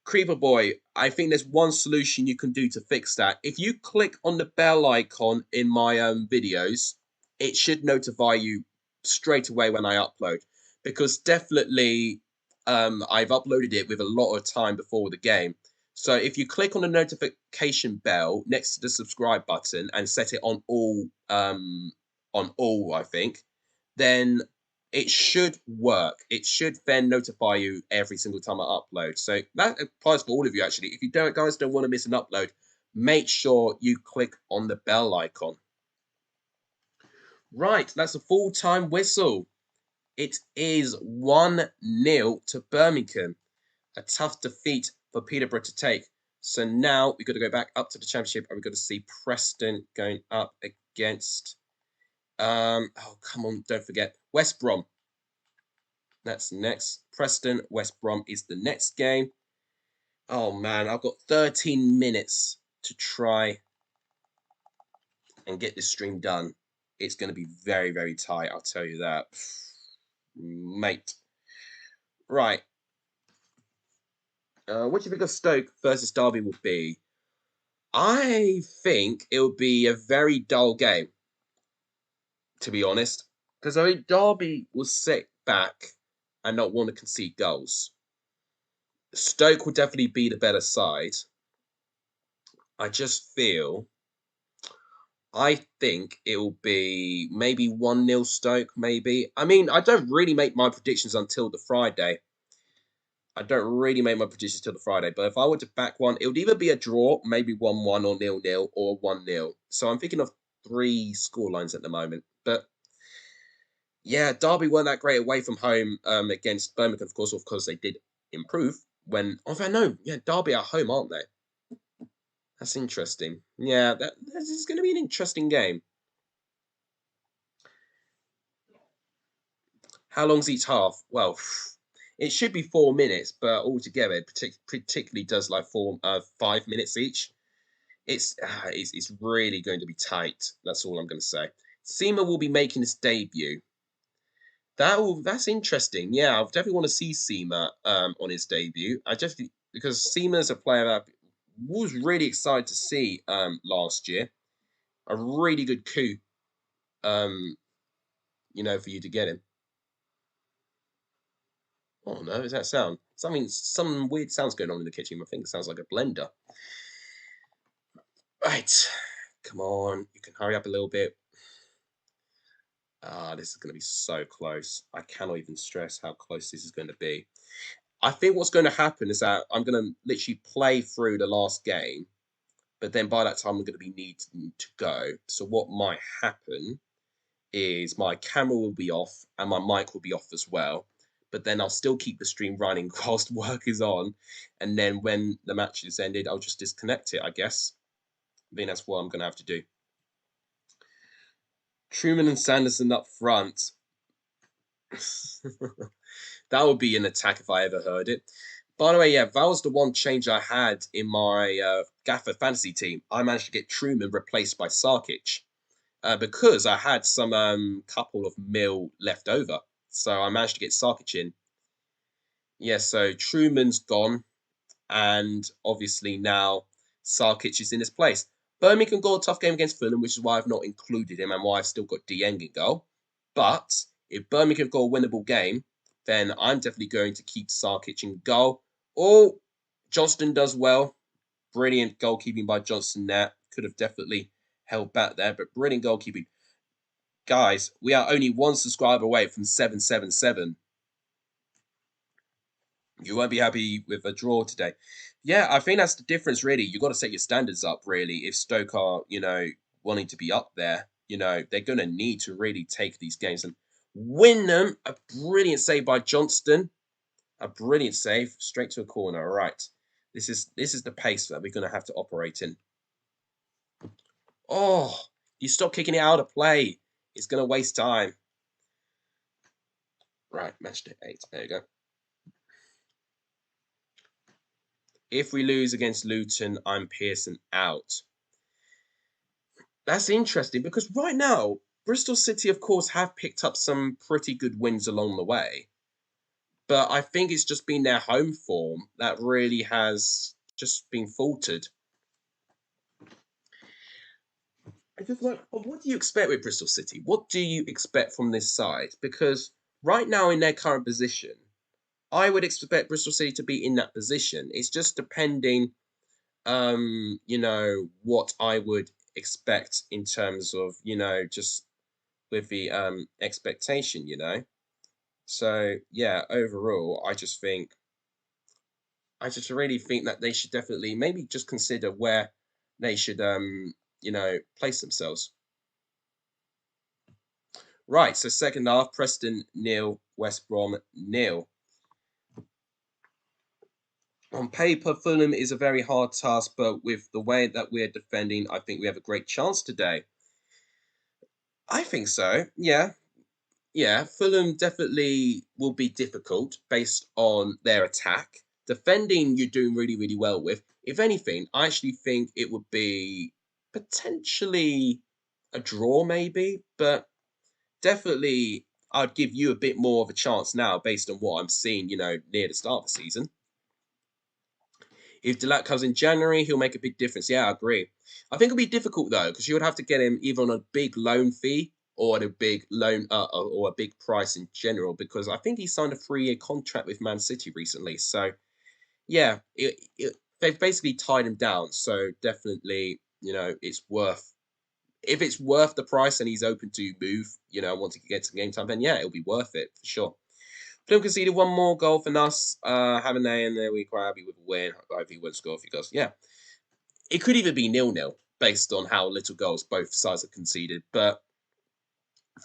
Creeper Boy, I think there's one solution you can do to fix that. If you click on the bell icon in my videos, it should notify you straight away when I upload. Because definitely I've uploaded it with a lot of time before the game. So if you click on the notification bell next to the subscribe button and set it on all, I think, then it should work. It should then notify you every single time I upload. So that applies for all of you, actually. If you guys don't want to miss an upload, make sure you click on the bell icon. Right, that's a full-time whistle. It is 1-0 to Birmingham. A tough defeat for Peterborough to take. So now we've got to go back up to the Championship and we've got to see Preston going up against... oh, come on, don't forget. West Brom. That's next. Preston, West Brom is the next game. Oh, man, I've got 13 minutes to try and get this stream done. It's going to be very, very tight, I'll tell you that. Mate. Right. What do you think of Stoke versus Derby will be? I think it will be a very dull game, to be honest. Because I think Derby will sit back and not want to concede goals. Stoke will definitely be the better side. I think it will be maybe 1-0 Stoke, maybe. I mean, I don't really make my predictions until the Friday. But if I were to back one, it would either be a draw, maybe 1-1 or 0-0 or 1-0. So I'm thinking of 3 scorelines at the moment. But yeah, Derby weren't that great away from home against Birmingham, of course, they did improve Derby at home, aren't they? That's interesting. Yeah, this is going to be an interesting game. How long's each half? Well, it should be 4 minutes, but altogether, it particularly does like 5 minutes each. It's really going to be tight. That's all I'm going to say. Seema will be making his debut. That's interesting. Yeah, I definitely want to see Seema on his debut. Because Seema is a player that I was really excited to see last year. A really good coup, for you to get him. Oh no, is that sound? Some weird sounds going on in the kitchen. I think it sounds like a blender. Right, come on, you can hurry up a little bit. This is going to be so close. I cannot even stress how close this is going to be. I think what's going to happen is that I'm going to literally play through the last game, but then by that time I'm going to be needing to go. So what might happen is my camera will be off and my mic will be off as well. But then I'll still keep the stream running whilst work is on. And then when the match is ended, I'll just disconnect it, I guess. I think that's what I'm going to have to do. Truman and Sanderson up front. That would be an attack if I ever heard it. By the way, yeah, that was the one change I had in my Gaffer fantasy team. I managed to get Truman replaced by Sarkic because I had some couple of mil left over. So I managed to get Sarkic in. Yeah, so Truman's gone, and obviously now Sarkic is in his place. Birmingham got a tough game against Fulham, which is why I've not included him and why I've still got Dieng in goal. But if Birmingham got a winnable game, then I'm definitely going to keep Sarkic in goal. Oh, Johnston does well. Brilliant goalkeeping by Johnston there. Could have definitely held back there, but brilliant goalkeeping. Guys, we are only one subscriber away from 777. You won't be happy with a draw today. Yeah, I think that's the difference, really. You've got to set your standards up, really. If Stoke are, wanting to be up there, they're going to need to really take these games and win them. A brilliant save by Johnston. A brilliant save, straight to a corner. All right. This is the pace that we're going to have to operate in. Oh, you stop kicking it out of play. It's going to waste time. Right, match day 8. There you go. If we lose against Luton, I'm Pearson out. That's interesting because right now, Bristol City, of course, have picked up some pretty good wins along the way. But I think it's just been their home form that really has just been faltered. I just like, what do you expect with Bristol City? What do you expect from this side? Because right now, in their current position, I would expect Bristol City to be in that position. It's just depending, what I would expect in terms of, just with the expectation. So yeah, overall, I just really think that they should definitely maybe just consider where they should place themselves. Right, so second half, Preston nil, West Brom nil. On paper, Fulham is a very hard task, but with the way that we're defending, I think we have a great chance today. I think so. Yeah, yeah, Fulham definitely will be difficult based on their attack. Defending, you're doing really, really well with. If anything, I actually think it would be potentially a draw, maybe, but definitely I'd give you a bit more of a chance now based on what I'm seeing, near the start of the season. If Delac comes in January, he'll make a big difference. Yeah, I agree. I think it'll be difficult though, because you would have to get him either on a big loan fee or at a big loan or a big price in general. Because I think he signed a 3-year contract with Man City recently. So yeah, they've basically tied him down. So definitely, it's worth. If it's worth the price and he's open to move, once he gets to game time, then yeah, it'll be worth it for sure. Fulham conceded one more goal for us, haven't they? And we're quite happy with a win. I hope he won't score if he goes. Yeah. It could even be 0-0 based on how little goals both sides have conceded. But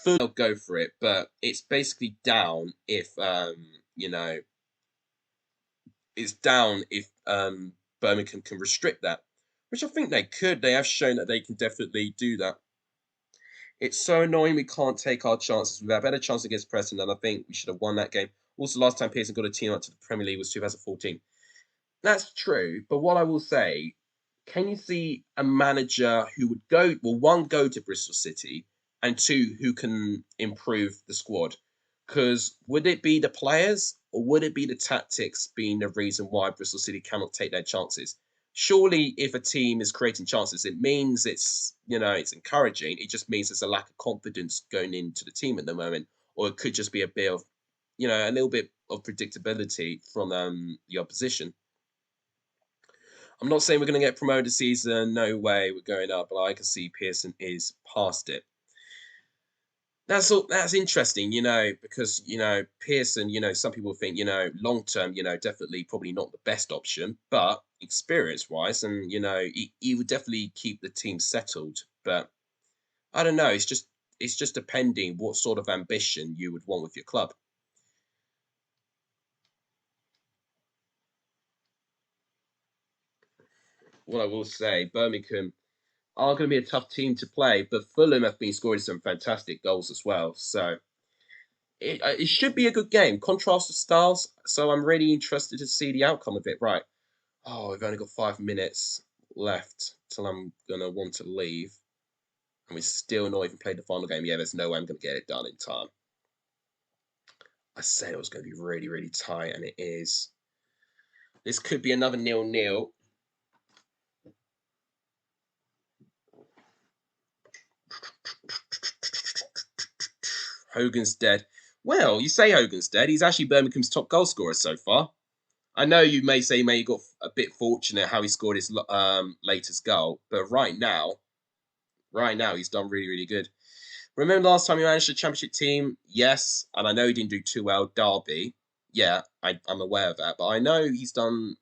Fulham will go for it. But it's basically down if, it's down if Birmingham can restrict that, which I think they could. They have shown that they can definitely do that. It's so annoying we can't take our chances. We've had a better chance against Preston, and I think we should have won that game. Also, last time Pearson got a team up to the Premier League was 2014. That's true, but what I will say, can you see a manager who would go, well, one, go to Bristol City, and two, who can improve the squad? Because would it be the players or would it be the tactics being the reason why Bristol City cannot take their chances? Surely, if a team is creating chances, it means it's encouraging. It just means there's a lack of confidence going into the team at the moment, or it could just be a bit of, a little bit of predictability from the opposition. I'm not saying we're going to get promoted this season. No way, we're going up. But I can see Pearson is past it. That's all. That's interesting, because Pearson. Some people think long term, definitely probably not the best option, but experience wise, and he would definitely keep the team settled. But I don't know. It's just depending what sort of ambition you would want with your club. What I will say, Birmingham are going to be a tough team to play, but Fulham have been scoring some fantastic goals as well. So it should be a good game. Contrast of styles. So I'm really interested to see the outcome of it. Right. Oh, we've only got 5 minutes left till I'm going to want to leave. And we still not even played the final game. Yeah, there's no way I'm going to get it done in time. I said it was going to be really, really tight, and it is. This could be another 0-0. Hogan's dead. Well, you say Hogan's dead. He's actually Birmingham's top goal scorer so far. I know you may say he got a bit fortunate how he scored his latest goal, but right now, he's done really, really good. Remember last time he managed the championship team? Yes, and I know he didn't do too well. Derby, yeah, I'm aware of that, but I know he's done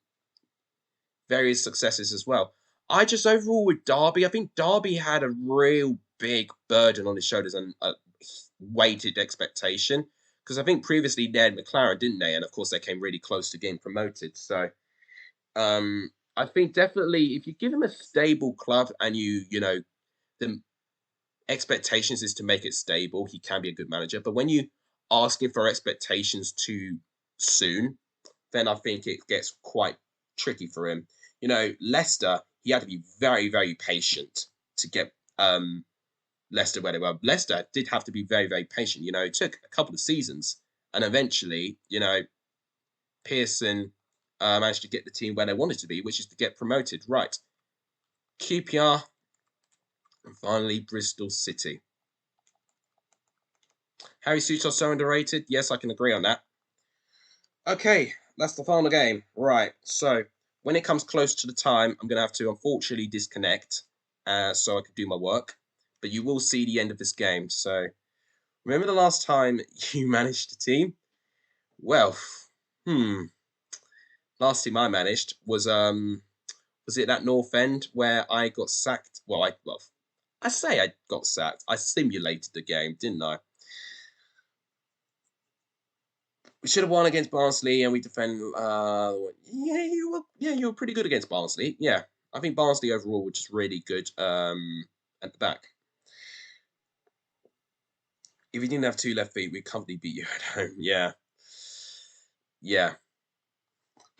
various successes as well. I just overall with Derby, I think Derby had a real big burden on his shoulders and a weighted expectation because I think previously they had McLaren, didn't they? And of course they came really close to getting promoted. So I think definitely if you give him a stable club and the expectations is to make it stable, he can be a good manager. But when you asking for expectations too soon, then I think it gets quite tricky for him. Leicester, he had to be very, very patient to get Leicester where they were. Leicester did have to be very, very patient. It took a couple of seasons, and eventually, Pearson managed to get the team where they wanted to be, which is to get promoted. Right. QPR, and finally Bristol City. Harry Souttar so underrated. Yes, I can agree on that. Okay, that's the final game. Right, so when it comes close to the time, I'm going to have to unfortunately disconnect so I can do my work. But you will see the end of this game. So remember the last time you managed a team? Well, last team I managed was it that North End where I got sacked? I say I got sacked. I simulated the game, didn't I? We should have won against Barnsley, and we defend. You were pretty good against Barnsley. Yeah, I think Barnsley overall were just really good at the back. If you didn't have two left feet, we'd comfortably beat you at home. Yeah, yeah.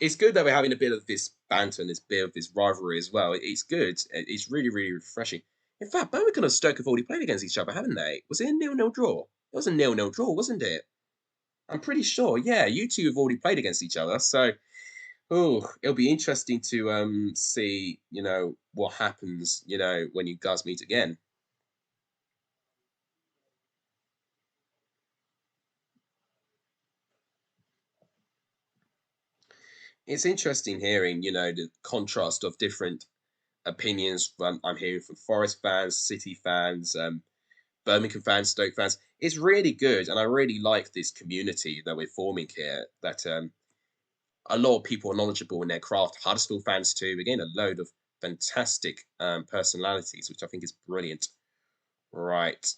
It's good that we're having a bit of this banter and this bit of this rivalry as well. It's good. It's really, really refreshing. In fact, Birmingham and Stoke have already played against each other, haven't they? Was it a 0-0 draw? It was a 0-0 draw, wasn't it? I'm pretty sure. Yeah, you two have already played against each other, so. Oh, it'll be interesting to see, what happens, when you guys meet again. It's interesting hearing, the contrast of different opinions I'm hearing from Forest fans, City fans, Birmingham fans, Stoke fans. It's really good, and I really like this community that we're forming here. That a lot of people are knowledgeable in their craft. Huddersfield fans too. Again, a load of fantastic personalities, which I think is brilliant. Right.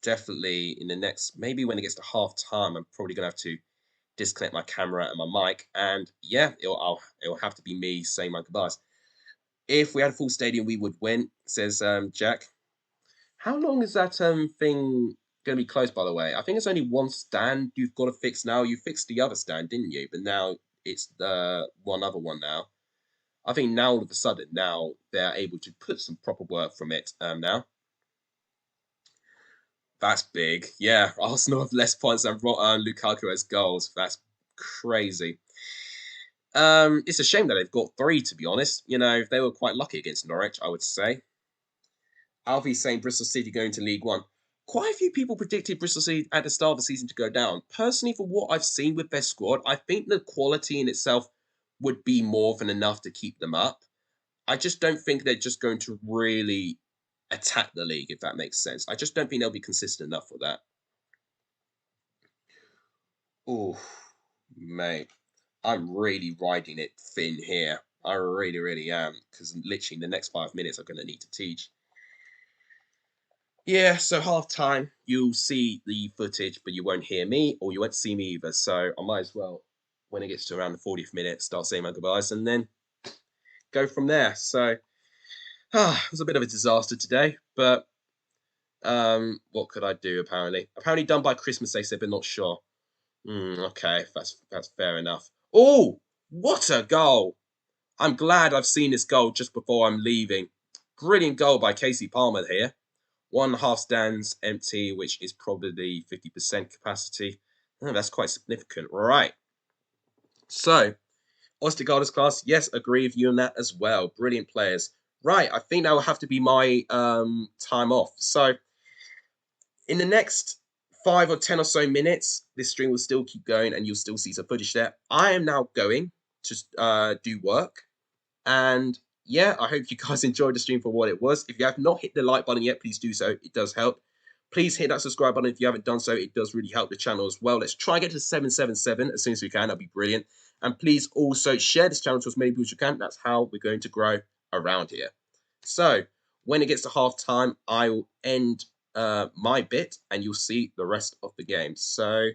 Definitely in the next, maybe when it gets to half time, I'm probably gonna have to disconnect my camera and my mic, and yeah, it'll have to be me saying my goodbyes. If we had a full stadium, we would win, says Jack. How long is that thing gonna be closed? By the way, I think it's only one stand you've got to fix now. You fixed the other stand, didn't you? But now it's the one other one now. I think now all of a sudden now they're able to put some proper work from it now. That's big. Yeah, Arsenal have less points than Lukaku has goals. That's crazy. It's a shame that they've got three, to be honest. They were quite lucky against Norwich, I would say. Alfie's saying Bristol City going to League One. Quite a few people predicted Bristol City at the start of the season to go down. Personally, for what I've seen with their squad, I think the quality in itself would be more than enough to keep them up. I just don't think they're just going to really attack the league, if that makes sense. I just don't think they'll be consistent enough for that. Oh, mate, I'm really riding it thin here. I really, really am, because literally in the next 5 minutes, I'm going to need to teach. Yeah, so half time, you'll see the footage, but you won't hear me, or you won't see me either. So I might as well, when it gets to around the 40th minute, start saying my goodbyes and then go from there. So it was a bit of a disaster today, but what could I do? Apparently done by Christmas, they said, but not sure. Okay, that's fair enough. Oh, what a goal! I'm glad I've seen this goal just before I'm leaving. Brilliant goal by Casey Palmer here. One half stands empty, which is probably 50% capacity. Oh, that's quite significant. Right. So, Ostergaard's class, yes, agree with you on that as well. Brilliant players. Right, I think that will have to be my time off. So, in the next 5 or 10 or so minutes, this stream will still keep going and you'll still see some footage there. I am now going to do work. And yeah, I hope you guys enjoyed the stream for what it was. If you have not hit the like button yet, please do so. It does help. Please hit that subscribe button if you haven't done so. It does really help the channel as well. Let's try and get to 777 as soon as we can. That'd be brilliant. And please also share this channel to as many people as you can. That's how we're going to grow around here. So when it gets to half time, I will end my bit and you'll see the rest of the game. So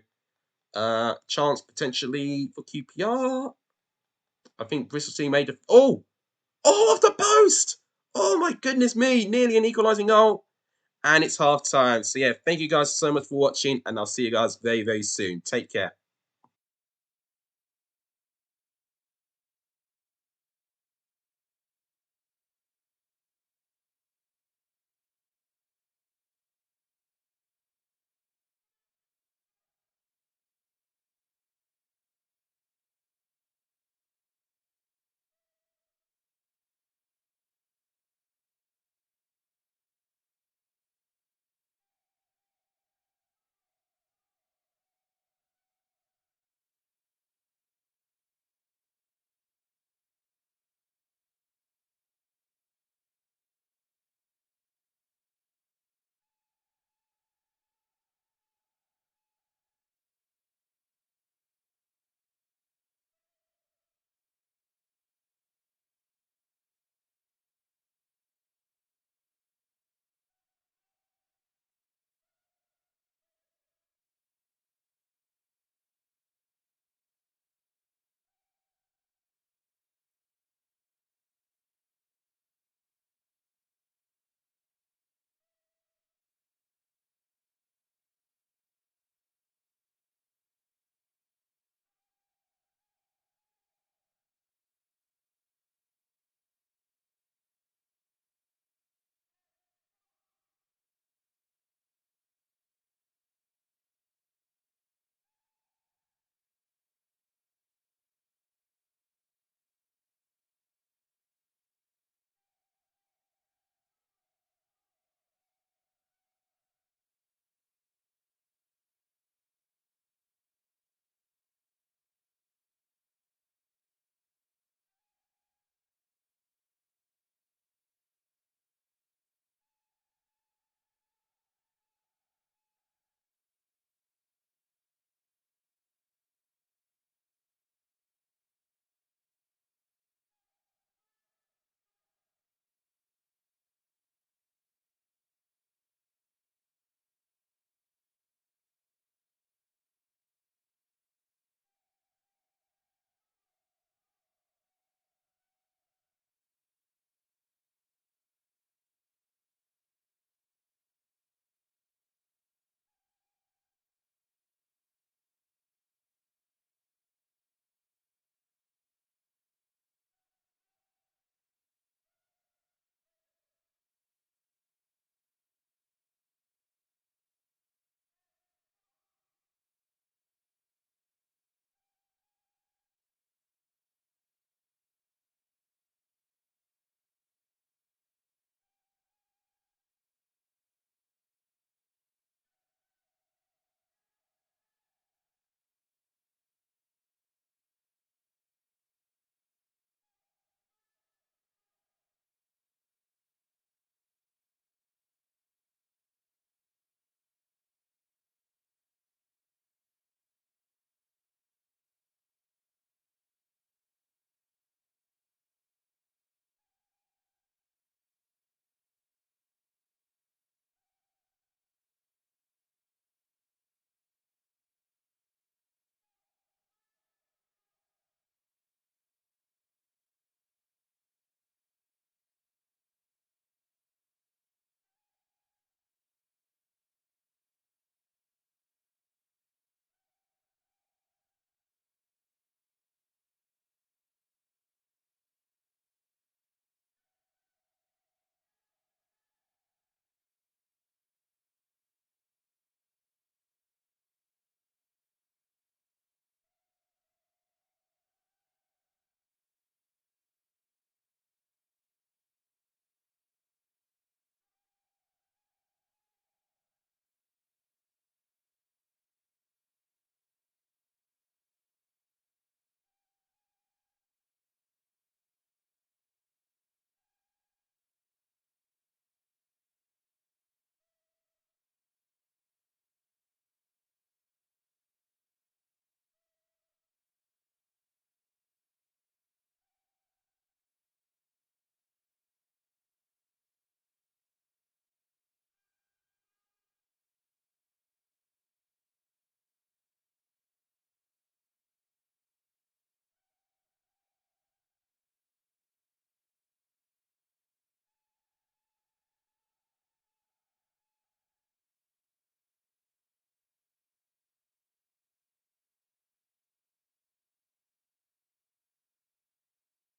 chance potentially for QPR. I think Bristol City made a... Oh, off the post! Oh my goodness me, nearly an equalising goal. And it's half time. So yeah, thank you guys so much for watching, and I'll see you guys very, very soon. Take care.